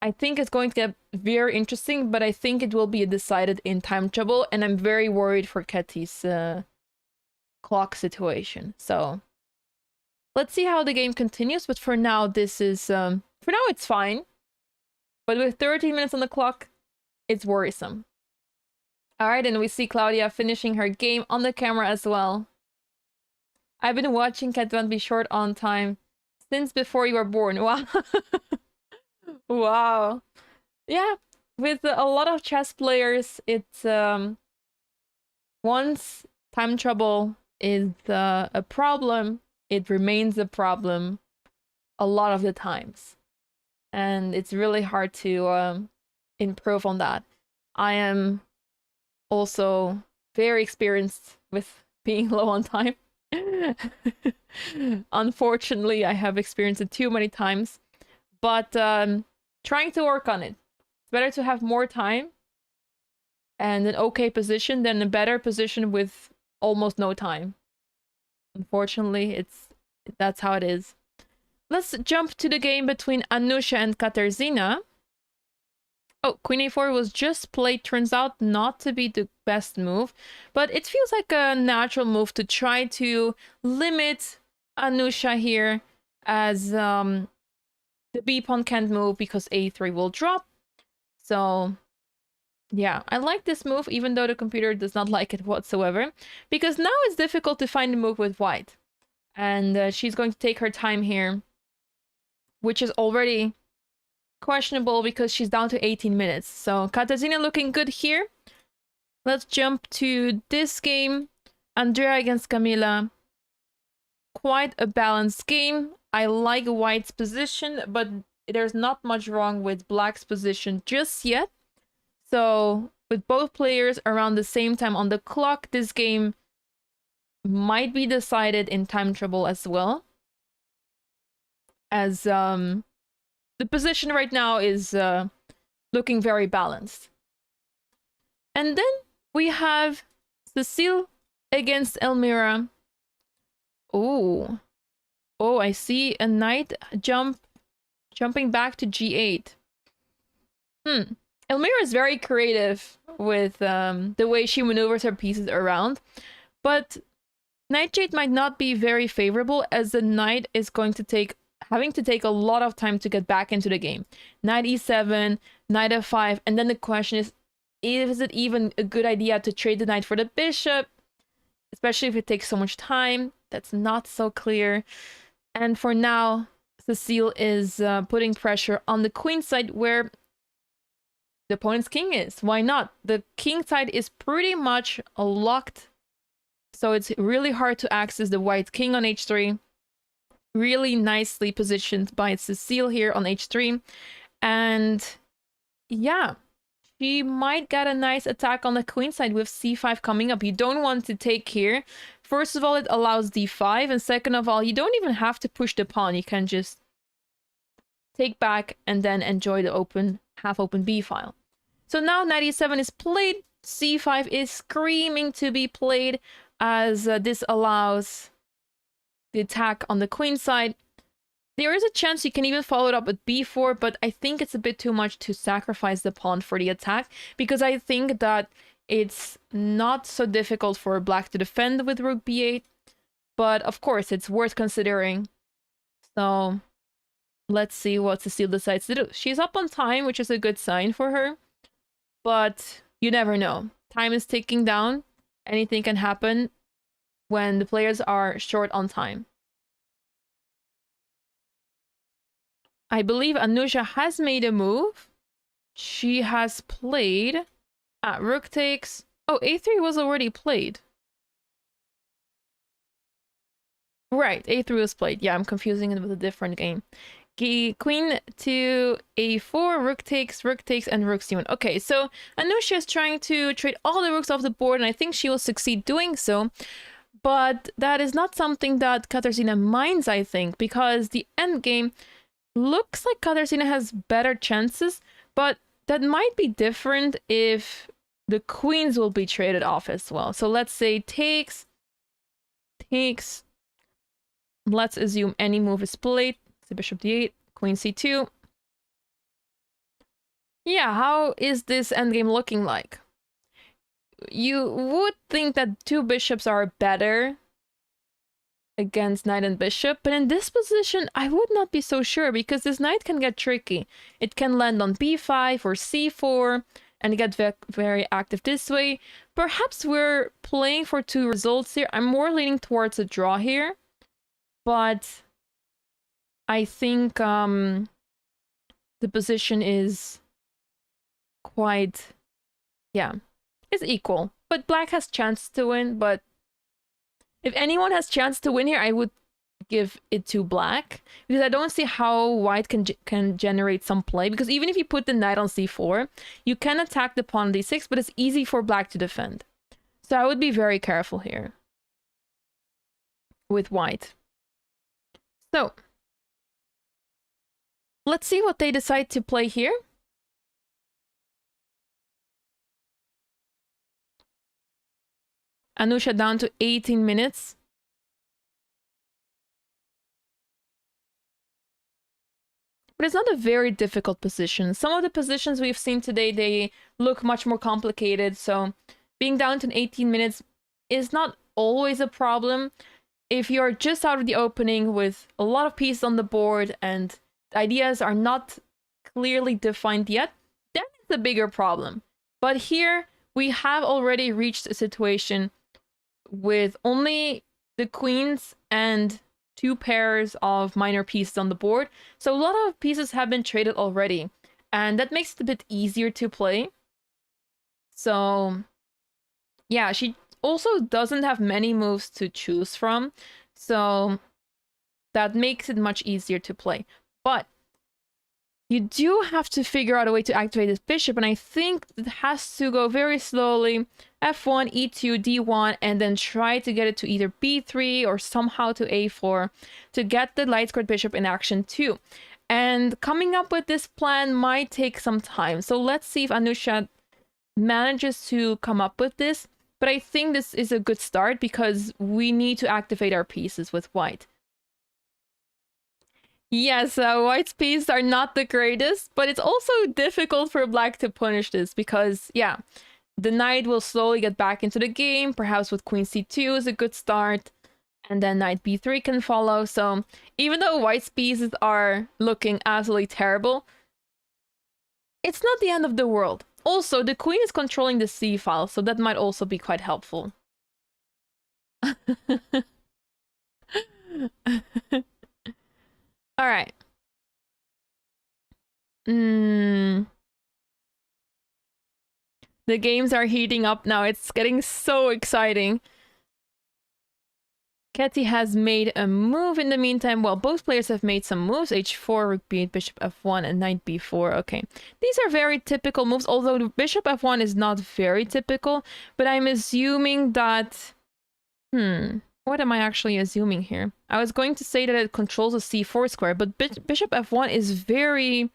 I think it's going to get very interesting, but I think it will be decided in time trouble, and I'm very worried for Keti's clock situation. So let's see how the game continues, but for now, this is for now it's fine. But with 13 minutes on the clock, it's worrisome. All right, and we see Klaudia finishing her game on the camera as well. I've been watching Ketevan be short on time since before you were born. Wow. Wow. Yeah, with a lot of chess players, it's once time trouble is a problem, it remains a problem a lot of the times. And it's really hard to improve on that. I am also very experienced with being low on time. Unfortunately, I have experienced it too many times, but trying to work on it. It's better to have more time and an okay position than a better position with almost no time. Unfortunately, that's how it is. Let's jump to the game between Anusha and Katarzyna. Oh, Queen A4 was just played. Turns out not to be the best move, but it feels like a natural move to try to limit Anusha here, as the B pawn can't move because A3 will drop. So yeah, I like this move, even though the computer does not like it whatsoever, because now it's difficult to find a move with white. And she's going to take her time here, which is already questionable because she's down to 18 minutes. So Katarzyna looking good here. Let's jump to this game. Andrea against Camila. Quite a balanced game. I like white's position, but there's not much wrong with black's position just yet. So with both players around the same time on the clock, this game might be decided in time trouble as well. As the position right now is looking very balanced. And then we have Cecile against Elmira. Oh, I see a knight jumping back to G8. Elmira is very creative with the way she maneuvers her pieces around, but knight G8 might not be very favorable, as the knight is going to take having to take a lot of time to get back into the game. Knight e7, knight f5, and then the question is it even a good idea to trade the knight for the bishop? Especially if it takes so much time. That's not so clear. And for now, Cecile is putting pressure on the queen side where the opponent's king is. Why not? The king side is pretty much locked. So it's really hard to access the white king on h3. Really nicely positioned by Cecile here on h3. And yeah, she might get a nice attack on the queen side with c5 coming up. You don't want to take here. First of all, it allows d5. And second of all, you don't even have to push the pawn. You can just take back and then enjoy the open, half-open b file. So now knight e7 is played. c5 is screaming to be played as this allows the attack on the queen side. There is a chance you can even follow it up with b4, but I think it's a bit too much to sacrifice the pawn for the attack, because I think that it's not so difficult for black to defend with rook b8, but of course it's worth considering. So let's see what Cecile decides to do. She's up on time, which is a good sign for her, but you never know. Time is ticking down. Anything can happen when the players are short on time. I believe Anusha has made a move. She has played rook takes. Oh, a3 was already played. Right, a3 was played. Yeah, I'm confusing it with a different game. Queen to a4, rook takes, and rook c1. Okay, so Anusha is trying to trade all the rooks off the board, and I think she will succeed doing so. But that is not something that Katarzyna minds, I think, because the endgame looks like Katarzyna has better chances, but that might be different if the queens will be traded off as well. So let's say takes. Let's assume any move is played. So bishop d8, queen c2. Yeah, how is this endgame looking like? You would think that two bishops are better against knight and bishop, but in this position, I would not be so sure, because this knight can get tricky. It can land on b5 or c4 and get very active this way. Perhaps we're playing for two results here. I'm more leaning towards a draw here, but I think the position is quite, yeah, it's equal. But black has chance to win, but if anyone has chance to win here, I would give it to black, because I don't see how white can generate some play, because even if you put the knight on c4, you can attack the pawn on d6, but it's easy for black to defend. So I would be very careful here with white. So let's see what they decide to play here. Anusha down to 18 minutes. But it's not a very difficult position. Some of the positions we've seen today, they look much more complicated. So being down to 18 minutes is not always a problem. If you're just out of the opening with a lot of pieces on the board and the ideas are not clearly defined yet, then it's a bigger problem. But here we have already reached a situation with only the queens and two pairs of minor pieces on the board. So a lot of pieces have been traded already, and that makes it a bit easier to play. So yeah, she also doesn't have many moves to choose from, so that makes it much easier to play. But you do have to figure out a way to activate this bishop, and I think it has to go very slowly. f1, e2, d1, and then try to get it to either b3 or somehow to a4 to get the light squared bishop in action too. And coming up with this plan might take some time. So let's see if Anusha manages to come up with this. But I think this is a good start, because we need to activate our pieces with white. Yes, white's pieces are not the greatest, but it's also difficult for black to punish this, because, yeah, the knight will slowly get back into the game. Perhaps with queen c2 is a good start. And then knight b3 can follow. So even though white's pieces are looking absolutely terrible, it's not the end of the world. Also, the queen is controlling the c file, so that might also be quite helpful. All right. The games are heating up now. It's getting so exciting. Ketty has made a move in the meantime. Well, both players have made some moves. h4, rook b8, bishop f1, and knight b4. Okay. These are very typical moves, although the bishop f1 is not very typical. But I'm assuming that... what am I actually assuming here? I was going to say that it controls a c4 square, but bishop f1 is very...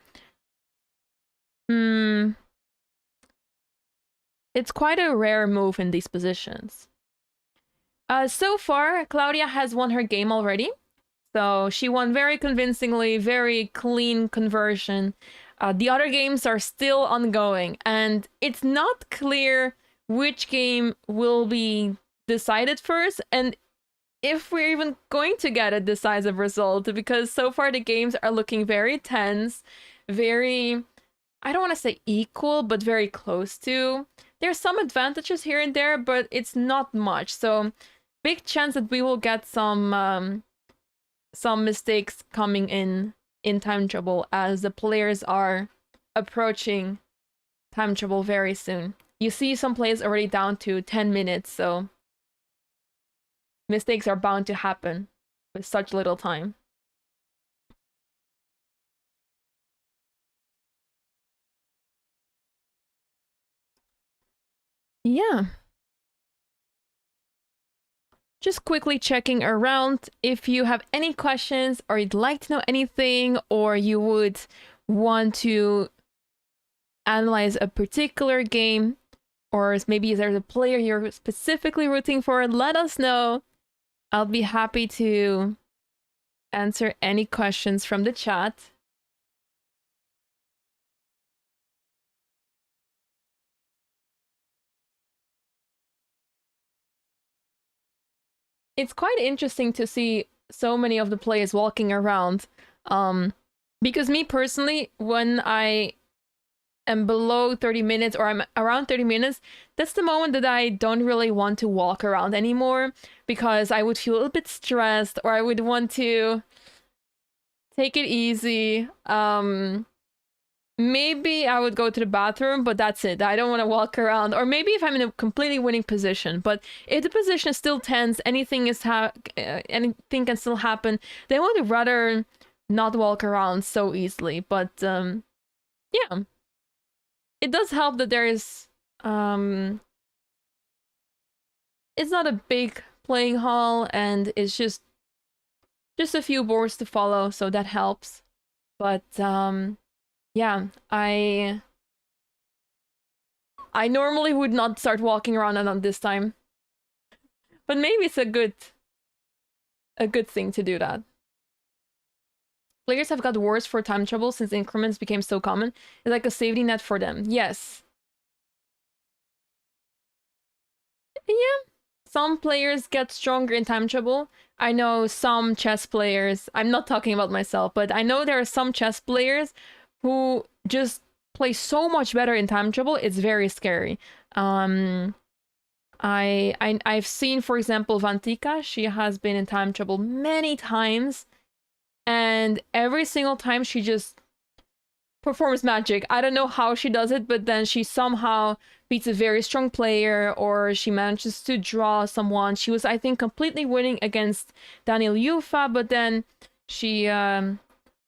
It's quite a rare move in these positions. So far, Klaudia has won her game already. So she won very convincingly, very clean conversion. The other games are still ongoing, and it's not clear which game will be decided first, and if we're even going to get a decisive result, because so far the games are looking very tense, very, I don't want to say equal, but very close to. There's some advantages here and there, but it's not much. So big chance that we will get some mistakes coming in time trouble as the players are approaching time trouble very soon. You see some players already down to 10 minutes, so mistakes are bound to happen with such little time. Yeah. Just quickly checking around. If you have any questions or you'd like to know anything, or you would want to analyze a particular game, or maybe there's a player you're specifically rooting for, let us know. I'll be happy to answer any questions from the chat. It's quite interesting to see so many of the players walking around. Because me personally, when I am below 30 minutes or I'm around 30 minutes, that's the moment that I don't really want to walk around anymore, because I would feel a little bit stressed, or I would want to take it easy. Maybe I would go to the bathroom, but that's it. I don't want to walk around. Or maybe if I'm in a completely winning position. But if the position is still tense, anything can still happen, then I would rather not walk around so easily. But yeah, it does help that there is it's not a big playing hall, and it's just a few boards to follow, so that helps. But yeah, I normally would not start walking around on this time. But maybe it's a good thing to do that. Players have got worse for time trouble since increments became so common. It's like a safety net for them. Yes. Yeah. Some players get stronger in time trouble. I know some chess players, I'm not talking about myself, but I know there are some chess players who just play so much better in time trouble. It's very scary. I've seen, for example, Vantika. She has been in time trouble many times, and every single time she just performs magic. I don't know how she does it, but then she somehow beats a very strong player, or she manages to draw someone. She was, I think, completely winning against Daniel Yufa, but then she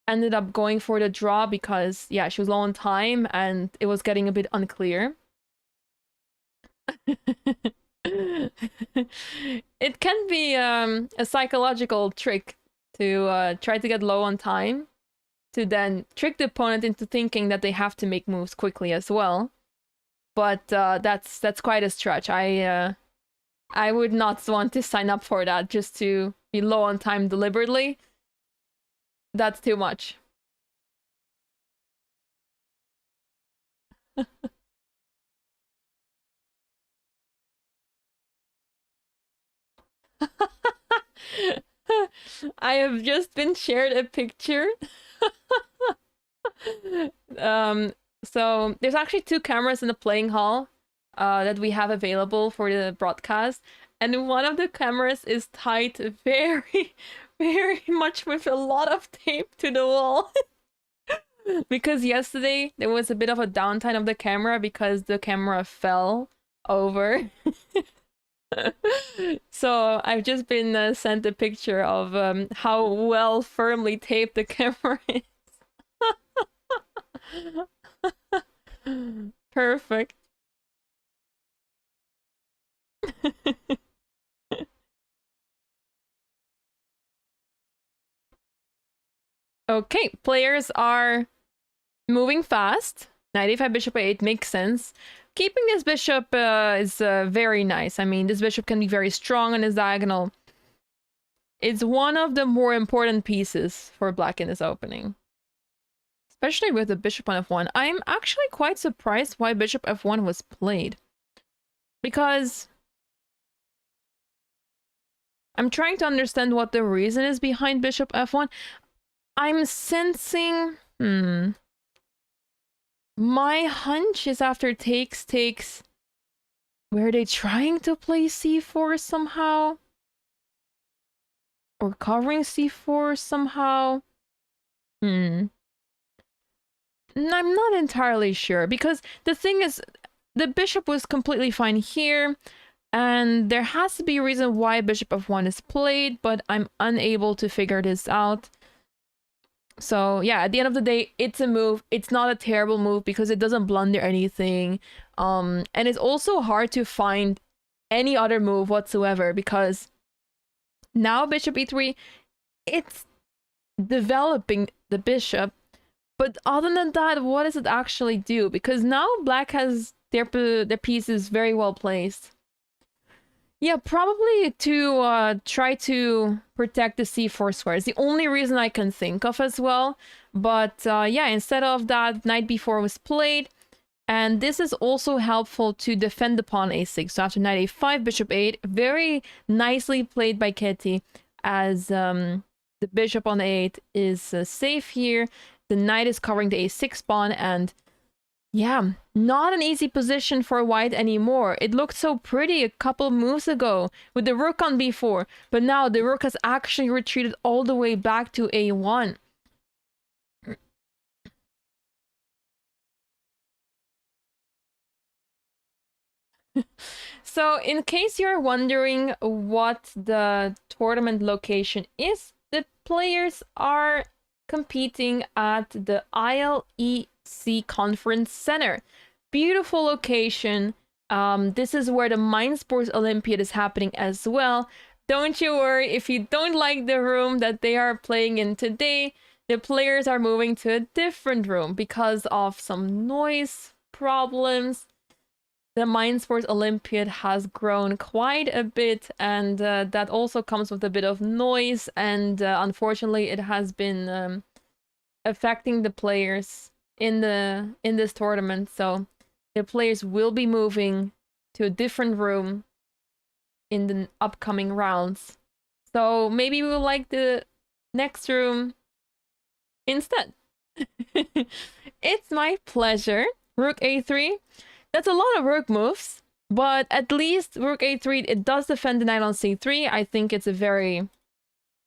ended up going for the draw because, yeah, she was low on time and it was getting a bit unclear. It can be a psychological trick to try to get low on time, to then trick the opponent into thinking that they have to make moves quickly as well. But that's quite a stretch. I would not want to sign up for that just to be low on time deliberately. That's too much. I have just been shared a picture. So there's actually 2 cameras in the playing hall that we have available for the broadcast, and one of the cameras is tied very, very much with a lot of tape to the wall. Because yesterday there was a bit of a downtime of the camera because the camera fell over. So I've just been sent a picture of how well firmly taped the camera is. Perfect. Okay, players are moving fast. 95 bishop 8 makes sense. Keeping this bishop is very nice. I mean, this bishop can be very strong on his diagonal. It's one of the more important pieces for black in this opening. Especially with the bishop on f1. I'm actually quite surprised why bishop f1 was played. Because I'm trying to understand what the reason is behind bishop f1. I'm sensing... My hunch is after takes... Were they trying to play c4 somehow? Or covering c4 somehow? I'm not entirely sure, because the thing is, the bishop was completely fine here, and there has to be a reason why bishop f1 is played, but I'm unable to figure this out. So yeah, at the end of the day, it's a move. It's not a terrible move because it doesn't blunder anything. And it's also hard to find any other move whatsoever, because now bishop e3, it's developing the bishop. But other than that, what does it actually do? Because now black has their pieces very well placed. Yeah, probably to try to protect the c4 square. It's the only reason I can think of as well. But yeah, instead of that, knight b4 was played. And this is also helpful to defend the pawn a6. So after knight a5, bishop 8, very nicely played by Keti, as the bishop on a8 is safe here. The knight is covering the a6 pawn, and yeah, not an easy position for white anymore. It looked so pretty a couple moves ago with the rook on b4, but now the rook has actually retreated all the way back to a1. So in case you're wondering what the tournament location is, the players are competing at the ILEC Conference Center. Beautiful location. This is where the Mind Sports Olympiad is happening as well. Don't you worry if you don't like the room that they are playing in today. The players are moving to a different room because of some noise problems. The Mind Sports Olympiad has grown quite a bit, and that also comes with a bit of noise, and unfortunately it has been affecting the players in this tournament. So the players will be moving to a different room in the upcoming rounds. So maybe we'll like the next room instead. It's my pleasure. Rook a3. That's a lot of rook moves, but at least rook a3, it does defend the knight on c3. I think it's a very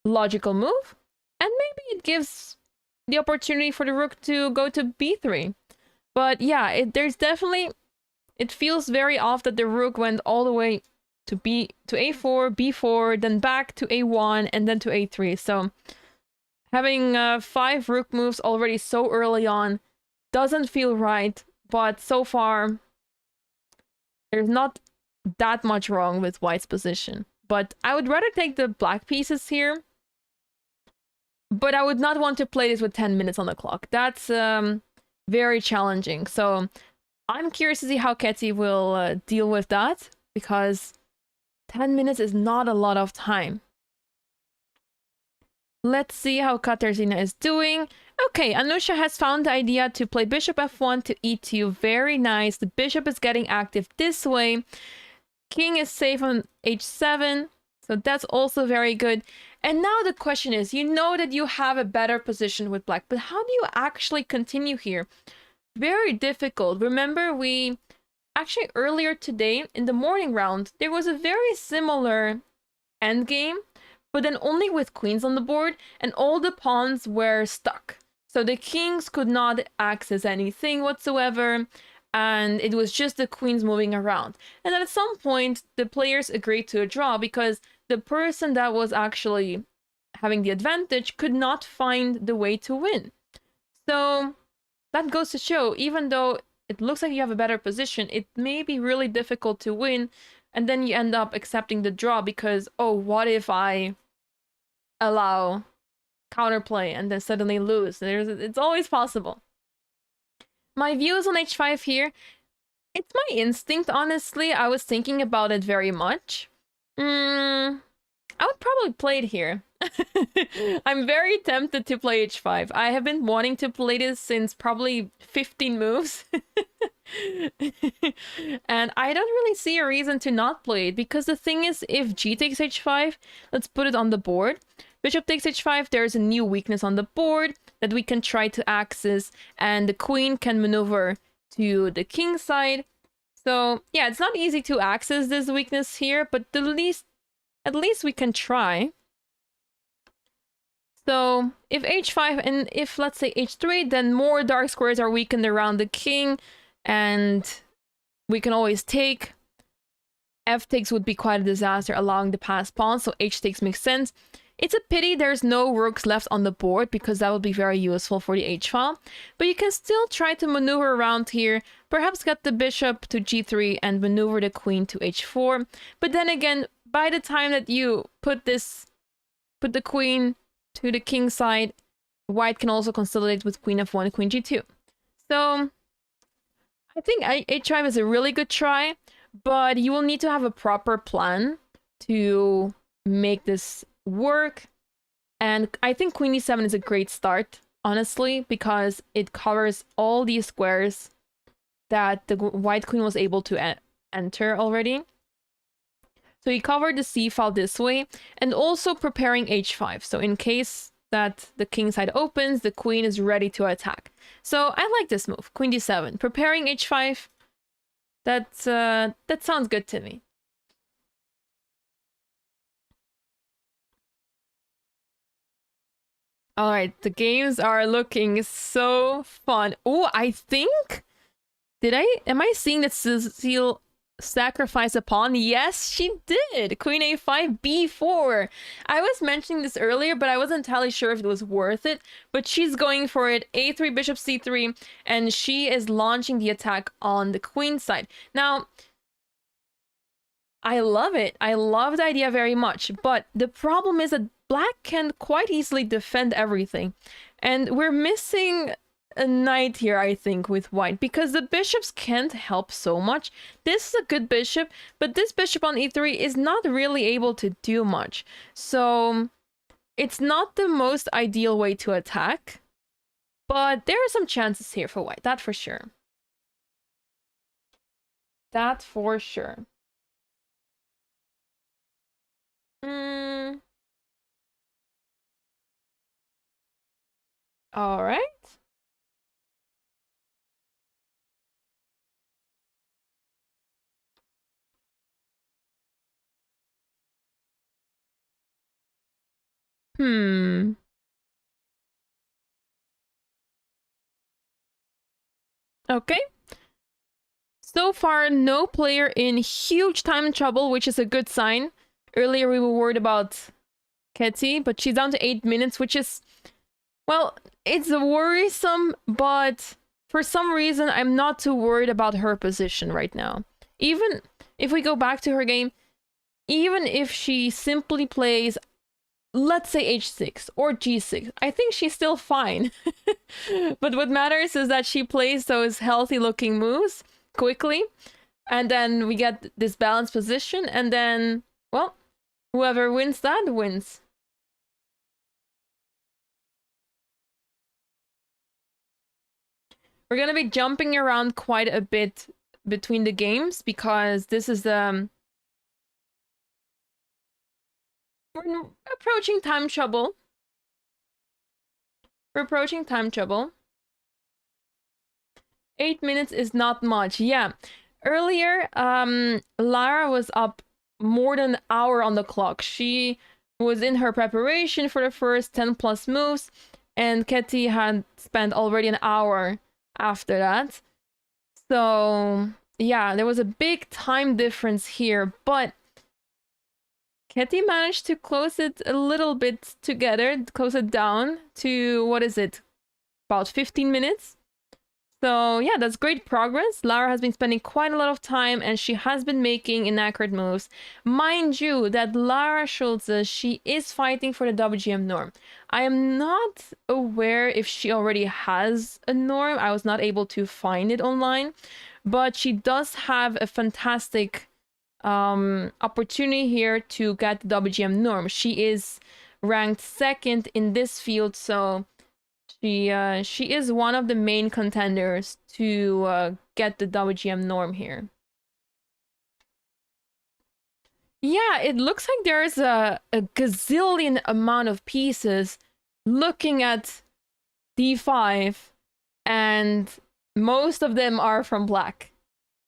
logical move. And maybe it gives the opportunity for the rook to go to b3. But yeah, there's definitely... It feels very off that the rook went all the way to a4, b4, then back to a1, and then to a3. So having 5 rook moves already so early on doesn't feel right, but so far... There's not that much wrong with white's position. But I would rather take the black pieces here. But I would not want to play this with 10 minutes on the clock. That's very challenging. So I'm curious to see how Keti will deal with that. Because 10 minutes is not a lot of time. Let's see how Katarzyna is doing. Okay, Anusha has found the idea to play bishop f1 to e2. Very nice. The bishop is getting active this way. King is safe on h7. So that's also very good. And now the question is, you know that you have a better position with black, but how do you actually continue here? Very difficult. Remember, we actually earlier today in the morning round, there was a very similar endgame, but then only with queens on the board, and all the pawns were stuck. So the kings could not access anything whatsoever, and it was just the queens moving around. And then at some point, the players agreed to a draw because the person that was actually having the advantage could not find the way to win. So that goes to show, even though it looks like you have a better position, it may be really difficult to win, and then you end up accepting the draw because, oh, what if I allow counterplay and then suddenly lose? It's always possible. My views on h5 here, it's my instinct, honestly. I was thinking about it very much. I would probably play it here. I'm very tempted to play h5. I have been wanting to play this since probably 15 moves. And I don't really see a reason to not play it, because the thing is, if g takes h5, let's put it on the board. Bishop takes h5, there's a new weakness on the board that we can try to access, and the queen can maneuver to the king side. So yeah, it's not easy to access this weakness here, but at least we can try. So if h5 and if, let's say, h3, then more dark squares are weakened around the king, and we can always take. F takes would be quite a disaster, allowing the passed pawn, so h takes makes sense. It's a pity there's no rooks left on the board, because that would be very useful for the h-file. But you can still try to maneuver around here, perhaps get the bishop to g3 and maneuver the queen to h4. But then again, by the time that you put the queen to the king side, white can also consolidate with queen f1, queen g2. So I think h5 is a really good try, but you will need to have a proper plan to make this work. And I think queen e7 is a great start, honestly, because it covers all these squares that the white queen was able to enter already. So you covered the c file this way, and also preparing h5. So in case that the king side opens, the queen is ready to attack. So I like this move, queen d7, preparing h5. That sounds good to me. All right, the games are looking so fun. Oh, I think, am I seeing that Cecile sacrifice a pawn? Yes, she did. Queen a5, b4. I was mentioning this earlier, but I wasn't entirely sure if it was worth it. But she's going for it. a3, bishop c3, and she is launching the attack on the queen side. Now, I love it. I love the idea very much. But the problem is that black can quite easily defend everything. And we're missing a knight here, I think, with white, because the bishops can't help so much. This is a good bishop, but this bishop on e3 is not really able to do much. So it's not the most ideal way to attack, but there are some chances here for white, that for sure. That for sure. All right. Okay. So far, no player in huge time trouble, which is a good sign. Earlier, we were worried about Ketty, but she's down to 8 minutes, which is, well, it's worrisome, but for some reason, I'm not too worried about her position right now. Even if we go back to her game, even if she simply plays, let's say h6 or g6, I think she's still fine. But what matters is that she plays those healthy looking moves quickly, and then we get this balanced position, and then, well, whoever wins that wins. We're gonna be jumping around quite a bit between the games, because this is well, We're approaching time trouble. We're approaching time trouble. 8 minutes is not much. Yeah. Earlier, Lara was up more than an hour on the clock. She was in her preparation for the first 10 plus moves, and Ketty had spent already an hour after that. So, yeah, there was a big time difference here, but Ketty managed to close it a little bit together, close it down to, what is it, about 15 minutes? So yeah, that's great progress. Lara has been spending quite a lot of time and she has been making inaccurate moves. Mind you, that Lara Schulze, she is fighting for the WGM norm. I am not aware if she already has a norm. I was not able to find it online, but she does have a fantastic opportunity here to get the WGM norm. She is ranked second in this field, so she is one of the main contenders to get the WGM norm here. Yeah, it looks like there's a gazillion amount of pieces looking at d5, and most of them are from black.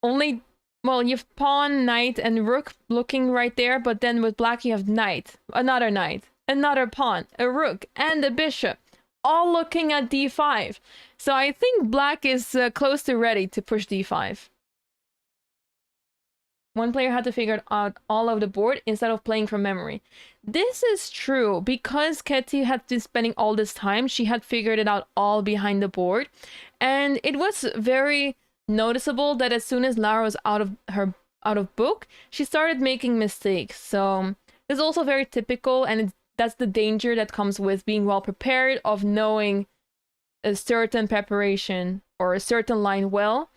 Only, well, you have pawn, knight, and rook looking right there, but then with black you have knight, another pawn, a rook, and a bishop, all looking at d5. So I think black is close to ready to push d5. One player had to figure out all of the board instead of playing from memory. This is true. Because Ketty had been spending all this time, she had figured it out all behind the board. And it was very noticeable that as soon as Lara was out of book, she started making mistakes. So it's also very typical, and that's the danger that comes with being well prepared, of knowing a certain preparation or a certain line well.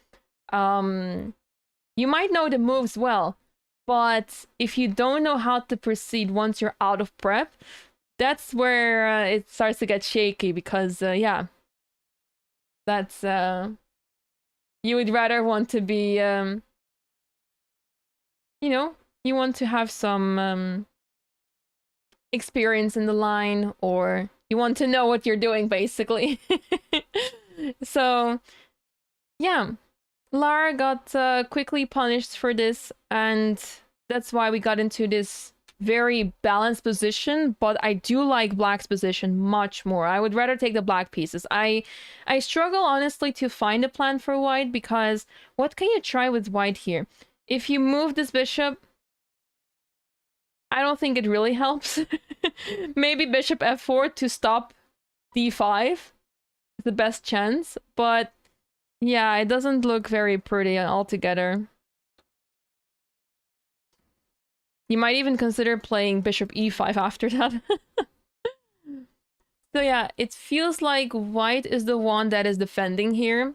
You might know the moves well, but if you don't know how to proceed once you're out of prep, that's where it starts to get shaky, because yeah, that's you would rather want to be you know, you want to have some experience in the line, or you want to know what you're doing, basically. So yeah, Lara got quickly punished for this, and that's why we got into this very balanced position. But I do like black's position much more. I would rather take the black pieces. I struggle, honestly, to find a plan for white, because what can you try with white here? If you move this bishop, I don't think it really helps. Maybe bishop f4 to stop d5 is the best chance, but yeah, it doesn't look very pretty altogether. You might even consider playing bishop e5 after that. So yeah, it feels like white is the one that is defending here.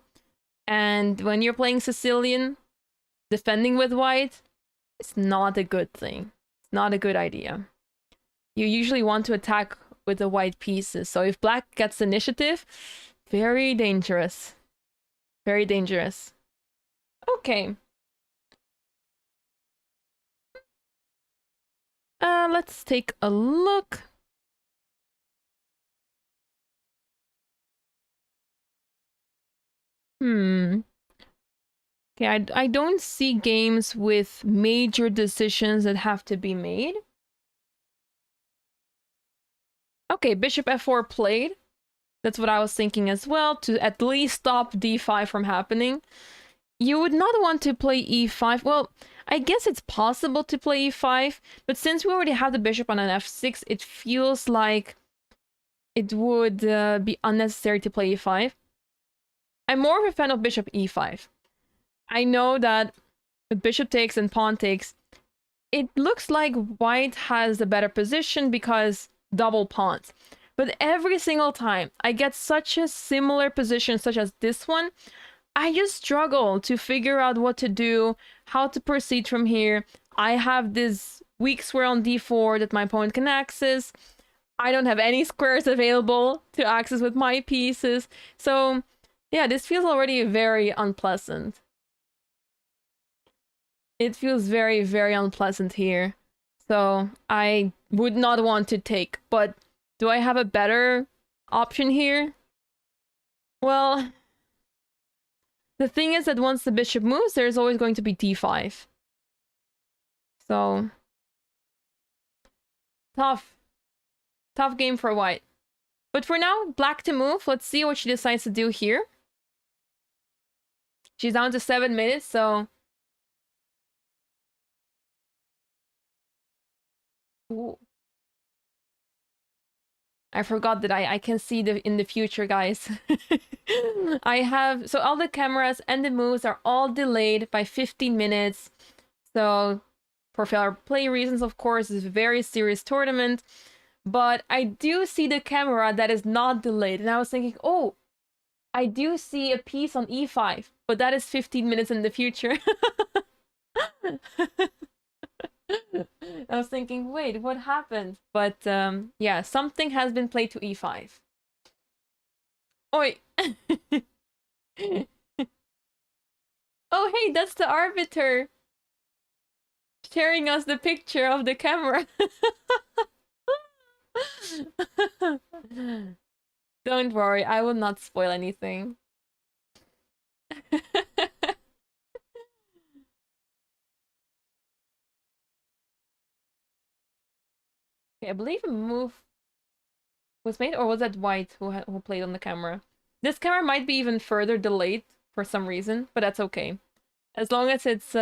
And when you're playing Sicilian, defending with white, it's not a good thing. It's not a good idea. You usually want to attack with the white pieces. So if black gets initiative, very dangerous. Very dangerous. Okay. Let's take a look. Okay, I don't see games with major decisions that have to be made. Okay, bishop f4 played. That's what I was thinking as well, to at least stop d5 from happening. You would not want to play e5. Well, I guess it's possible to play e5, but since we already have the bishop on an f6, it feels like it would be unnecessary to play e5. I'm more of a fan of bishop e5. I know that with bishop takes and pawn takes, it looks like white has the better position because double pawns. But every single time I get such a similar position, such as this one, I just struggle to figure out what to do, how to proceed from here. I have this weak square on d4 that my opponent can access. I don't have any squares available to access with my pieces. So yeah, this feels already very unpleasant. It feels very, very unpleasant here. So I would not want to take. But do I have a better option here? Well, the thing is that once the bishop moves, there's always going to be d5. So, tough game for white. But for now, black to move. Let's see what she decides to do here. She's down to 7 minutes, so... Ooh. I forgot that I can see in the future, guys. I have... So all the cameras and the moves are all delayed by 15 minutes. So, for fair play reasons, of course, it's a very serious tournament. But I do see the camera that is not delayed. And I was thinking, oh, I do see a piece on e5. But that is 15 minutes in the future. I was thinking, wait, what happened? But yeah, something has been played to e5. Oi! Oh, hey, that's the arbiter sharing us the picture of the camera. Don't worry, I will not spoil anything. Okay, I believe a move was made, or was that white who played on the camera? This camera might be even further delayed for some reason, but that's okay. As long as it's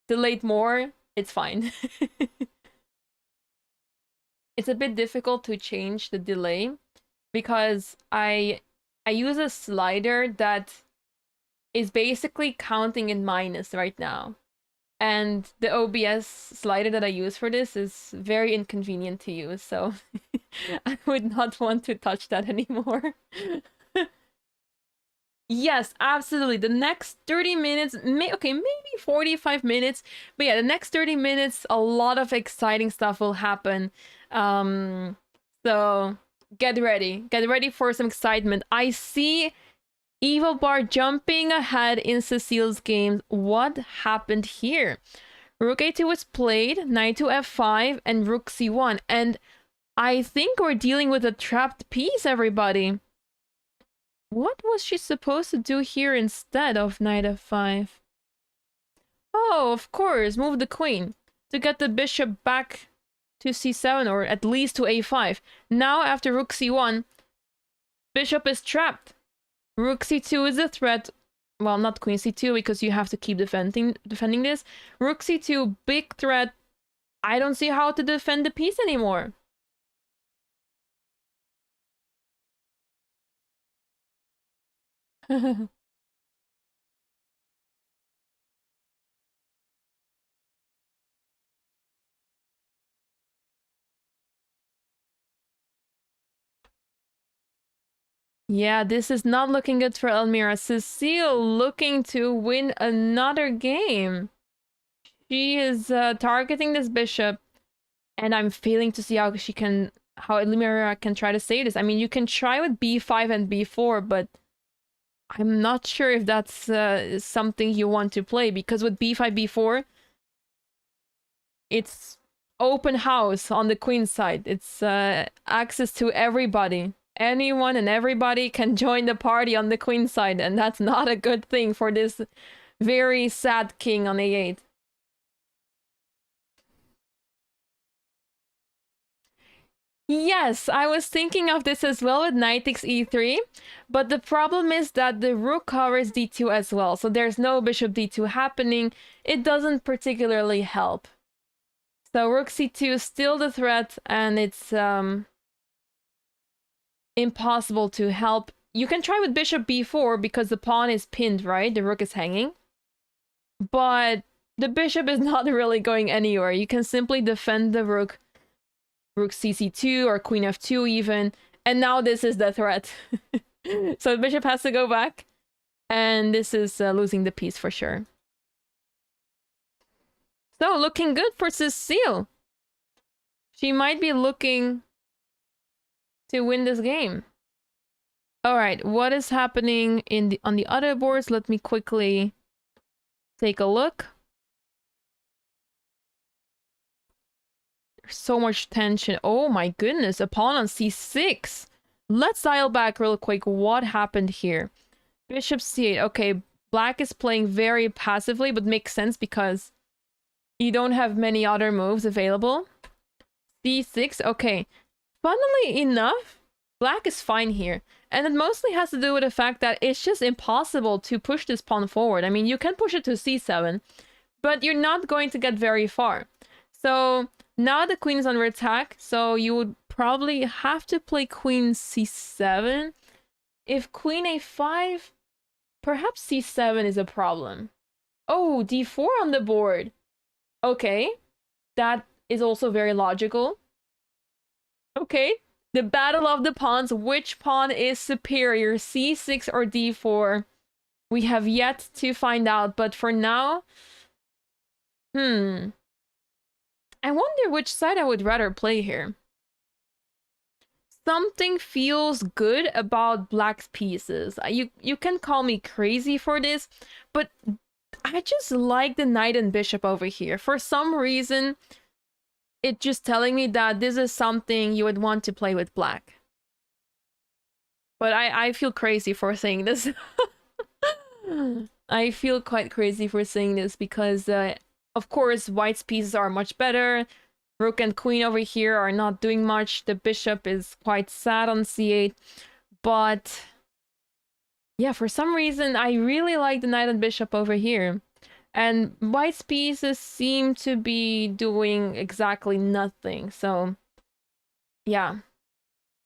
delayed more, it's fine. It's a bit difficult to change the delay because I use a slider that is basically counting in minus right now. And the OBS slider that I use for this is very inconvenient to use, so I would not want to touch that anymore. Yes, absolutely. The next 30 minutes, okay, maybe 45 minutes. But yeah, the next 30 minutes, a lot of exciting stuff will happen. So get ready. Get ready for some excitement. I see Evil Bar jumping ahead in Cecile's game. What happened here? Rook a2 was played, knight to f5, and rook c1. And I think we're dealing with a trapped piece, everybody. What was she supposed to do here instead of knight f5? Oh, of course, move the queen to get the bishop back to c7, or at least to a5. Now, after rook c1, bishop is trapped. Rook c2 is a threat. Well, not queen c2, because you have to keep defending this. Rook c2, big threat. I don't see how to defend the piece anymore. Yeah, this is not looking good for Elmira. Cecile looking to win another game. She is targeting this bishop, and I'm failing to see how Elmira can try to save this. I mean, you can try with b5 and b4, but I'm not sure if that's something you want to play, because with b5, b4, it's open house on the queen side. It's access to everybody. Anyone and everybody can join the party on the queen side, and that's not a good thing for this very sad king on a8. Yes, I was thinking of this as well with knight takes e3, but the problem is that the rook covers d2 as well, so there's no bishop d2 happening. It doesn't particularly help. So rook c2 is still the threat, and it's impossible to help. You can try with bishop b4 because the pawn is pinned, right? The rook is hanging. But the bishop is not really going anywhere. You can simply defend the rook. Rook cc2 or queen f2 even. And now this is the threat. So the bishop has to go back. And this is losing the piece for sure. So looking good for Cecile. She might be looking to win this game. All right, what is happening on the other boards? Let me quickly take a look. So much tension. Oh my goodness. A pawn on c6. Let's dial back real quick. What happened here? Bishop c8. Okay, black is playing very passively, but makes sense because you don't have many other moves available. c6. Okay. Funnily enough, black is fine here. And it mostly has to do with the fact that it's just impossible to push this pawn forward. I mean, you can push it to c7, but you're not going to get very far. So now the queen is under attack, so you would probably have to play queen c7. If queen a5, perhaps c7 is a problem. Oh, d4 on the board. Okay, that is also very logical. Okay, the battle of the pawns. Which pawn is superior, c6 or d4? We have yet to find out, but for now... I wonder which side I would rather play here. Something feels good about black's pieces. You can call me crazy for this, but I just like the knight and bishop over here. For some reason, it's just telling me that this is something you would want to play with black. But I feel crazy for saying this. I feel quite crazy for saying this because, of course, white's pieces are much better. Rook and queen over here are not doing much. The bishop is quite sad on c8. But yeah, for some reason, I really like the knight and bishop over here. And white's pieces seem to be doing exactly nothing. So yeah,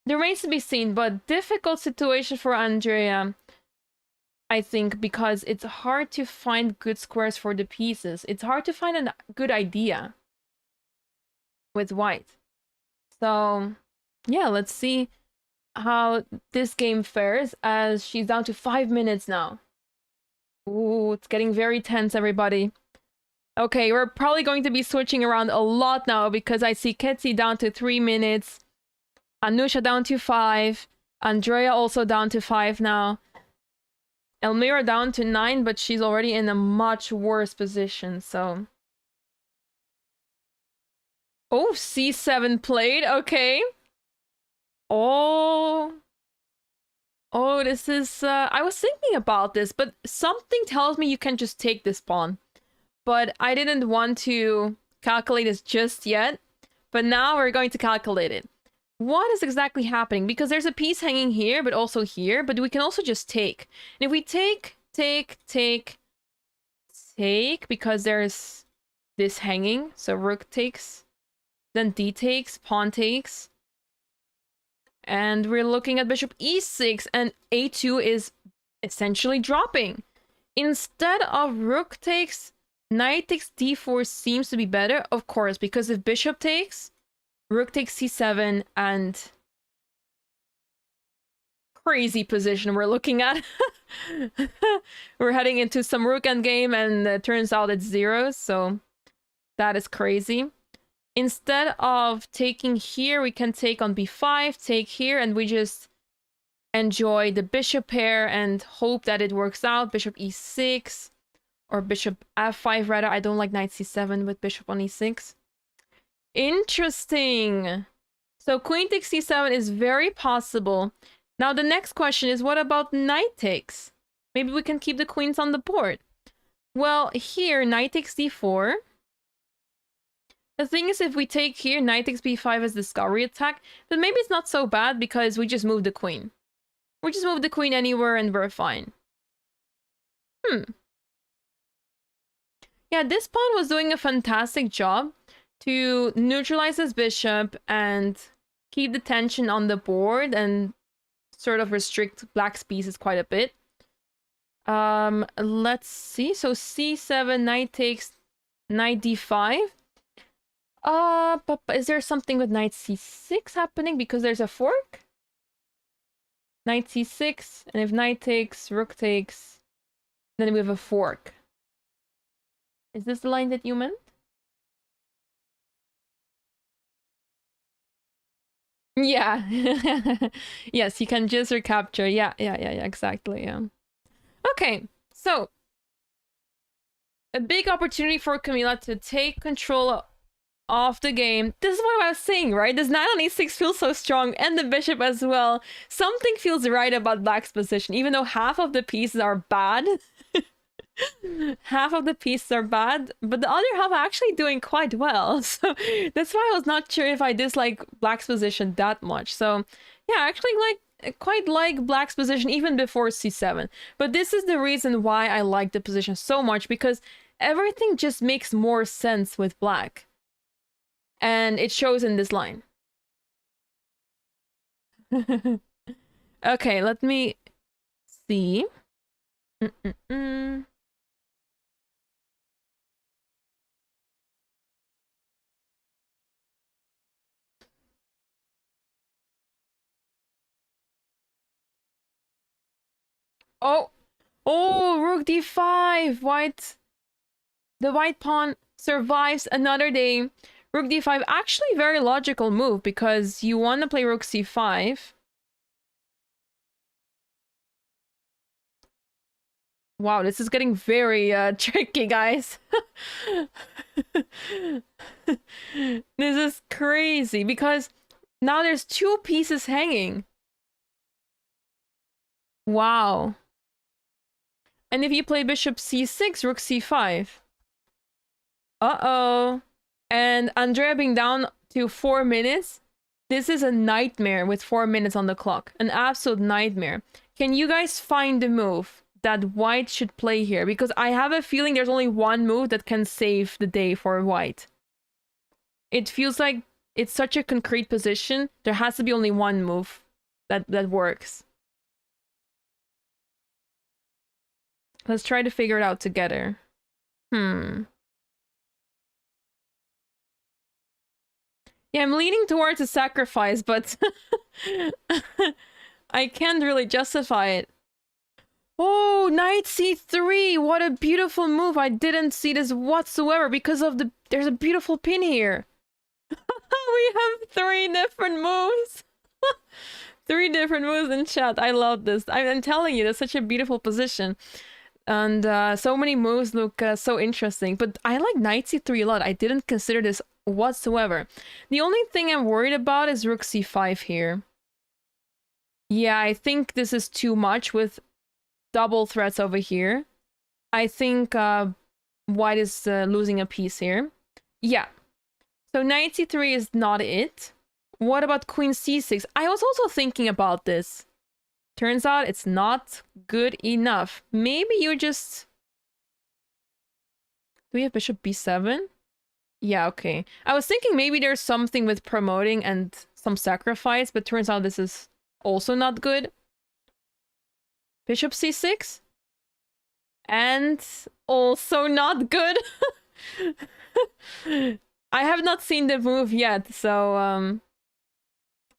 there remains to be seen, but difficult situation for Andrea, I think, because it's hard to find good squares for the pieces. It's hard to find a good idea with white. So yeah, let's see how this game fares as she's down to 5 minutes now. Ooh, it's getting very tense, everybody. Okay, we're probably going to be switching around a lot now because I see Ketsi down to 3 minutes, Anusha down to 5, Andrea also down to 5 now, Elmira down to 9, but she's already in a much worse position, so... Oh, c7 played, okay. Oh, this is... I was thinking about this, but something tells me you can just take this pawn. But I didn't want to calculate this just yet. But now we're going to calculate it. What is exactly happening? Because there's a piece hanging here, but also here. But we can also just take. And if we take, because there's this hanging. So rook takes, then d takes, pawn takes. And we're looking at bishop e6, and a2 is essentially dropping. Instead of rook takes, knight takes d4 seems to be better, of course, because if bishop takes, rook takes c7, and crazy position we're looking at. We're heading into some rook endgame, and it turns out it's zeros, so that is crazy. Instead of taking here, we can take on b5, take here, and we just enjoy the bishop pair and hope that it works out. Bishop e6 or bishop f5 rather. I don't like knight c7 with bishop on e6. Interesting. So queen takes c7 is very possible. Now the next question is, what about knight takes? Maybe we can keep the queens on the board. Well, here, knight takes d4. The thing is, if we take here, knight takes b5 as discovery attack, but maybe it's not so bad because we just move the queen. We just move the queen anywhere and we're fine. Yeah, this pawn was doing a fantastic job to neutralize his bishop and keep the tension on the board and sort of restrict black's pieces quite a bit. Let's see. So c7, knight takes, knight d5. But is there something with knight c6 happening because there's a fork? Knight c6, and if knight takes, rook takes, then we have a fork. Is this the line that you meant? Yeah. Yes, you can just recapture. Yeah, exactly, yeah. Okay, so a big opportunity for Camila to take control of the game. This is what I was saying, right? This knight on e6 feels so strong, and the bishop as well. Something feels right about black's position, even though half of the pieces are bad. Half of the pieces are bad, but the other half are actually doing quite well. So that's why I was not sure if I dislike black's position that much. So yeah, actually quite like black's position even before c7. But this is the reason why I like the position so much, because everything just makes more sense with black. And it shows in this line. Okay, let me see. Oh, rook d5. The white pawn survives another day. Rook d5, actually very logical move, because you want to play rook c5. Wow, this is getting very tricky, guys. This is crazy, because now there's two pieces hanging. Wow. And if you play bishop c6, rook c5. Uh-oh. And Andrea being down to 4 minutes. This is a nightmare with 4 minutes on the clock. An absolute nightmare. Can you guys find the move that white should play here? Because I have a feeling there's only one move that can save the day for white. It feels like it's such a concrete position. There has to be only one move that works. Let's try to figure it out together. Yeah, I'm leaning towards a sacrifice, but I can't really justify it. Oh, knight c3! What a beautiful move! I didn't see this whatsoever because of the... There's a beautiful pin here. We have 3 different moves. 3 different moves in chat. I love this. I'm telling you, that's such a beautiful position. And so many moves look so interesting. But I like knight c3 a lot. I didn't consider this whatsoever. The only thing I'm worried about is rook c5 here. Yeah, I think this is too much with double threats over here. I think white is losing a piece here. Yeah. So knight c3 is not it. What about queen c6? I was also thinking about this. Turns out it's not good enough. Maybe you just... Do we have bishop b7? Yeah, okay. I was thinking maybe there's something with promoting and some sacrifice, but turns out this is also not good. Bishop c6? And also not good. I have not seen the move yet, so...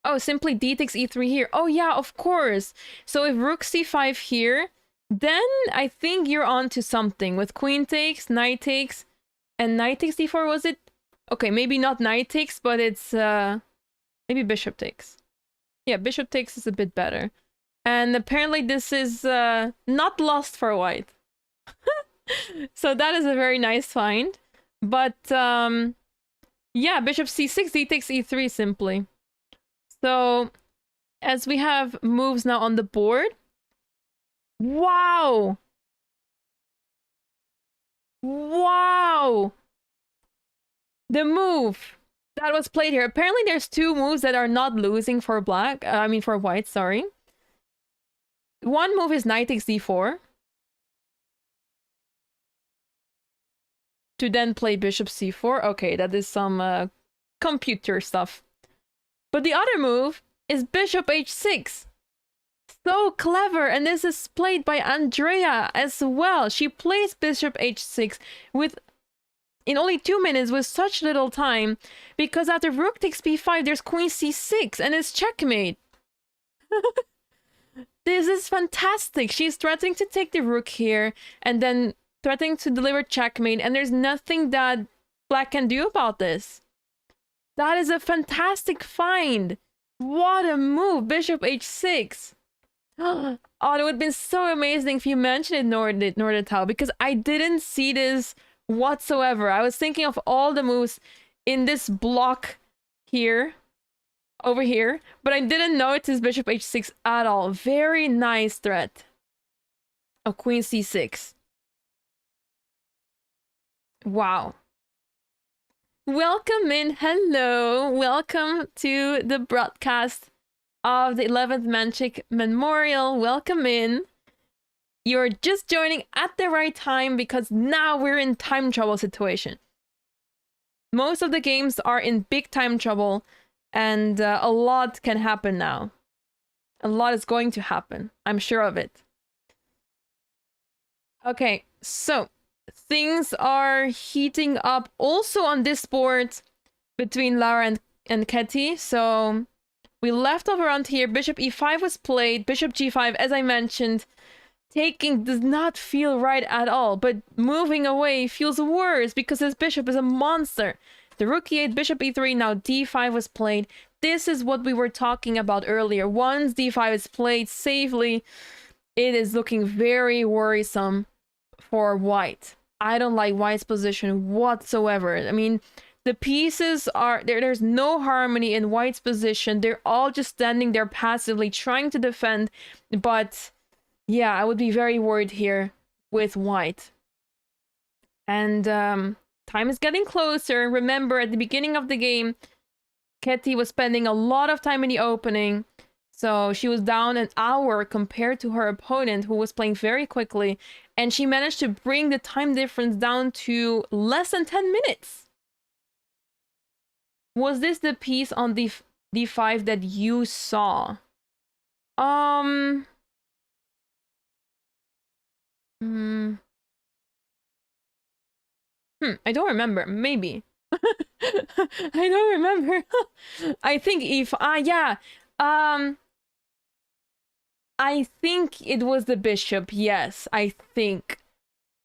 Oh, simply d takes e3 here. Oh yeah, of course. So if rook c5 here, then I think you're on to something. With queen takes, knight takes, and knight takes d4, was it? Okay, maybe not knight takes, but it's maybe bishop takes. Yeah, bishop takes is a bit better. And apparently this is not lost for white. So that is a very nice find. But yeah, bishop c6, d takes e3 simply. So, as we have moves now on the board. Wow! Wow! The move that was played here. Apparently there's 2 moves that are not losing for black. I mean for white, sorry. One move is knight takes d4. To then play bishop c4. Okay, that is some computer stuff. But the other move is bishop h6. So clever, and this is played by Andrea as well. She plays bishop h6 in only 2 minutes with such little time, because after rook takes b5, there's queen c6, and it's checkmate. This is fantastic. She's threatening to take the rook here, and then threatening to deliver checkmate, and there's nothing that black can do about this. That is a fantastic find. What a move, bishop h6. Oh, it would have been so amazing if you mentioned it, Nordertal, because I didn't see this whatsoever. I was thinking of all the moves in this block here, over here, but I didn't notice bishop h6 at all. Very nice threat of queen c6. Wow. Welcome in. Hello. Welcome to the broadcast of the 11th Menchik Memorial. Welcome in. You're just joining at the right time because now we're in time trouble situation. Most of the games are in big time trouble, and a lot can happen now. A lot is going to happen. I'm sure of it. Okay, so things are heating up also on this board between Lara and Ketty. So we left off around here. Bishop e5 was played. Bishop g5, as I mentioned, taking does not feel right at all, but moving away feels worse because this bishop is a monster. The rook e8, bishop e3, now d5 was played. This is what we were talking about earlier. Once d5 is played safely, it is looking very worrisome for white. I don't like white's position whatsoever. I mean, the pieces are there. There's no harmony in white's position. They're all just standing there passively trying to defend. But yeah, I would be very worried here with white. And time is getting closer. Remember, at the beginning of the game, Ketty was spending a lot of time in the opening. So she was down an hour compared to her opponent, who was playing very quickly. And she managed to bring the time difference down to less than 10 minutes. Was this the piece on d5 that you saw? I don't remember. Maybe. I don't remember. I think yeah. I think it was the bishop. Yes, I think.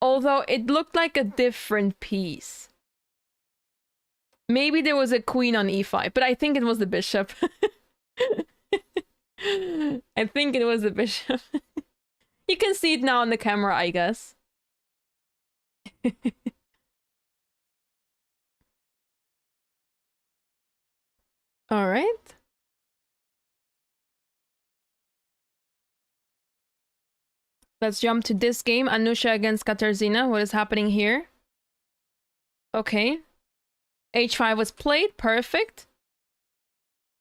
Although it looked like a different piece. Maybe there was a queen on e5, but I think it was the bishop. I think it was the bishop. You can see it now on the camera, I guess. All right. Let's jump to this game. Anusha against Katarzyna. What is happening here? Okay. h5 was played. Perfect.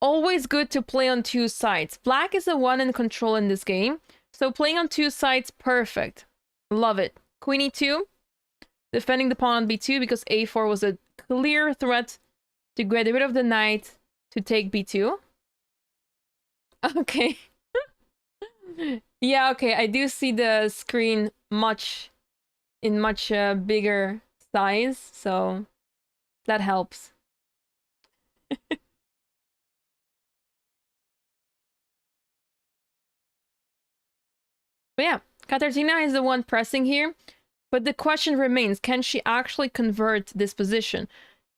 Always good to play on two sides. Black is the one in control in this game. So playing on two sides, perfect. Love it. Queen e2. Defending the pawn on b2 because a4 was a clear threat to get rid of the knight to take b2. Okay. Yeah, okay. I do see the screen much bigger size, so that helps. But yeah, Katarzyna is the one pressing here. But the question remains, can she actually convert this position?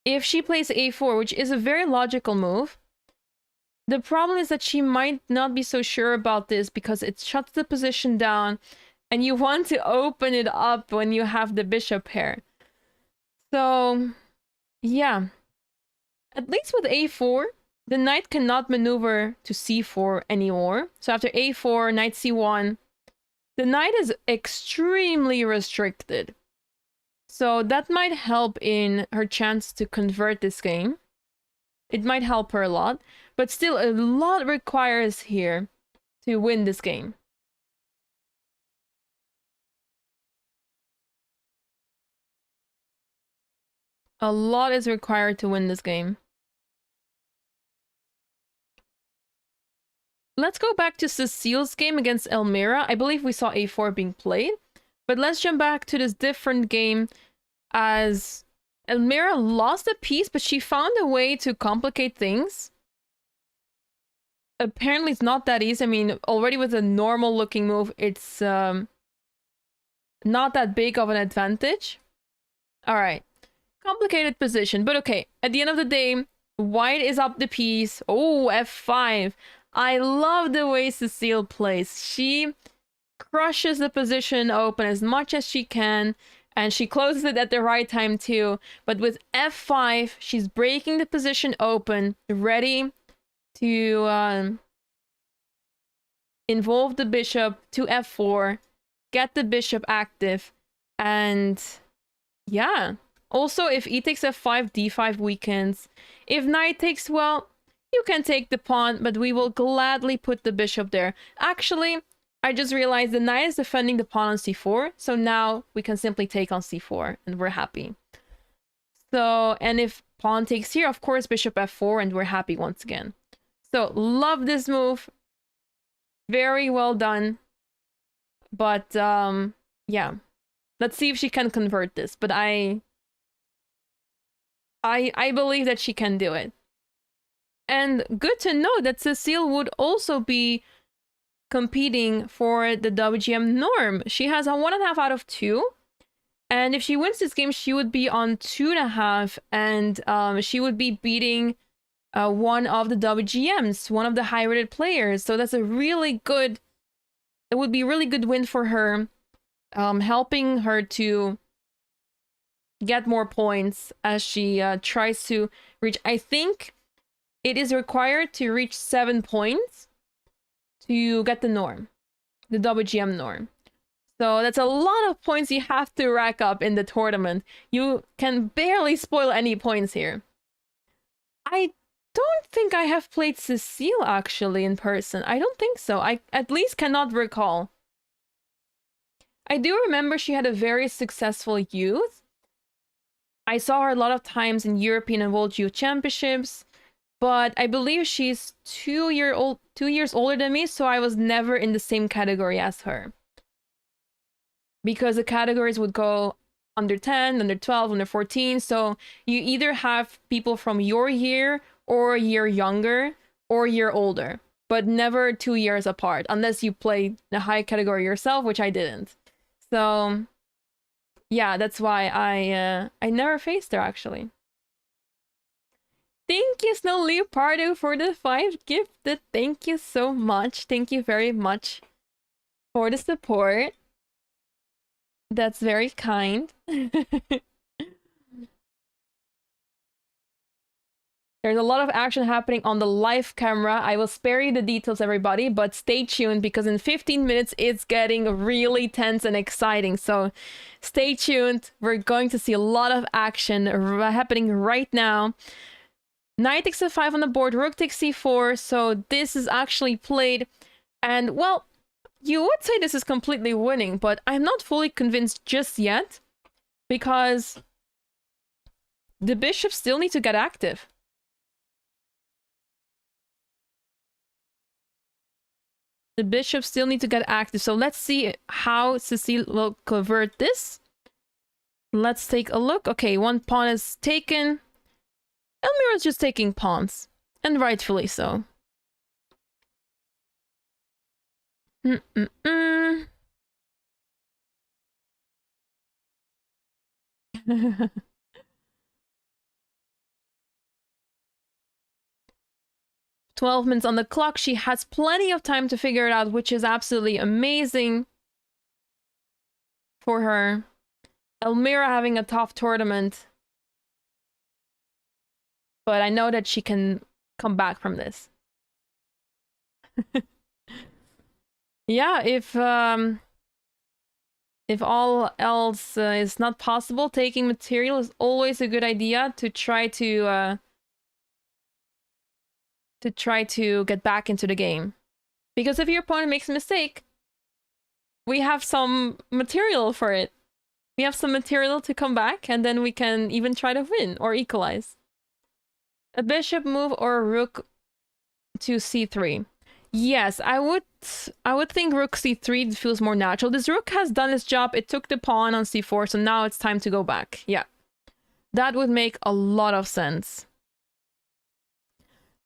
If she plays a4, which is a very logical move, the problem is that she might not be so sure about this because it shuts the position down and you want to open it up when you have the bishop pair. So, yeah. At least with a4, the knight cannot maneuver to c4 anymore. So after a4, knight c1, the knight is extremely restricted. So that might help in her chance to convert this game. It might help her a lot. But still, a lot requires here to win this game. A lot is required to win this game. Let's go back to Cecile's game against Elmira. I believe we saw a4 being played. But let's jump back to this different game as Elmira lost a piece, but she found a way to complicate things. Apparently it's not that easy. I mean, already with a normal looking move, it's not that big of an advantage. All right. Complicated position, but okay. At the end of the day, white is up the piece. Oh, f5. I love the way Cecile plays. She crushes the position open as much as she can, And she closes it at the right time too. But with f5, she's breaking the position open, ready to involve the bishop to f4, get the bishop active, and yeah. Also, if e takes f5, d5 weakens. If knight takes, well, you can take the pawn, but we will gladly put the bishop there. Actually, I just realized the knight is defending the pawn on c4, so now we can simply take on c4, and we're happy. So, and if pawn takes here, of course, bishop f4, and we're happy once again. So, love this move. Very well done. But, yeah. Let's see if she can convert this, but I believe that she can do it. And good to know that Cecile would also be competing for the WGM norm. She has a 1.5 out of 2. And if she wins this game, she would be on 2.5. And she would be beating one of the WGMs, one of the high-rated players. So that's a really good... It would be a really good win for her. Helping her to get more points as she tries to reach... I think it is required to reach 7 points to get the norm, the WGM norm. So that's a lot of points you have to rack up in the tournament. You can barely spoil any points here. I don't think I have played Cecile actually in person. I don't think so. I at least cannot recall. I do remember she had a very successful youth. I saw her a lot of times in European and World Youth Championships, but I believe she's 2 years older than me, so I was never in the same category as her. Because the categories would go under 10, under 12, under 14, so you either have people from your year or a year younger or a year older, but never 2 years apart, unless you play the high category yourself, which I didn't. So, yeah, that's why I never faced her, actually. Thank you, Snow Leopardo, for the 5 gifted. Thank you so much. Thank you very much for the support. That's very kind. There's a lot of action happening on the live camera. I will spare you the details, everybody, but stay tuned because in 15 minutes it's getting really tense and exciting. So stay tuned. We're going to see a lot of action happening right now. Knight takes a5 on the board, rook takes c4. So this is actually played. And well, you would say this is completely winning, but I'm not fully convinced just yet because the bishops still need to get active. The bishops still need to get active. So let's see how Cecile will convert this. Let's take a look. Okay, one pawn is taken. Elmira is just taking pawns. And rightfully so. 12 minutes on the clock. She has plenty of time to figure it out, which is absolutely amazing for her. Elmira having a tough tournament. But I know that she can come back from this. Yeah, if all else is not possible, taking material is always a good idea to try to get back into the game. Because if your opponent makes a mistake, we have some material for it. We have some material to come back, and then we can even try to win or equalize. A bishop move or a rook to c3. Yes, I would think rook c3 feels more natural. This rook has done its job. It took the pawn on c4, so now it's time to go back. Yeah, that would make a lot of sense.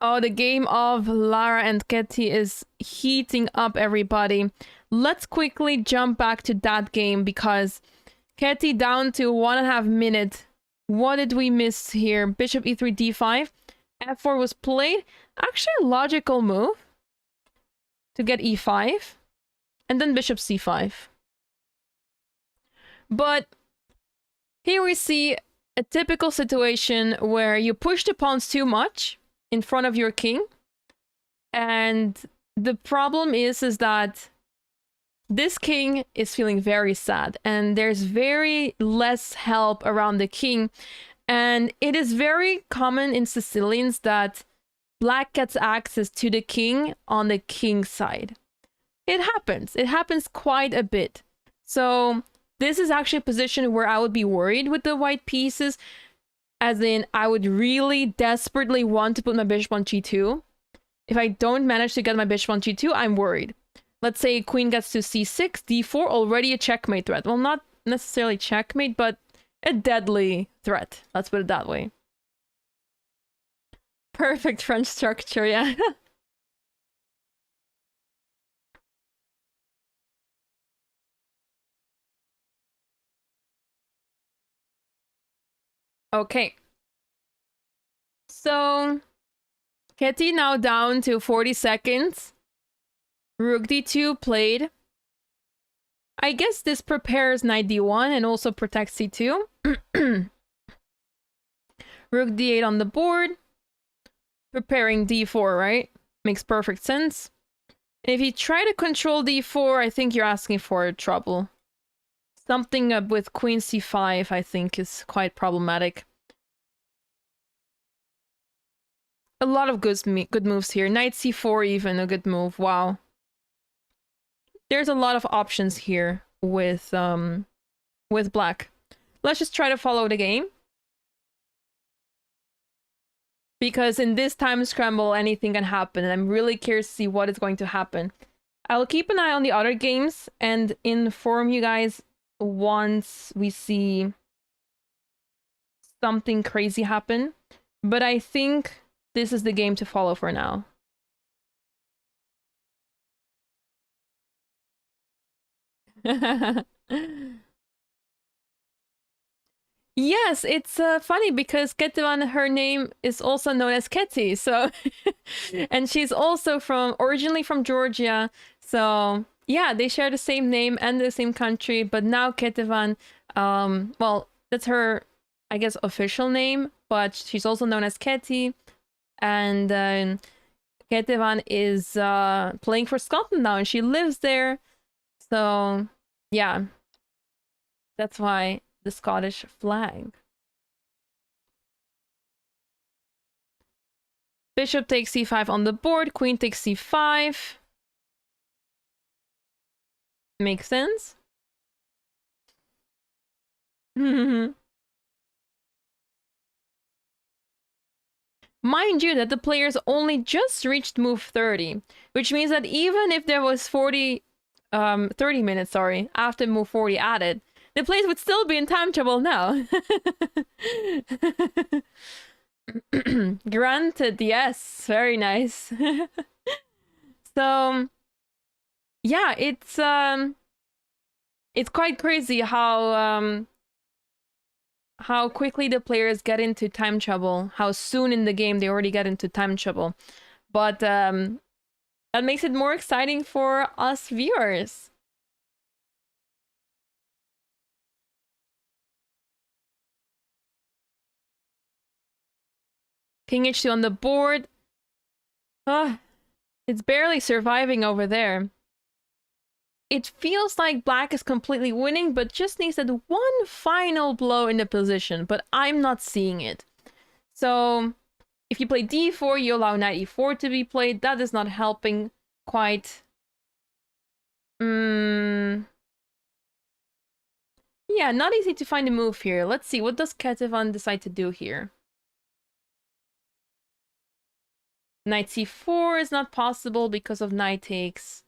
Oh, the game of Lara and Ketty is heating up, everybody. Let's quickly jump back to that game because Ketty down to 1.5 minutes. What did we miss here? Bishop e3, d5. f4 was played. Actually, a logical move to get e5. And then bishop c5. But Here we see a typical situation where you push the pawns too much in front of your king. And the problem is that this king is feeling very sad and there's very less help around the king. And it is very common in Sicilians that black gets access to the king on the king's side. It happens. It happens quite a bit. So this is actually a position where I would be worried with the white pieces, as in I would really desperately want to put my bishop on g2. If I don't manage to get my bishop on g2, I'm worried. Let's say queen gets to c6, d4, already a checkmate threat. Well, not necessarily checkmate, but a deadly threat. Let's put it that way. Perfect French structure, yeah. Okay. So, Keti now down to 40 seconds. Rook d2 played. I guess this prepares knight d1 and also protects c2. Rook d8 on the board. Preparing d4, right? Makes perfect sense. And if you try to control d4, I think you're asking for trouble. Something up with queen c5, I think, is quite problematic. A lot of good moves here. Knight c4 even, a good move. Wow. There's a lot of options here with black. Let's just try to follow the game. Because in this time scramble, anything can happen, and I'm really curious to see what is going to happen. I'll keep an eye on the other games and inform you guys once we see something crazy happen. But I think this is the game to follow for now. Yes, it's funny because Ketevan, her name is also known as Keti, so and she's also originally from Georgia, so yeah, they share the same name and the same country, but now Ketevan, well, that's her, I guess, official name, but she's also known as Keti, and Ketevan is playing for Scotland now, and she lives there, so yeah, that's why the Scottish flag. Bishop takes c5 on the board, queen takes c5. Makes sense. Mind you that the players only just reached move 30, which means that even if there was 30 minutes, sorry, after move 40 added, the players would still be in time trouble now. Granted, yes, very nice. So, yeah, it's quite crazy how quickly the players get into time trouble, how soon in the game they already get into time trouble. But that makes it more exciting for us viewers. King h2 on the board. It's barely surviving over there. It feels like black is completely winning, but just needs that one final blow in the position, but I'm not seeing it. So if you play d4, you allow knight e4 to be played. That is not helping quite. Yeah, not easy to find a move here. Let's see, what does Ketevan decide to do here? Knight c4 is not possible because of knight takes.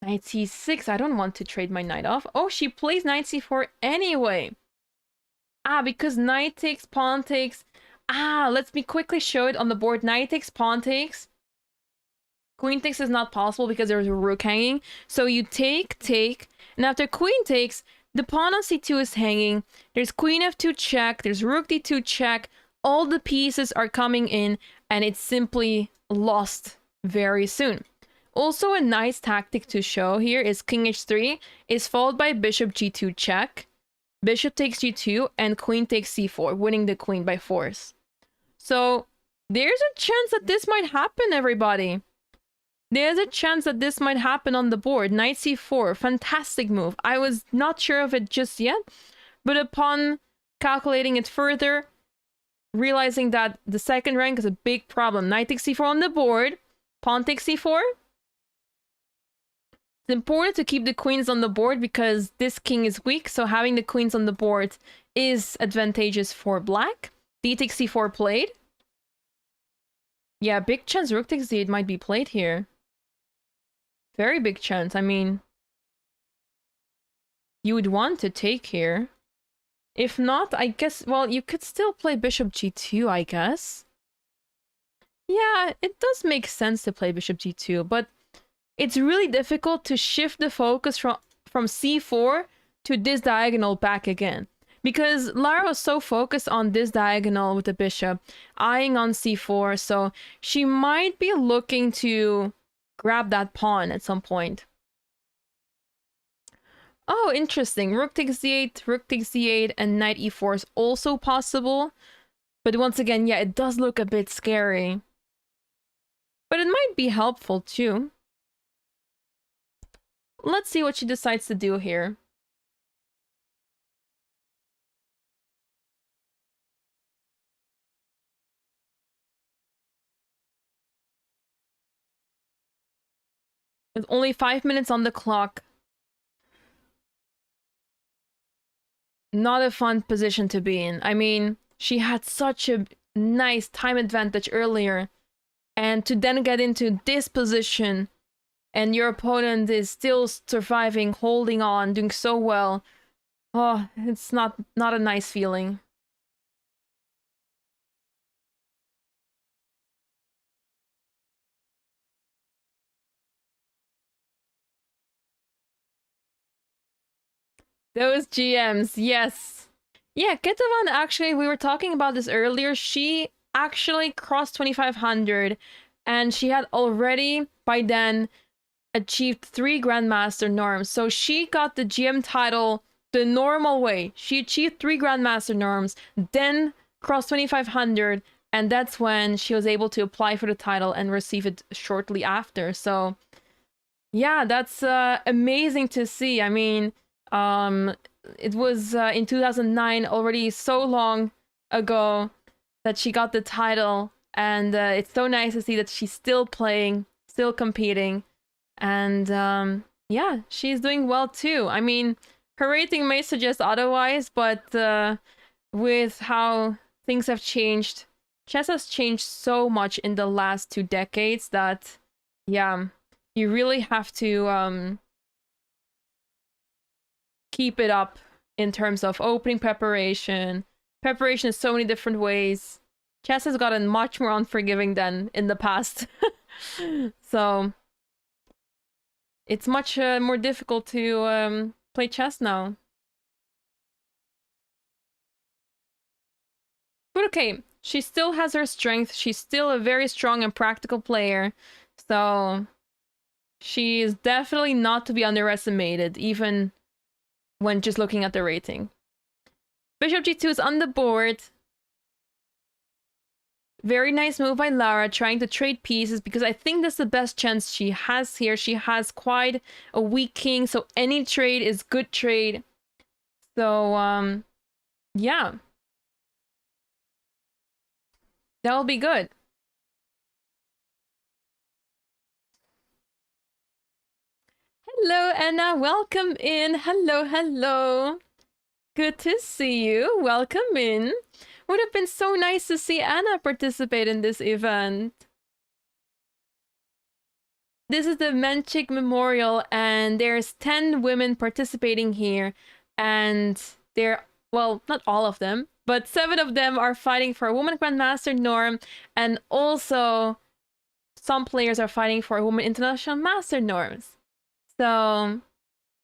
Knight c6, I don't want to trade my knight off. Oh, she plays knight c4 anyway. Because knight takes, pawn takes. Let me quickly show it on the board. Knight takes, pawn takes. Queen takes is not possible because there's a rook hanging. So you take, and after queen takes, the pawn on c2 is hanging. There's queen f2 check, there's rook d2 check. All the pieces are coming in, and it's simply lost very soon. Also, a nice tactic to show here is king h3 is followed by bishop g2 check. bishop takes g2, and queen takes c4, winning the queen by force. So there's a chance that this might happen, everybody. There's a chance that this might happen on the board. Knight c4, fantastic move. I was not sure of it just yet, but upon calculating it further, realizing that the second rank is a big problem. Knight takes c4 on the board, pawn takes c4. It's important to keep the queens on the board because this king is weak, so having the queens on the board is advantageous for black. D takes c4 played. Yeah, big chance rook takes d8 might be played here. Very big chance. I mean, you would want to take here. If not, I guess, well, you could still play bishop g2, I guess. Yeah, it does make sense to play bishop g2, but it's really difficult to shift the focus from c4 to this diagonal back again. Because Lara was so focused on this diagonal with the bishop, eyeing on c4, so she might be looking to grab that pawn at some point. Oh, interesting. Rook takes d8, rook takes d8, and knight e4 is also possible. But once again, yeah, it does look a bit scary. But it might be helpful too. Let's see what she decides to do here. With only 5 minutes on the clock. Not a fun position to be in. I mean, she had such a nice time advantage earlier. And to then get into this position and your opponent is still surviving, holding on, doing so well. Oh, it's not a nice feeling. Those GMs, yes. Yeah, Ketevan, actually, we were talking about this earlier. She actually crossed 2500 and she had already, by then, achieved 3 Grandmaster norms. So she got the GM title the normal way. She achieved 3 Grandmaster norms, then crossed 2500, and that's when she was able to apply for the title and receive it shortly after. So yeah, that's amazing to see. I mean, it was in 2009, already so long ago, that she got the title, and it's so nice to see that she's still playing, still competing, and yeah, she's doing well too. I mean, her rating may suggest otherwise, but with how things have changed, chess has changed so much in the last 2 decades that, yeah, you really have to keep it up in terms of opening preparation. Preparation in so many different ways. Chess has gotten much more unforgiving than in the past. So it's much more difficult to play chess now. But okay, she still has her strength. She's still a very strong and practical player. So she is definitely not to be underestimated, even when just looking at the rating. Bishop g2 is on the board. Very nice move by Lara, trying to trade pieces, because I think that's the best chance she has here. She has quite a weak king, so any trade is good trade. So, yeah. That'll be good. Hello, Anna. Welcome in. Hello, hello. Good to see you. Welcome in. Would have been so nice to see Anna participate in this event. This is the Menchik Memorial, and there's 10 women participating here, and they're, well, not all of them, but 7 of them are fighting for a Woman Grandmaster norm, and also some players are fighting for a Woman International Master norms. So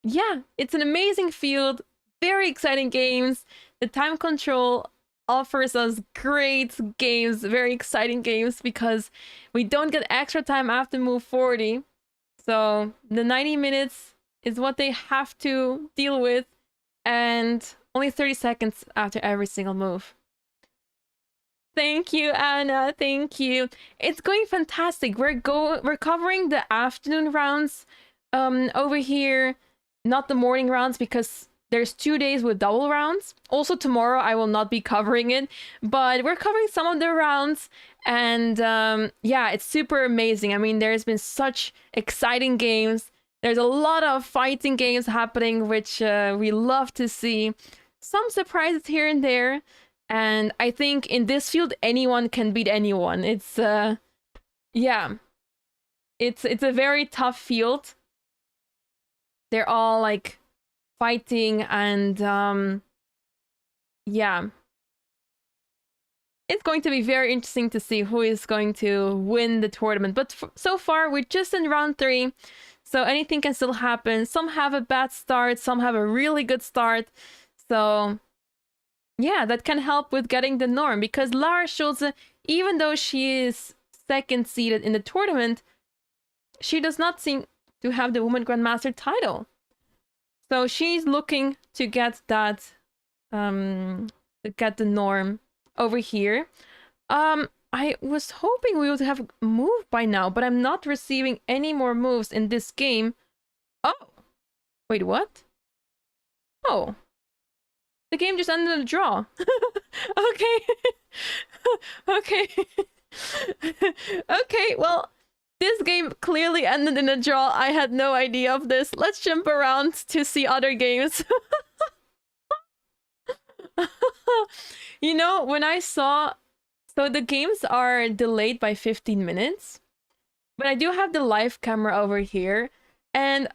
yeah, it's an amazing field, very exciting games. The time control offers us great games, very exciting games, because we don't get extra time after move 40. So the 90 minutes is what they have to deal with. And Only 30 seconds after every single move. Thank you, Anna. Thank you. It's going fantastic. We're covering the afternoon rounds over here, not the morning rounds, because there's 2 days with double rounds. Also tomorrow I will not be covering it, but we're covering some of the rounds, and yeah, it's super amazing. I mean, there's been such exciting games. There's a lot of fighting games happening, which we love to see. Some surprises here and there. And I think in this field, anyone can beat anyone. It's, yeah. It's a very tough field. They're all, like, fighting and, yeah. It's going to be very interesting to see who is going to win the tournament. But so far, we're just in round 3. So anything can still happen. Some have a bad start. Some have a really good start. So yeah, that can help with getting the norm, because Lara Schulze, even though she is second seeded in the tournament, she does not seem to have the Women Grandmaster title. So she's looking to get that, to get the norm over here. I was hoping we would have moved by now, but I'm not receiving any more moves in this game. Oh, wait, what? Oh. The game just ended in a draw. Okay. Okay. Okay, well, this game clearly ended in a draw. I had no idea of this. Let's jump around to see other games. You know, when I saw... So the games are delayed by 15 minutes. But I do have the live camera over here. And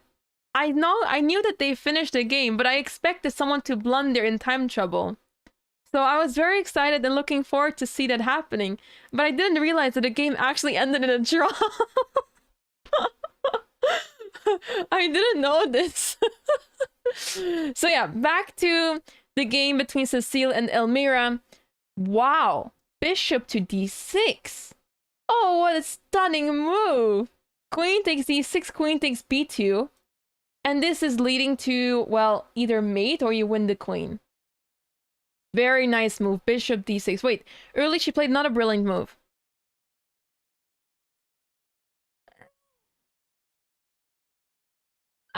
I knew that they finished the game, but I expected someone to blunder in time trouble. So I was very excited and looking forward to see that happening. But I didn't realize that the game actually ended in a draw. I didn't know this. So yeah, back to the game between Cecile and Elmira. Wow, bishop to d6. Oh, what a stunning move. Queen takes d6, queen takes b2. And this is leading to, well, either mate or you win the queen. Very nice move. Bishop d6. Wait, early she played not a brilliant move.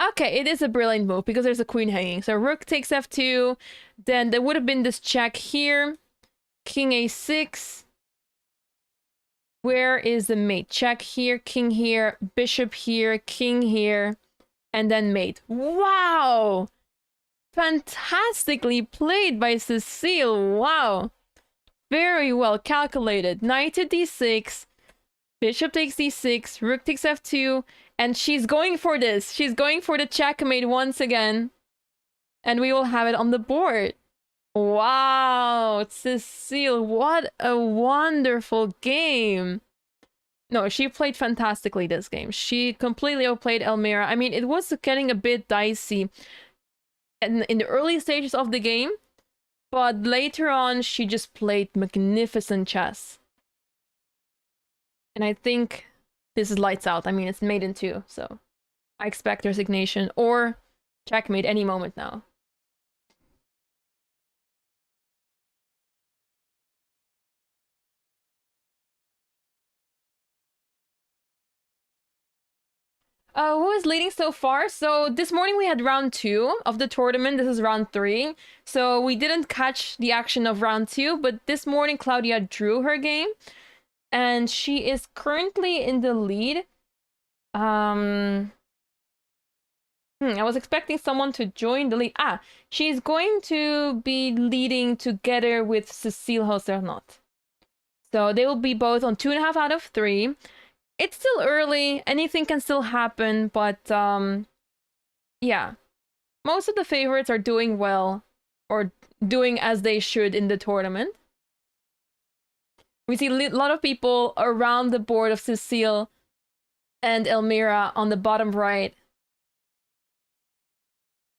Okay, it is a brilliant move because there's a queen hanging. So rook takes f2. Then there would have been this check here. King a6. Where is the mate? Check here, king here, bishop here, king here. And then mate. Wow! Fantastically played by Cecile. Wow. Very well calculated. Knight to d6. Bishop takes d6. Rook takes f2. And she's going for this. She's going for the checkmate once again. And we will have it on the board. Wow. Cecile, what a wonderful game. No, she played fantastically this game. She completely outplayed Elmira. I mean, it was getting a bit dicey in the early stages of the game, but later on, she just played magnificent chess. And I think this is lights out. I mean, it's mate in 2, so I expect resignation or checkmate any moment now. Who is leading so far? So this morning we had round 2 of the tournament. This is round 3. So we didn't catch the action of round 2, but this morning Claudia drew her game. And she is currently in the lead. I was expecting someone to join the lead. She's going to be leading together with Cecile Haussernot. So they will be both on 2.5 out of 3. It's still early, anything can still happen, but yeah. Most of the favorites are doing well, or doing as they should in the tournament. We see a lot of people around the board of Cecile and Elmira on the bottom right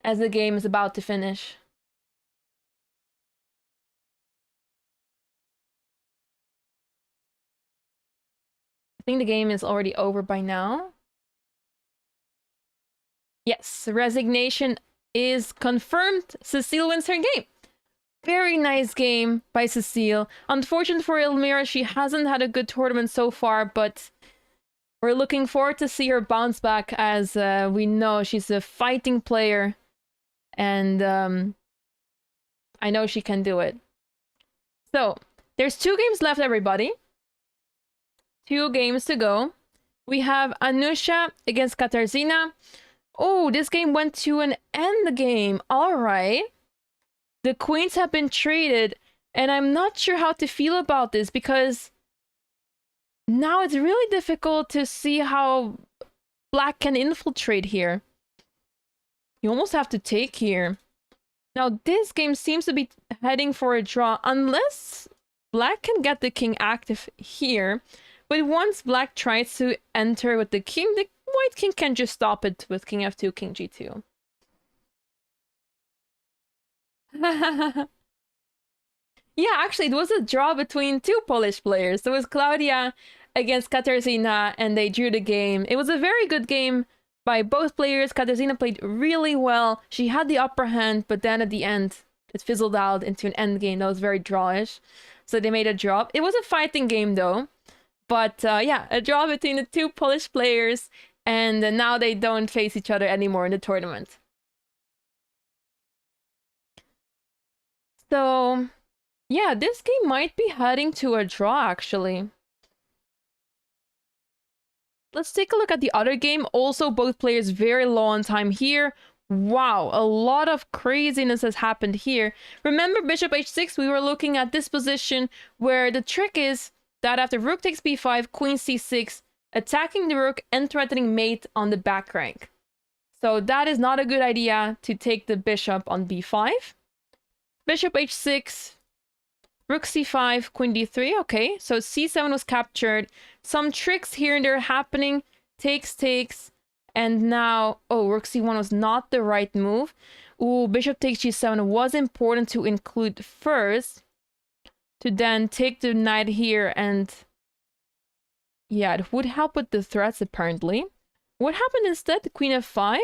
as the game is about to finish. I think the game is already over by now. Yes, resignation is confirmed. Cecile wins her game. Very nice game by Cecile. Unfortunate for Elmira, she hasn't had a good tournament so far, but we're looking forward to see her bounce back, as we know she's a fighting player, and I know she can do it. So, there's 2 games left, everybody. 2 games to go. We have Anusha against Katarzyna. Oh, this game went to an end game. All right. The queens have been traded, and I'm not sure how to feel about this, because now it's really difficult to see how black can infiltrate here. You almost have to take here. Now, this game seems to be heading for a draw, unless black can get the king active here. But once black tries to enter with the white king can just stop it with king f2, king g2. Yeah, actually, it was a draw between 2 Polish players. It was Klaudia against Katarzyna, and they drew the game. It was a very good game by both players. Katarzyna played really well. She had the upper hand, but then at the end, it fizzled out into an end game that was very drawish. So they made a draw. It was a fighting game, though. But yeah, a draw between the 2 Polish players, and now they don't face each other anymore in the tournament. So, yeah, this game might be heading to a draw, actually. Let's take a look at the other game. Also, both players very low on time here. Wow, a lot of craziness has happened here. Remember bishop h6, we were looking at this position where the trick is that after rook takes b5, queen c6, attacking the rook and threatening mate on the back rank. So that is not a good idea to take the bishop on b5. Bishop h6, rook c5, queen d3. Okay, so c7 was captured. Some tricks here and there happening. Takes. And now, oh, rook c1 was not the right move. Ooh, bishop takes g7 was important to include first, to then take the knight here, and yeah, it would help with the threats apparently. What happened instead? Queen f5?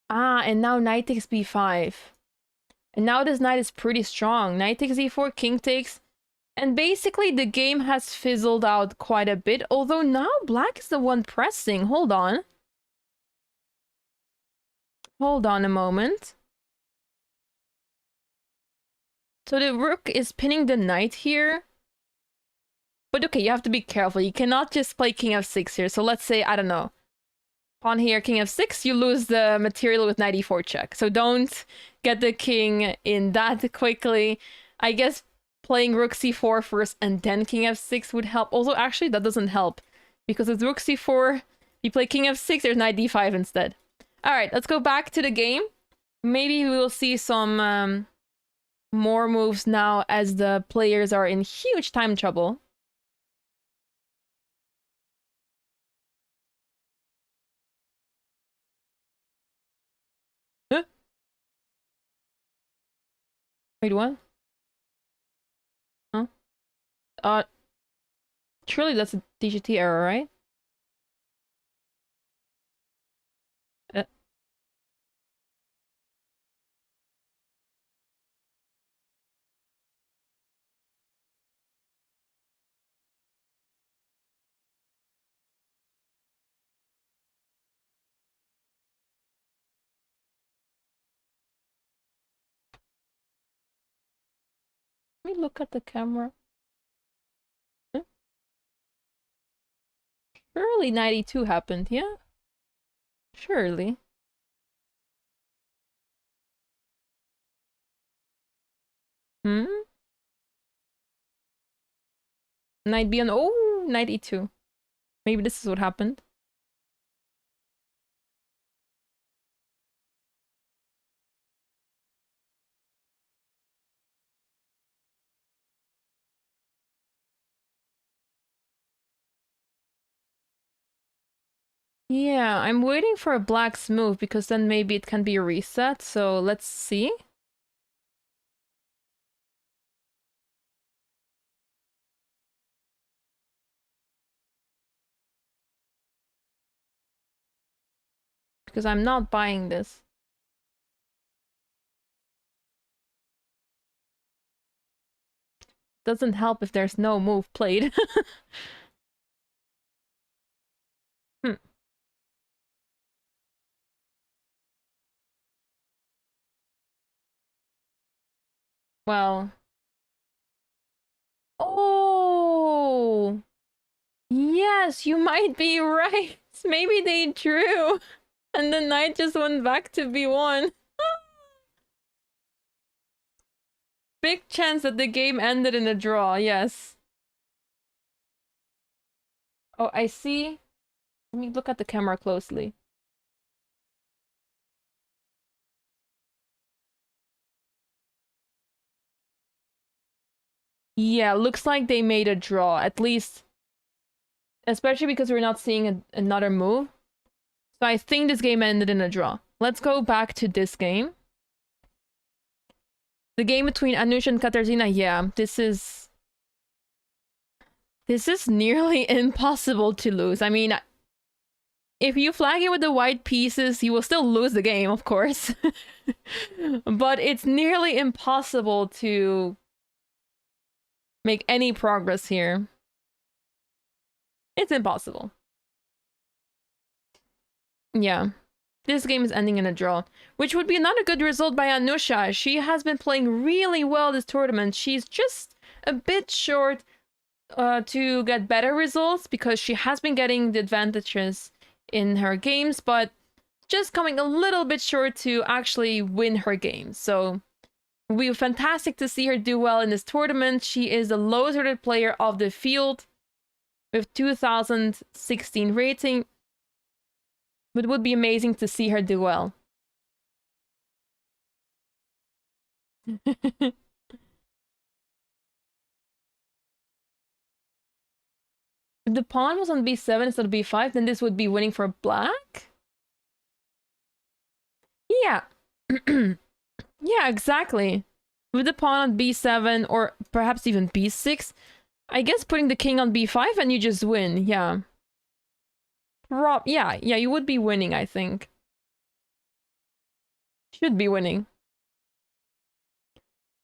Ah, and now knight takes b5. And now this knight is pretty strong. Knight takes e4, king takes. And basically the game has fizzled out quite a bit, although now black is the one pressing. Hold on. Hold on a moment. So the rook is pinning the knight here. But okay, you have to be careful. You cannot just play king f6 here. So let's say, I don't know, pawn here, king f6, you lose the material with knight e4 check. So don't get the king in that quickly. I guess playing rook c4 first and then king f6 would help. Also, actually, that doesn't help, because with rook c4, you play king f6, there's knight d5 instead. All right, let's go back to the game. Maybe we will see some more moves now, as the players are in huge time trouble. Huh? Wait, what? Huh? Surely that's a DGT error, right? Let me look at the camera. Huh? Surely 92 happened, yeah? Surely. Hmm? Knight b on... Oh, knight e2. Maybe this is what happened. Yeah, I'm waiting for a black's move, because then maybe it can be a reset. So let's see. because I'm not buying this. Doesn't help if there's no move played. Well. Oh! Yes, you might be right. Maybe they drew. And the knight just went back to b1. Big chance that the game ended in a draw, yes. Oh, I see. Let me look at the camera closely. Yeah, looks like they made a draw, at least. Especially because we're not seeing another move. So I think this game ended in a draw. Let's go back to this game. The game between Anusha and Katarzyna, yeah, this is nearly impossible to lose. I mean, if you flag it with the white pieces, you will still lose the game, of course. But it's nearly impossible to make any progress here. It's impossible. Yeah. This game is ending in a draw, which would be not a good result by Anusha. She has been playing really well this tournament. She's just a bit short to get better results because she has been getting the advantages in her games, but just coming a little bit short to actually win her games. So it would be fantastic to see her do well in this tournament. She is the lowest rated player of the field with 2016 rating. It would be amazing to see her do well. If the pawn was on b7 instead of b5, then this would be winning for black? Yeah. Yeah, exactly. With the pawn on b7 or perhaps even b6, I guess putting the king on b5 and you just win, yeah. Yeah, you would be winning, I think. Should be winning.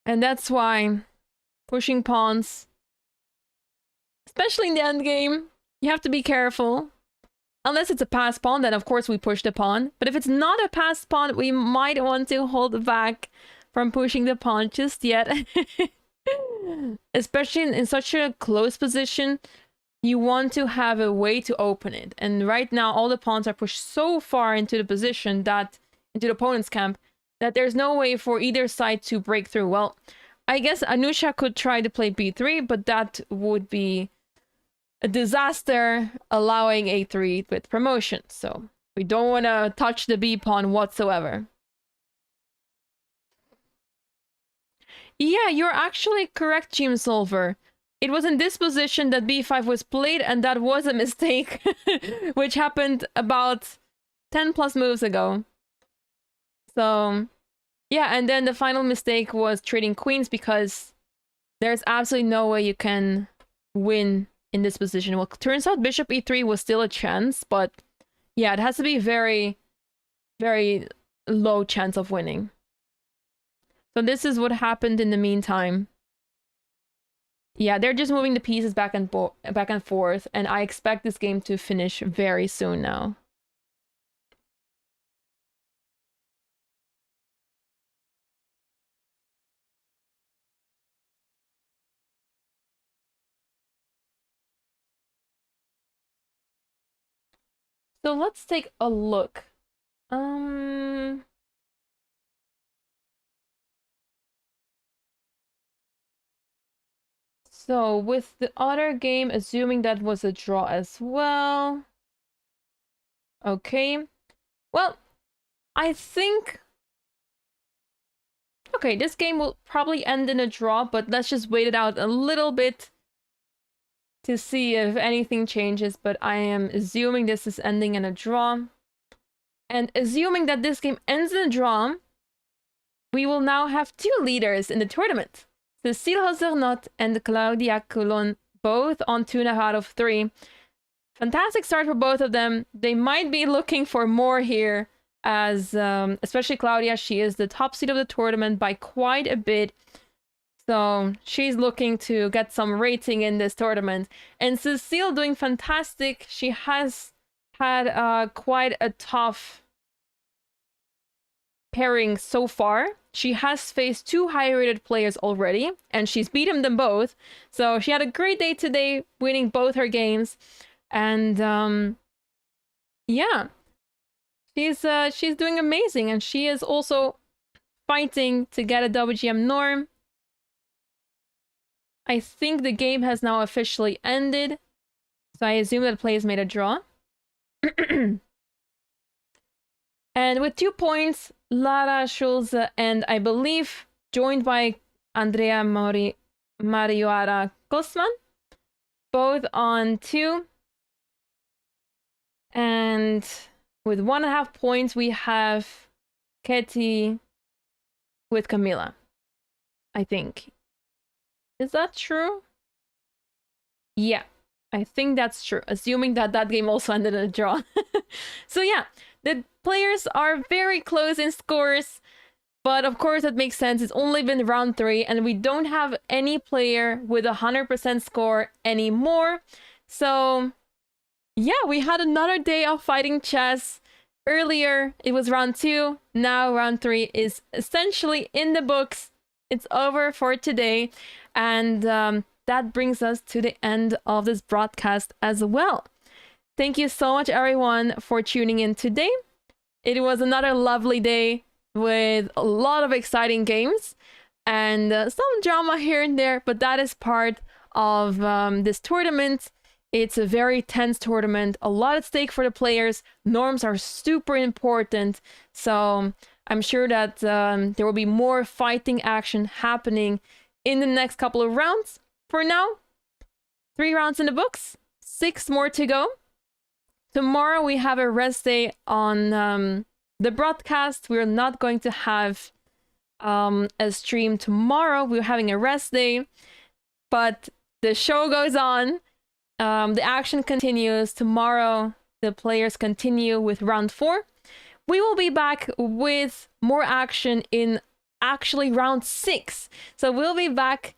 And that's why pushing pawns, especially in the endgame, you have to be careful. Unless it's a passed pawn, then of course we push the pawn. But if it's not a passed pawn, we might want to hold back from pushing the pawn just yet. Especially in such a close position, you want to have a way to open it. And right now, all the pawns are pushed so far into the position that, into the opponent's camp, that there's no way for either side to break through. Well, I guess Anusha could try to play b3, but that would be a disaster, allowing a3 with promotion. So we don't want to touch the b pawn whatsoever. Yeah, you're actually correct, Team Solver. It was in this position that b5 was played, and that was a mistake, which happened about 10 plus moves ago. So, yeah, and then the final mistake was trading queens because there's absolutely no way you can win in this position. Well, turns out bishop e3 was still a chance, but yeah, it has to be very, very low chance of winning. So this is what happened in the meantime. Yeah, they're just moving the pieces back and forth, and I expect this game to finish very soon now. So let's take a look. So with the other game, assuming that was a draw as well. Okay. Well, I think... Okay, this game will probably end in a draw, but let's just wait it out a little bit to see if anything changes. But I am assuming this is ending in a draw. And assuming that this game ends in a draw, we will now have two leaders in the tournament. Cecile Haussernot and Klaudia Kulon, both on 2.5 out of 3. Fantastic start for both of them. They might be looking for more here as especially Klaudia, she is the top seed of the tournament by quite a bit. So she's looking to get some rating in this tournament. And Cecile doing fantastic. She has had quite a tough pairing so far. She has faced 2 high-rated players already, and she's beaten them both. So she had a great day today, winning both her games. And yeah, she's doing amazing, and she is also fighting to get a WGM norm. I think the game has now officially ended, so I assume that players made a draw. And with 2 points, Lara Schulze and I believe joined by Andrea Mariuara Kosman, both on 2. And with 1.5 points, we have Keti with Camila, I think. Is that true? Yeah, I think that's true, assuming that that game also ended in a draw. So yeah, the players are very close in scores, but of course that makes sense. It's only been round 3, and we don't have any player with a 100% score anymore. So yeah, we had another day of fighting chess. Earlier, it was round 2. Now round 3 is essentially in the books. It's over for today. And that brings us to the end of this broadcast as well. Thank you so much, everyone, for tuning in today. It was another lovely day with a lot of exciting games and some drama here and there, but that is part of this tournament. It's a very tense tournament, a lot at stake for the players. Norms are super important, so I'm sure that there will be more fighting action happening in the next couple of rounds. For now, 3 rounds in the books, 6 more to go. Tomorrow we have a rest day on the broadcast. We're not going to have a stream tomorrow. We're having a rest day, but the show goes on. The action continues. Tomorrow, the players continue with round 4. We will be back with more action in actually round 6. So we'll be back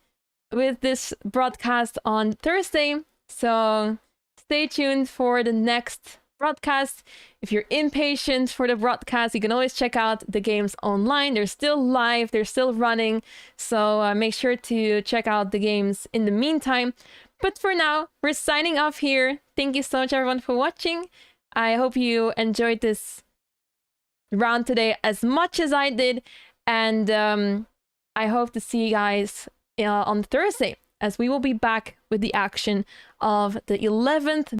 with this broadcast on Thursday. So stay tuned for the next broadcast. If you're impatient for the broadcast, you can always check out the games online. They're still live, they're still running. So make sure to check out the games in the meantime. But for now, we're signing off here. Thank you so much, everyone, for watching. I hope you enjoyed this round today as much as I did. And I hope to see you guys on Thursday, as we will be back with the action of the 11th